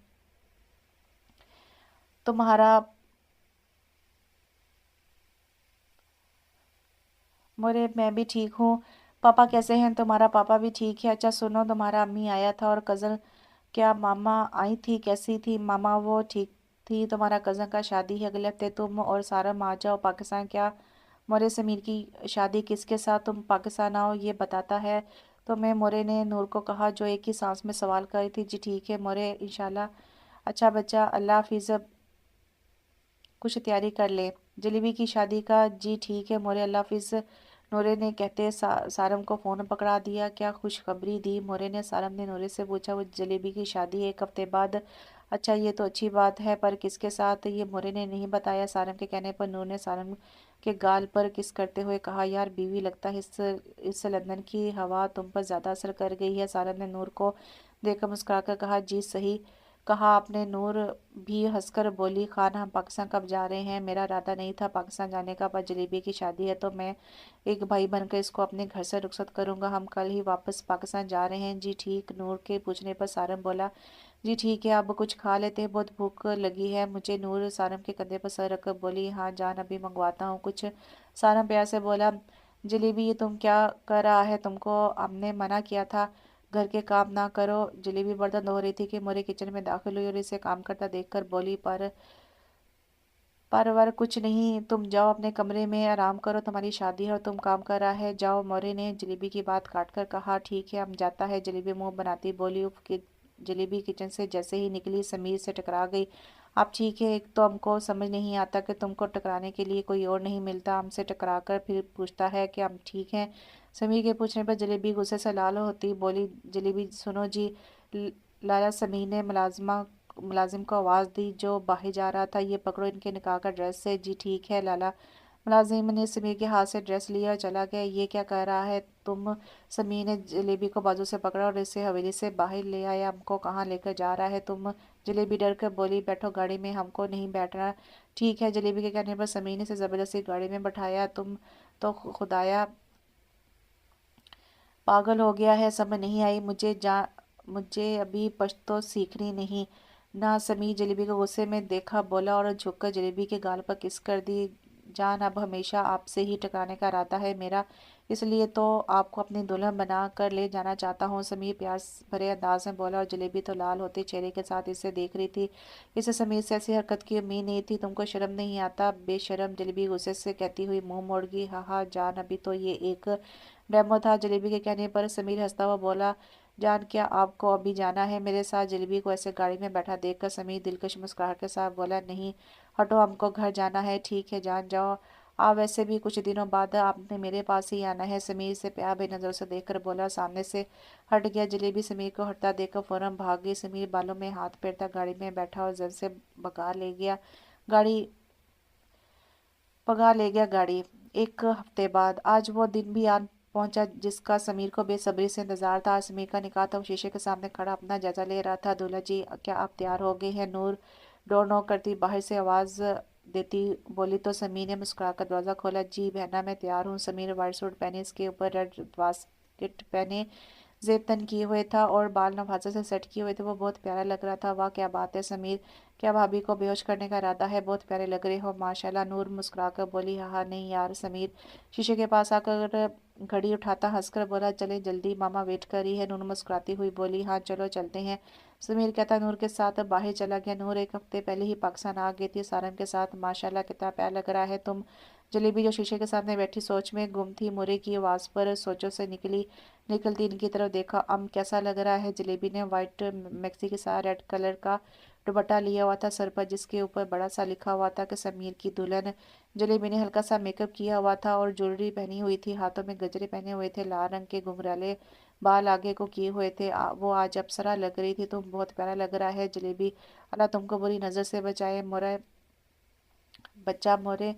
तुम्हारा मोरे, मैं भी ठीक हूँ। पापा कैसे हैं? तुम्हारा पापा भी ठीक है। अच्छा सुनो, तुम्हारा अम्मी आया था और कज़न, क्या मामा आई थी? कैसी थी मामा? वो ठीक थी। तुम्हारा कज़न का शादी है अगले हफ्ते, तुम और सारा आ जाओ पाकिस्तान। क्या मोरे, समीर की शादी किसके साथ? तुम पाकिस्तान आओ, ये बताता है तो मैं, मोरे ने नूर को कहा, जो एक ही सांस में सवाल कर रही थी। जी ठीक है मोरे, इंशाल्लाह। अच्छा बच्चा, अल्लाह हाफिज़, कुछ तैयारी कर ले जलेबी की शादी का। जी ठीक है मोरे, अल्लाह हाफिज़। नूरे ने कहते सारम को फ़ोन पकड़ा दिया। क्या खुशखबरी दी? मोरे ने सारम ने नूरे से पूछा। वो जलेबी की शादी एक हफ्ते बाद। अच्छा ये तो अच्छी बात है, पर किसके साथ? ये मोरे ने नहीं बताया। सारम के कहने पर नूर ने सारम के गाल पर किस करते हुए कहा, यार बीवी, लगता है इस लंदन की हवा तुम पर ज़्यादा असर कर गई है। सारम ने नूर को देखकर मुस्कुराकर कहा, जी सही कहा आपने। नूर भी हंसकर बोली, खान हम पाकिस्तान कब जा रहे हैं? मेरा इरादा नहीं था पाकिस्तान जाने का, पर जलेबी की शादी है तो मैं एक भाई बनकर इसको अपने घर से रुखसत करूंगा। हम कल ही वापस पाकिस्तान जा रहे हैं। जी ठीक। नूर के पूछने पर सारम बोला, जी ठीक है, अब कुछ खा लेते हैं, बहुत भूख लगी है मुझे। नूर सारम के कंधे पर सर रखकर बोली, हाँ जान, अभी मंगवाता हूँ कुछ। सारम प्यार से बोला, जलेबी ये तुम क्या कर रहा है? तुमको हमने मना किया था घर के काम ना करो। जलेबी बर्तन धो रही थी कि मोरे किचन में दाखिल हुई और इसे काम करता देखकर बोली, पर वर कुछ नहीं, तुम जाओ अपने कमरे में आराम करो, तुम्हारी शादी है और तुम काम कर रहा है, जाओ। मोरे ने जलेबी की बात काट कर कहा, ठीक है हम जाता है। जलेबी मुंह बनाती बोली, उफ कि जलेबी किचन से जैसे ही निकली समीर से टकरा गई। आप ठीक है? एक तो हमको समझ नहीं आता कि तुमको टकराने के लिए कोई और नहीं मिलता, हमसे टकरा कर फिर पूछता है कि हम ठीक हैं। समीर के पूछने पर जलेबी गुस्से से लाल होती बोली, जलेबी सुनो जी। ल- लाला, समीर ने मुलाजिम को आवाज़ दी जो बाहर जा रहा था, ये पकड़ो इनके निकाह का ड्रेस है। जी ठीक है लाला। मुलाजिम ने समीर के हाथ से ड्रेस लिया और चला गया। ये क्या कर रहा है तुम? समीर ने जलेबी को बाजू से पकड़ा और इसे हवेली से बाहर ले आया। हमको कहाँ लेकर जा रहा है तुम? जलेबी डर कर बोली, बैठो गाड़ी में। हमको नहीं बैठना। ठीक है। जलेबी के कहने पर समीर ने इसे जबरदस्ती गाड़ी में बैठाया। तुम तो खुदाया पागल हो गया है, समझ नहीं आई मुझे अभी पश्तो सीखनी नहीं ना। समीर जलेबी को गुस्से में देखा, बोला और झुककर जलेबी के गाल पर किस कर दी। जान, अब हमेशा आपसे ही टकराने का इरादा है मेरा, इसलिए तो आपको अपनी दुल्हन बना कर ले जाना चाहता हूँ। समीर प्यार भरे अंदाज में बोला और जलेबी तो लाल होते चेहरे के साथ इसे देख रही थी। इसे समीर से ऐसी हरकत की उम्मीद नहीं थी। तुमको शर्म नहीं आता बेशरम? जलेबी गुस्से से कहती हुई मुंह मोड़ गई। हाँ हाँ जान, अभी तो ये एक डेमो था। जलेबी के कहने पर समीर हंसता हुआ बोला, जान क्या आपको अभी जाना है मेरे साथ? जलेबी को ऐसे गाड़ी में बैठा देखकर समीर दिलकश मुस्कुराहट के साथ बोला, नहीं हटो, हमको घर जाना है। ठीक है जान, जाओ आप। वैसे भी कुछ दिनों बाद आपने मेरे पास ही आना है। समीर से प्यार भरी नजरों से देखकर बोला, सामने से हट गया। जलेबी समीर को हटता देखकर फौरन भाग गई। समीर बालों में हाथ फेरता गाड़ी में बैठा और जन से गाड़ी भगा ले गया गाड़ी। एक हफ्ते बाद आज वो दिन भी आ पहुंचा जिसका समीर को बेसब्री से इंतजार था। आज समीर का निकाह था। वो शीशे के सामने खड़ा अपना जायजा ले रहा था। दूल्हा जी, क्या आप तैयार हो गए हैं? नूर डोर नॉक करती बाहर से आवाज देती बोली तो समीर ने मुस्कुराकर दरवाजा खोला। जी बहना, मैं तैयार हूँ। समीर वाइट सूट पहने, इसके ऊपर रेड बास्केट पहने, जेब तन किए हुए था और बाल नफासत से सेट किए हुए थे। वो बहुत प्यारा लग रहा था। वाह क्या बात है समीर, क्या भाभी को बेहोश करने का इरादा है? बहुत प्यारे लग रहे हो माशाल्लाह। नूर मुस्कुराकर बोली, हाँ हाँ नहीं यार। समीर शीशे के पास आकर घड़ी उठाता हंसकर बोला, चले जल्दी, मामा वेट कर रही है। नूर मुस्कुराती हुई बोली, हाँ चलो चलते हैं। समीर कहता नूर के साथ बाहर चला गया। नूर एक हफ्ते पहले ही पाकिस्तान आ गई थी सारम के साथ। माशाल्लाह कितना प्यारा लग रहा है तुम। जलेबी जो शीशे के सामने बैठी सोच में गुम थी, मुरे की आवाज पर सोचों से निकलती इनकी तरफ देखा। कैसा लग रहा है? जलेबी ने वाइट मैक्सी के साथ रेड कलर का दुपट्टा लिया हुआ था सर पर, जिसके ऊपर बड़ा सा लिखा हुआ था कि समीर की दुल्हन। जलेबी ने हल्का सा मेकअप किया हुआ था और ज्वेलरी पहनी हुई थी। हाथों में गजरे पहने हुए थे। लाल रंग के घुंघराले बाल आगे को किए हुए थे। वो आज अप्सरा लग रही थी। तुम बहुत प्यारा लग रहा है जलेबी। अल्लाह तुमको बुरी नजर से बचाए मोरे बच्चा। मोरे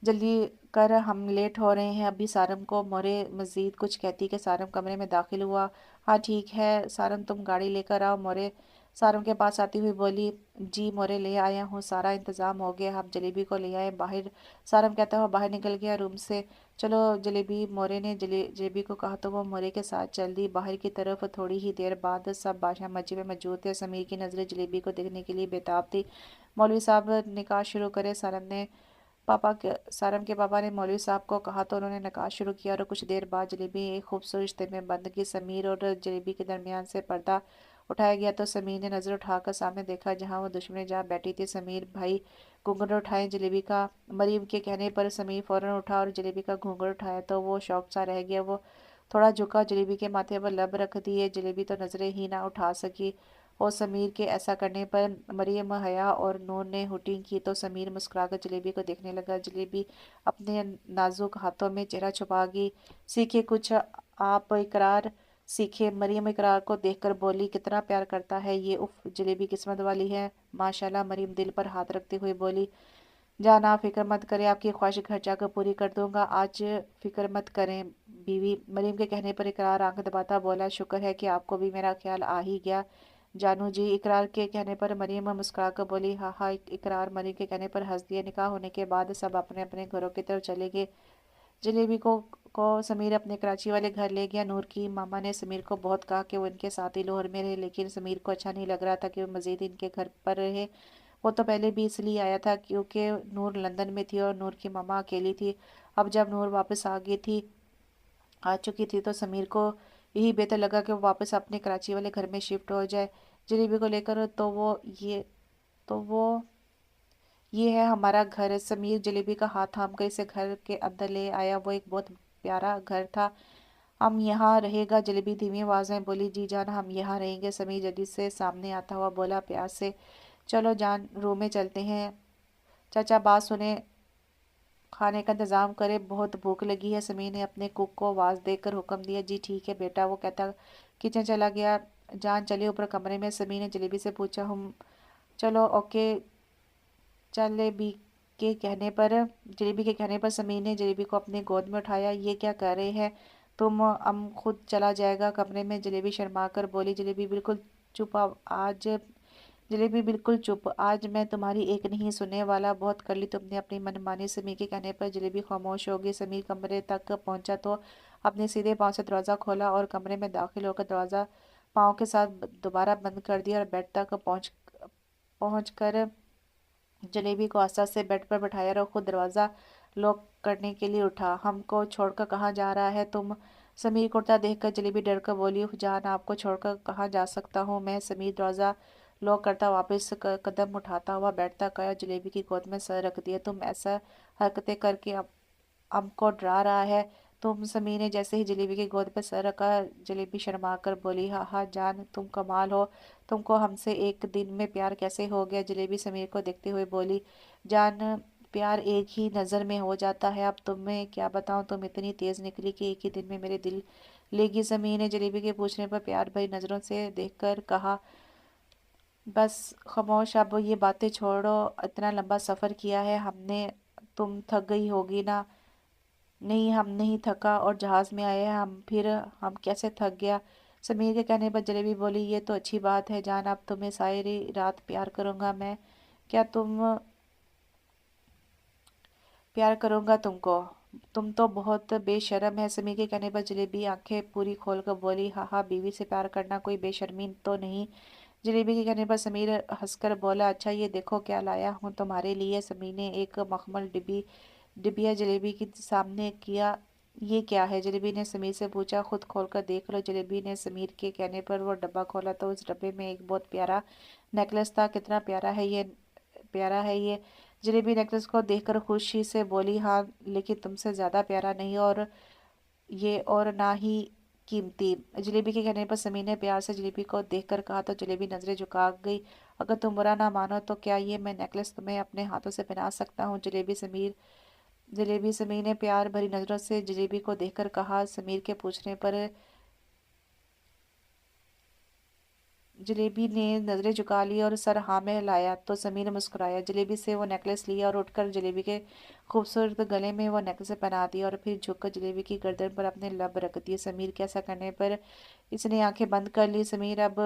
जल्दी कर, हम लेट हो रहे हैं अभी। सारम को मोरे मजीद कुछ कहती कि सारम कमरे में दाखिल हुआ। हाँ ठीक है सारम, तुम गाड़ी लेकर आओ। मोरे सारम के पास आती हुई बोली, जी मोरे ले आया हूँ, सारा इंतजाम हो गया। आप जलेबी को ले आए बाहर। सारम कहता हुआ बाहर निकल गया रूम से। चलो जलेबी, मोरे ने जलेबी को कहा तो वो मोरे के साथ चल दी बाहर की तरफ। थोड़ी ही देर बाद सब बादशाह मस्जिद में मौजूद थे। समीर की नजरें जलेबी को देखने के लिए बेताब थी। मौलवी साहब निकाह शुरू करे। सारम के पापा ने मौलवी साहब को कहा तो उन्होंने नकाश शुरू किया और कुछ देर बाद जलेबी एक खूबसूरत रिश्ते में बंद की। समीर और जलेबी के दरमियान से पर्दा उठाया गया तो समीर ने नजर उठाकर सामने देखा जहां वो दुश्मनी जहाँ बैठी थी। समीर भाई घूंघट उठाए जलेबी का। मरीम के कहने पर समीर फौरन उठा और जलेबी का घूंघट उठाया तो वो शौक सा रह गया। वो थोड़ा झुका, जलेबी के माथे पर लब रख दिए। जलेबी तो नजरें ही ना उठा सकी। और समीर के ऐसा करने पर मरियम, हया और नूर ने हुटिंग की तो समीर मुस्कुराकर जलेबी को देखने लगा। जलेबी अपने नाजुक हाथों में चेहरा छुपा गई। सीखे कुछ आप इकरार सीखे। मरियम इकरार को देखकर बोली, कितना प्यार करता है ये। उफ, जलेबी किस्मत वाली है माशाल्लाह। मरियम दिल पर हाथ रखते हुए बोली, जान आप फिक्र मत करें, आपकी ख्वाहिश घर जाकर पूरी कर दूंगा। आज फिक्र मत करें बीवी। मरीम के कहने पर इकरार आंख दबाता बोला, शुक्र है कि आपको भी मेरा ख्याल आ ही गया जानू जी। इकरार के कहने पर मरीम मुस्कुराकर बोली, हाँ हाँ। इकरार मरीम के कहने पर हंस दिया। निकाह होने के बाद सब अपने अपने घरों की तरफ चले गए। जलेबी को समीर अपने कराची वाले घर ले गया। नूर की मामा ने समीर को बहुत कहा कि वो इनके साथ ही लाहौर में रहे, लेकिन समीर को अच्छा नहीं लग रहा था कि वो मजीद इनके घर पर रहे। वो तो पहले भी इसलिए आया था क्योंकि नूर लंदन में थी और नूर की मामा अकेली थी। अब जब नूर वापस आ चुकी थी तो समीर को यही बेहतर लगा कि वो वापस अपने कराची वाले घर में शिफ्ट हो जाए। जलेबी को लेकर तो वो ये है हमारा घर। समीर जलेबी का हाथ थाम कर इसे घर के अंदर ले आया। वो एक बहुत प्यारा घर था। हम यहाँ रहेगा? जलेबी धीमी आवाज में बोली, जी जान हम यहाँ रहेंगे। समीर जल्दी से सामने आता हुआ बोला प्यार से, चलो जान रूम में चलते हैं। चाचा बात सुने, खाने का इंतजाम करे, बहुत भूख लगी है। समीर ने अपने कुक को आवाज देकर हुक्म दिया, जी ठीक है बेटा। वो कहता किचन चला गया। जान चले ऊपर कमरे में। समीर ने जलेबी से पूछा, हम चलो ओके। चले भी के कहने पर समीर ने जलेबी को अपनी गोद में उठाया। ये क्या कर रहे हैं तुम, हम खुद चला जाएगा कमरे में। जलेबी शर्मा कर बोली। जलेबी बिल्कुल चुप, आज मैं तुम्हारी एक नहीं सुनने वाला। बहुत कर ली तुमने अपनी मनमानी। समीर के कहने पर जलेबी खामोश हो गई। समीर कमरे तक पहुंचा तो अपने सीधे पांव से दरवाजा खोला और कमरे में दाखिल होकर दरवाजा पांव के साथ दोबारा बंद कर दिया और बेड तक पहुंच कर जलेबी को आस्था से बेड पर बैठाया और खुद दरवाजा लॉक करने के लिए उठा। हमको छोड़कर कहाँ जा रहा है तुम? समीर को उड़ता देखकर जलेबी डर कर बोली। जान, आपको छोड़कर कहाँ जा सकता हूँ मैं? समीर दरवाजा लॉक करता वापस कदम उठाता हुआ बेड तक आया, जलेबी की गोद में सर रख दिया। तुम ऐसा हरकतें करके हमको डरा रहा है तुम? समीर ने जैसे ही जलेबी की गोद पर सर रखा, जलेबी शर्मा कर बोली। हाँ हाँ जान, तुम कमाल हो, तुमको हमसे एक दिन में प्यार कैसे हो गया? जलेबी समीर को देखते हुए बोली। जान, प्यार एक ही नज़र में हो जाता है। अब तुम्हें क्या बताऊं, तुम इतनी तेज निकली कि एक ही दिन में मेरे दिल लेगी। समीर ने जलेबी के पूछने पर प्यार भरी नज़रों से देखकर कहा। बस खामोश, अब ये बातें छोड़ो, इतना लंबा सफ़र किया है हमने, तुम थक गई होगी ना? नहीं, हम नहीं थका, और जहाज़ में आए हैं हम कैसे थक गया? समीर के कहने पर जलेबी बोली। ये तो अच्छी बात है जान, अब तुम्हें सारी रात प्यार करूंगा मैं। क्या प्यार करूंगा तुमको? तुम तो बहुत बेशर्म है। समीर के कहने पर जलेबी आंखें पूरी खोलकर बोली। हाँ हाँ, बीवी से प्यार करना कोई बेशर्मी तो नहीं। जलेबी के कहने पर समीर हंसकर बोला। अच्छा ये देखो क्या लाया हूँ तुम्हारे लिए। समीर ने एक मखमल डिबिया जलेबी के सामने किया। ये क्या है? जलेबी ने समीर से पूछा। खुद खोलकर देख लो। जलेबी ने समीर के कहने पर वो डब्बा खोला तो उस डब्बे में एक बहुत प्यारा नेकलेस था। कितना प्यारा है ये। जलेबी नेकलेस को देखकर खुशी से बोली। हाँ, लेकिन तुमसे ज्यादा प्यारा नहीं, और ना ही कीमती। जलेबी के कहने पर समीर ने प्यार से जलेबी को देखकर कहा तो जलेबी नजरें झुका गई। अगर तुम बुरा ना मानो तो क्या ये मैं नेकलेस तुम्हें अपने हाथों से पहना सकता हूँ? जलेबी समीर ने प्यार भरी नजरों से जलेबी को देखकर कहा। समीर के पूछने पर जलेबी ने नजरें झुका ली और सर हाँ में हिलाया तो समीर ने मुस्कुराया। जलेबी से वो नेकलेस लिया और उठकर जलेबी के खूबसूरत गले में वो नेकलेस पहना दिया और फिर झुककर जलेबी की गर्दन पर अपने लब रख दिए। समीर के ऐसा करने पर इसने आंखें बंद कर ली। समीर अब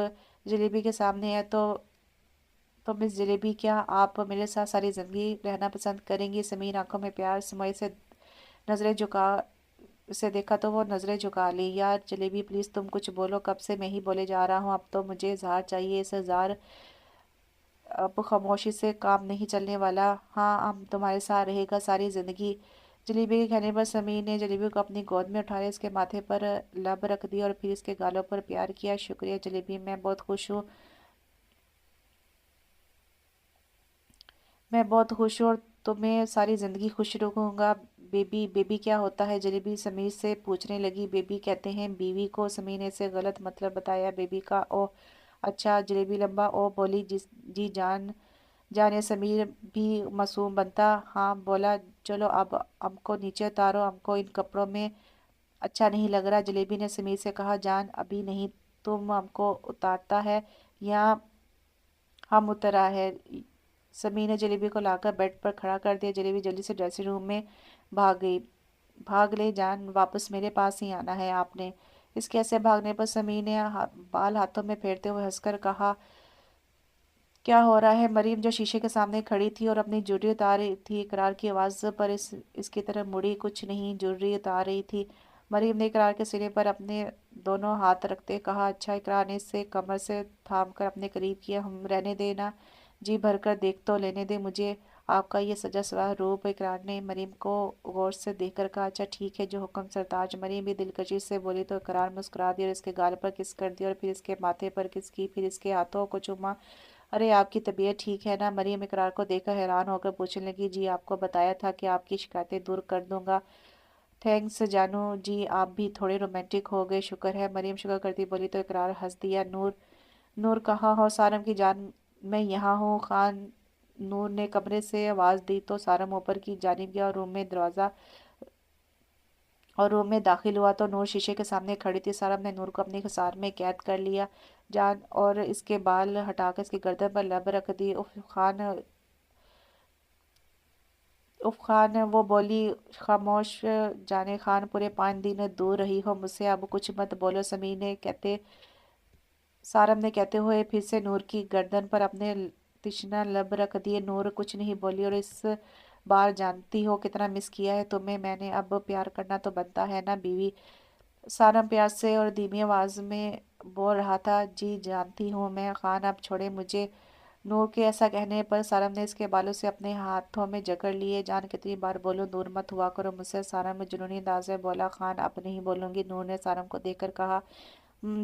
जलेबी के सामने है तो मिस जलेबी, क्या आप मेरे साथ सारी जिंदगी रहना पसंद करेंगी? समीर आंखों में प्यार समाई से नजरें झुका उसे देखा तो वो नजरें झुका ली। यार जलेबी प्लीज तुम कुछ बोलो, कब से मैं ही बोले जा रहा हूँ। अब तो मुझे इजहार चाहिए। इस इजहार अब खामोशी से काम नहीं चलने वाला। हाँ, हम तुम्हारे साथ रहेगा सारी जिंदगी। जलेबी के कहने पर समीर ने जलेबी को अपनी गोद में उठाया, इसके माथे पर लब रख दिया और फिर इसके गालों पर प्यार किया। शुक्रिया जलेबी, मैं बहुत खुश हूँ और तुम्हें सारी जिंदगी खुश रखूंगा। बेबी, बेबी क्या होता है? जलेबी समीर से पूछने लगी। बेबी कहते हैं बीवी को। समीर ने इसे गलत मतलब बताया बेबी का। ओ अच्छा। जलेबी लंबा ओ बोली। जी जान, जाने समीर भी मासूम बनता। हाँ बोला। चलो अब हमको नीचे उतारो, हमको इन कपड़ों में अच्छा नहीं लग रहा। जलेबी ने समीर से कहा। जान अभी नहीं, तुम हमको उतारता है या हम उतरा है? समीर ने जलेबी को लाकर बेड पर खड़ा कर दिया। जलेबी जल्दी से ड्रेसिंग रूम में भाग गई। भाग ले जान, वापस मेरे पास ही आना है आपने। इसके ऐसे भागने पर समीर ने बाल हाथों में फेरते हुए हंसकर कहा। क्या हो रहा है? मरीम जो शीशे के सामने खड़ी थी और अपनी ज्वेलरी उतार रही थी, इकरार की आवाज पर इसकी तरफ मुड़ी। कुछ नहीं, ज्वेलरी उतार रही थी। मरीम ने इकरार के सिरे पर अपने दोनों हाथ रखते कहा। अच्छा। इकरार ने इसे कमर से थाम कर अपने करीब किया। हम रहने देना, जी भरकर देख तो लेने दे मुझे आपका ये सजा सवार रूप। इकरार ने मरीम को गौर से देखकर कहा। अच्छा ठीक है, जो हुक्म सरताज। मरीम भी दिलकशी से बोली तो इकरार मुस्कुरा दिया और इसके गाल पर किस कर दिया और फिर इसके माथे पर किस की, फिर इसके हाथों को चूमा। अरे आपकी तबीयत ठीक है ना? मरियम इकरार को देखकर हैरान होकर पूछने लगी। जी, आपको बताया था कि आपकी शिकायतें दूर कर दूंगा। थैंक्स जानू जी, आप भी थोड़े रोमांटिक हो गए। शुक्र है। मरियम शुक्र करती बोली तो इकरार हंस दिया। नूर, नूर कहाँ हो सारम की जान? मैं यहाँ हूँ खान। नूर ने कमरे से आवाज दी तो सारम ऊपर की जानिब गया और रूम में दाखिल हुआ तो नूर शीशे के सामने खड़ी थी। सारम ने नूर को अपनी हिसार में कैद कर लिया जान और इसके बाल हटाकर इसकी गर्दन पर लब रख दी। उफ खान, उफ खान, वो बोली। खामोश जाने खान, पूरे 5 दिन दूर रही हो मुझसे, अब कुछ मत बोलो। सारम ने कहते हुए फिर से नूर की गर्दन पर अपने तिश्ना लब रख दिए। नूर कुछ नहीं बोली, और इस बार जानती हो कितना मिस किया है तुम्हें मैंने, अब प्यार करना तो बनता है ना बीवी। सारम प्यार से और धीमी आवाज में बोल रहा था। जी जानती हूँ मैं खान, अब छोड़े मुझे। नूर के ऐसा कहने पर सारम ने इसके बालों से अपने हाथों में जकड़ लिए। जान कितनी बार बोलूं, दूर मत हुआ करो मुझसे। सारम में जुनूनी अंदाज में बोला। खान अब नहीं बोलूंगी। नूर ने सारम को देखकर कहा।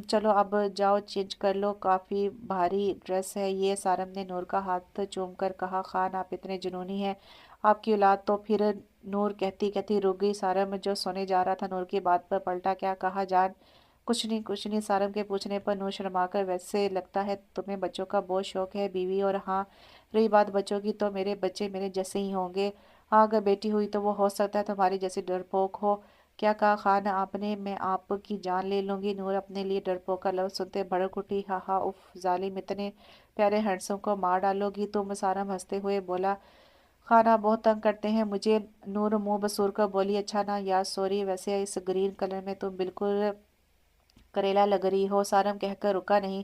चलो अब जाओ चेंज कर लो, काफी भारी ड्रेस है ये। सारम ने नूर का हाथ चूम कर कहा। खान आप इतने जुनूनी हैं, आपकी औलाद तो फिर। नूर कहती कहती रुक गई। सारम जो सोने जा रहा था नूर की बात पर पलटा। क्या कहा जान? कुछ नहीं कुछ नहीं। सारम के पूछने पर नूर शर्माकर, वैसे लगता है तुम्हें बच्चों का बहुत शौक है बीवी। और हाँ, रही बात बच्चों की, तो मेरे बच्चे मेरे जैसे ही होंगे। हाँ, अगर बेटी हुई तो वो हो सकता है तुम्हारी जैसी डरपोक हो। क्या कहा खान आपने? मैं आपकी जान ले लूंगी। नूर अपने लिए डरपोक का लफ्ज सुनते भड़क उठी। हा हा, उफ जालिम, इतने प्यारे हैंडसम को मार डालोगी तुम? सारम हंसते हुए बोला। खाना बहुत तंग करते हैं मुझे। नूर मुंह बसूर कर बोली। अच्छा ना यार, सॉरी, वैसे इस ग्रीन कलर में तुम बिल्कुल करेला लग रही हो। सारम कहकर रुका नहीं,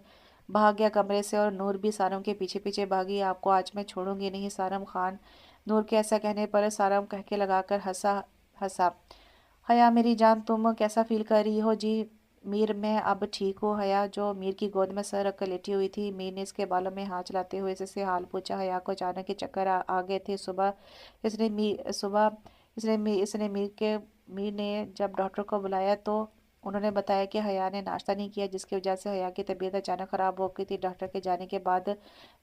भाग गया कमरे से, और नूर भी सारम के पीछे पीछे भागी। आपको आज मैं छोड़ूंगी नहीं सारम खान। नूर के ऐसा कहने पर सारम कहके लगाकर हंसा हंसा। हया मेरी जान, तुम कैसा फील कर रही हो? जी मीर, मैं अब ठीक हूँ। हया जो मीर की गोद में सर रखकर लेटी हुई थी, मीर ने इसके बालों में हाथ चलाते हुए इससे हाल पूछा। हया को अचानक के चक्कर आ गए थे। इसने मीर ने जब डॉक्टर को बुलाया तो उन्होंने बताया कि हया ने नाश्ता नहीं किया, जिसकी वजह से हया की तबीयत अचानक खराब हो गई थी। डॉक्टर के जाने के बाद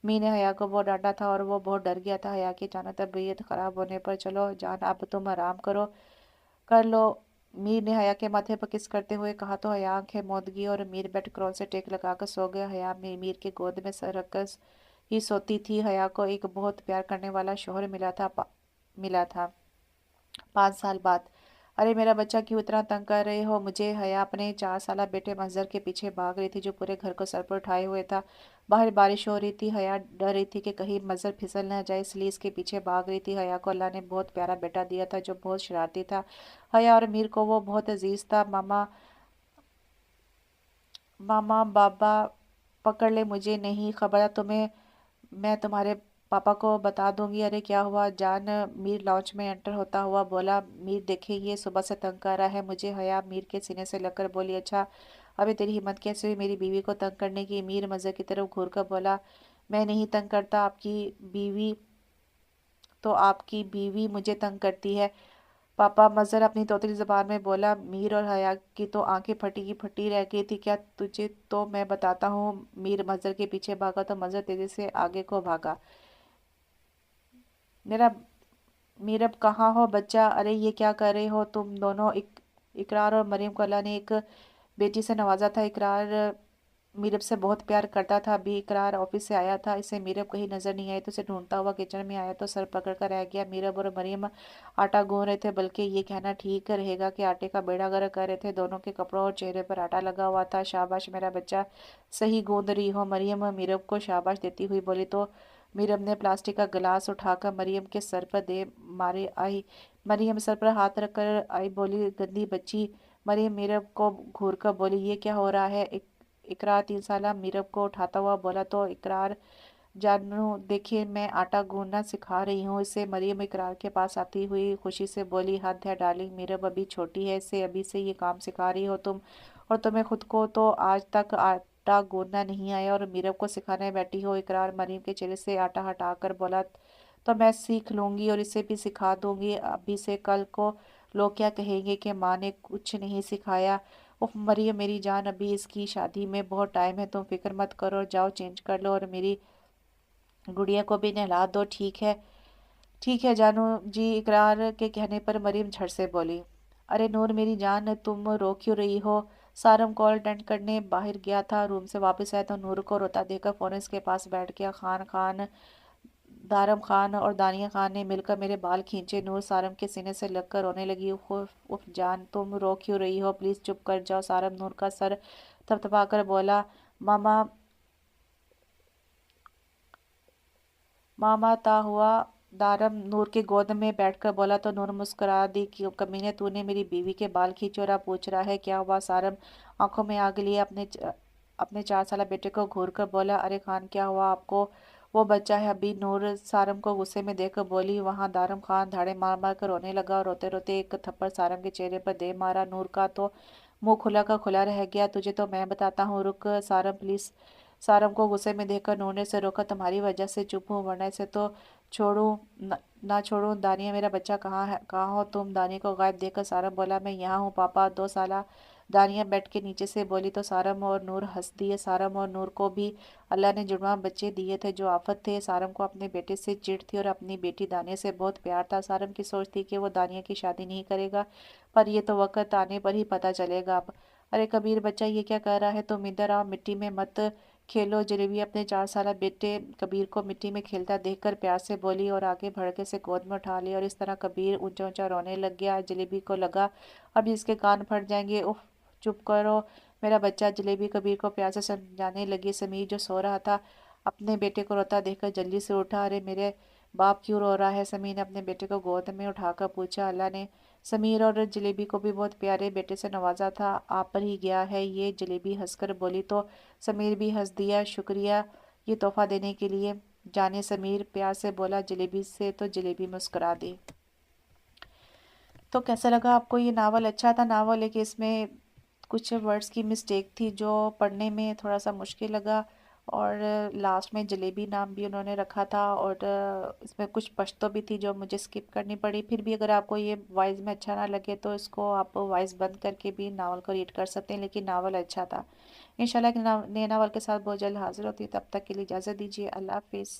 मीर ने हया को बहुत डांटा था, और वो बहुत डर गया था हया की अचानक तबीयत खराब होने पर। चलो जान, अब तुम आराम कर लो। मीर ने हया के माथे पर किस करते हुए कहा। तो हया आंखें मूंद गई, और मीर बेड क्रॉल से टेक लगाकर सो गया। हया में मीर के गोद में सर रखकर ही सोती थी। हया को एक बहुत प्यार करने वाला शौहर मिला था 5 साल बाद। अरे मेरा बच्चा, क्यों इतना तंग कर रहे हो मुझे? हया अपने 4 साला बेटे मंजर के पीछे भाग रही थी, जो पूरे घर को सर पर उठाए हुए था। बाहर बारिश हो रही थी। हया डर रही थी कि कहीं मंजर फिसल न जाए, इसलिए इसके पीछे भाग रही थी। हया को अल्लाह ने बहुत प्यारा बेटा दिया था, जो बहुत शरारती था। हया और मीर को वो बहुत अजीज था। मामा मामा बाबा पकड़ ले मुझे, नहीं खबर तुम्हें, मैं तुम्हारे पापा को बता दूंगी। अरे क्या हुआ जान? मीर लॉन्च में एंटर होता हुआ बोला। मीर देखे ये सुबह से तंग कर रहा है मुझे। हया मीर के सीने से लगकर बोली। अच्छा, अबे तेरी हिम्मत कैसे हुई मेरी बीवी को तंग करने की? मीर मज़े की तरफ घूर कर बोला। मैं नहीं तंग करता, आपकी बीवी मुझे तंग करती है। पापा, मजहर अपनी तोतली जबान में बोला। मीर और हया की तो आंखें फटी की फटी रह गई थी। क्या तुझे तो मैं बताता हूँ। मीर मजहर के पीछे भागा तो मजहर तेजी से आगे को भागा। मेरा मीर, अब कहाँ हो बच्चा? अरे ये क्या कर रहे हो तुम दोनों? इकरार और मरियम को अल्लाह ने एक बेटी से नवाजा था। इकरार मीरब से बहुत प्यार करता था। अभी इकरार ऑफिस से आया था, इसे मीरब कहीं नजर नहीं आई तो उसे ढूंढता हुआ किचन में आया तो सर पकड़ कर रह गया। मीरब और मरियम आटा गूंद रहे थे, बल्कि ये कहना ठीक रहेगा कि आटे का बेड़ा गर्क कर रहे थे। दोनों के कपड़ों और चेहरे पर आटा लगा हुआ था। शाबाश मेरा बच्चा, सही गूंद रही हो। मरियम मीरब को शाबाश देती हुई बोली तो मीरब ने प्लास्टिक का गिलास उठाकर मरियम के सर पर दे मारे आई। मरियम सर पर हाथ रखकर आई, बोली गंदी बच्ची। मरियम मीरब को घूर कर बोली, ये क्या हो रहा है? इकरार 3 साला मीरब को उठाता हुआ बोला। तो इकरार जानू देखिए, मैं आटा गूंदना सिखा रही हूँ इसे। मरियम इकरार के पास आती हुई खुशी से बोली। हद है डार्लिंग, मीरब अभी छोटी है, इसे अभी से ये काम सिखा रही हो तुम। और तुम्हें खुद को तो आज तक आटा गूंदना नहीं आया और मीरब को सिखाने बैठी हो। इकरार मरियम के चेहरे से आटा हटाकर बोला। तो मैं सीख लूंगी और इसे भी सिखा दूंगी अभी से। कल को लोग क्या कहेंगे कि माँ ने कुछ नहीं सिखाया। उफ मरियम मेरी जान, अभी इसकी शादी में बहुत टाइम है, तुम फिक्र मत करो। जाओ चेंज कर लो और मेरी गुड़िया को भी नहला दो। ठीक है जानू जी। इकरार के कहने पर मरियम झट से बोली। अरे नूर मेरी जान, तुम रो क्यों रही हो? सारम कॉल अटेंड करने बाहर गया था, रूम से वापस आया तो नूर को रोता देखकर फौरन इसके पास बैठ गया। खान दारम खान और दानिया खान ने मिलकर मेरे बाल खींचे। नूर सारम के सीने से लगकर रोने लगी। उफ जान, तुम रो क्यों रही हो? प्लीज चुप कर जाओ। सारम नूर का सर थपथपाकर बोला। मामा मामा ता हुआ दारम नूर की गोद में बैठकर बोला तो नूर मुस्कुरा दी कि कमीने तूने मेरी बीवी के बाल खींचे और अब पूछ रहा है क्या हुआ। सारम आंखों में आग लिए अपने 4 साल बेटे को घूर कर बोला, अरे खान क्या हुआ आपको, वो बच्चा है अभी। नूर सारम को गुस्से में देखकर बोली। वहां दारम खान धाड़े मार मार कर रोने लगा और रोते रोते एक थप्पड़ सारम के चेहरे पर दे मारा। नूर का तो मुंह खुला का खुला रह गया। तुझे तो मैं बताता हूँ, रुक सारम प्लीज। सारम को गुस्से में देखकर नूर ने से रोका, तुम्हारी वजह से चुप हूँ वरना से तो छोड़ू ना छोड़ू। दानिया मेरा बच्चा कहाँ है, कहाँ हो तुम। दानिया को गायब देखकर सारम बोला, मैं यहाँ हूँ पापा, 2 साल। दानिया बेड के नीचे से बोली तो सारम और नूर हंस दिए। सारम और नूर को भी अल्लाह ने जुड़वा बच्चे दिए थे जो आफत थे। सारम को अपने बेटे से चिढ़ थी और अपनी बेटी दानिया से बहुत प्यार था। सारम की सोच थी कि वो दानिया की शादी नहीं करेगा, पर ये तो वक्त आने पर ही पता चलेगा। अब अरे कबीर बच्चा ये क्या कर रहा है, तुम इधर आओ, मिट्टी में मत खेलो। जलेबी अपने 4 साल बेटे कबीर को मिट्टी में खेलता देखकर प्यार से बोली और आगे भड़के से गोद में उठा लिया। और इस तरह कबीर ऊंचा ऊंचा रोने लग गया। जलेबी को लगा अब इसके कान फट जाएंगे। उफ चुप करो मेरा बच्चा। जलेबी कबीर को प्यार से समझाने लगी। समीर जो सो रहा था अपने बेटे को रोता देखकर जल्दी से उठा। अरे मेरे बाप क्यों रो रहा है, समीर ने अपने बेटे को गोद में उठाकर पूछा। अल्लाह ने समीर और जलेबी को भी बहुत प्यारे बेटे से नवाजा था, आप पर ही गया है ये। जलेबी हंसकर बोली तो समीर भी हंस दिया। शुक्रिया ये तोहफा देने के लिए जाने, समीर प्यार से बोला जलेबी से तो जलेबी मुस्कुरा दी। तो कैसा लगा आपको ये नावल। अच्छा था नावल, लेकिन इसमें कुछ वर्ड्स की मिस्टेक थी जो पढ़ने में थोड़ा सा मुश्किल लगा। और लास्ट में जलेबी नाम भी उन्होंने रखा था। और इसमें कुछ पश्तो भी थी जो मुझे स्किप करनी पड़ी। फिर भी अगर आपको ये वॉइस में अच्छा ना लगे तो इसको आप वॉइस बंद करके भी नावल को रीड कर सकते हैं, लेकिन नावल अच्छा था। इंशाल्लाह नए नावल के साथ बहुत जल्द हाजिर होती है, तब तक के लिए इजाज़त दीजिए। अल्लाह हाफिज़।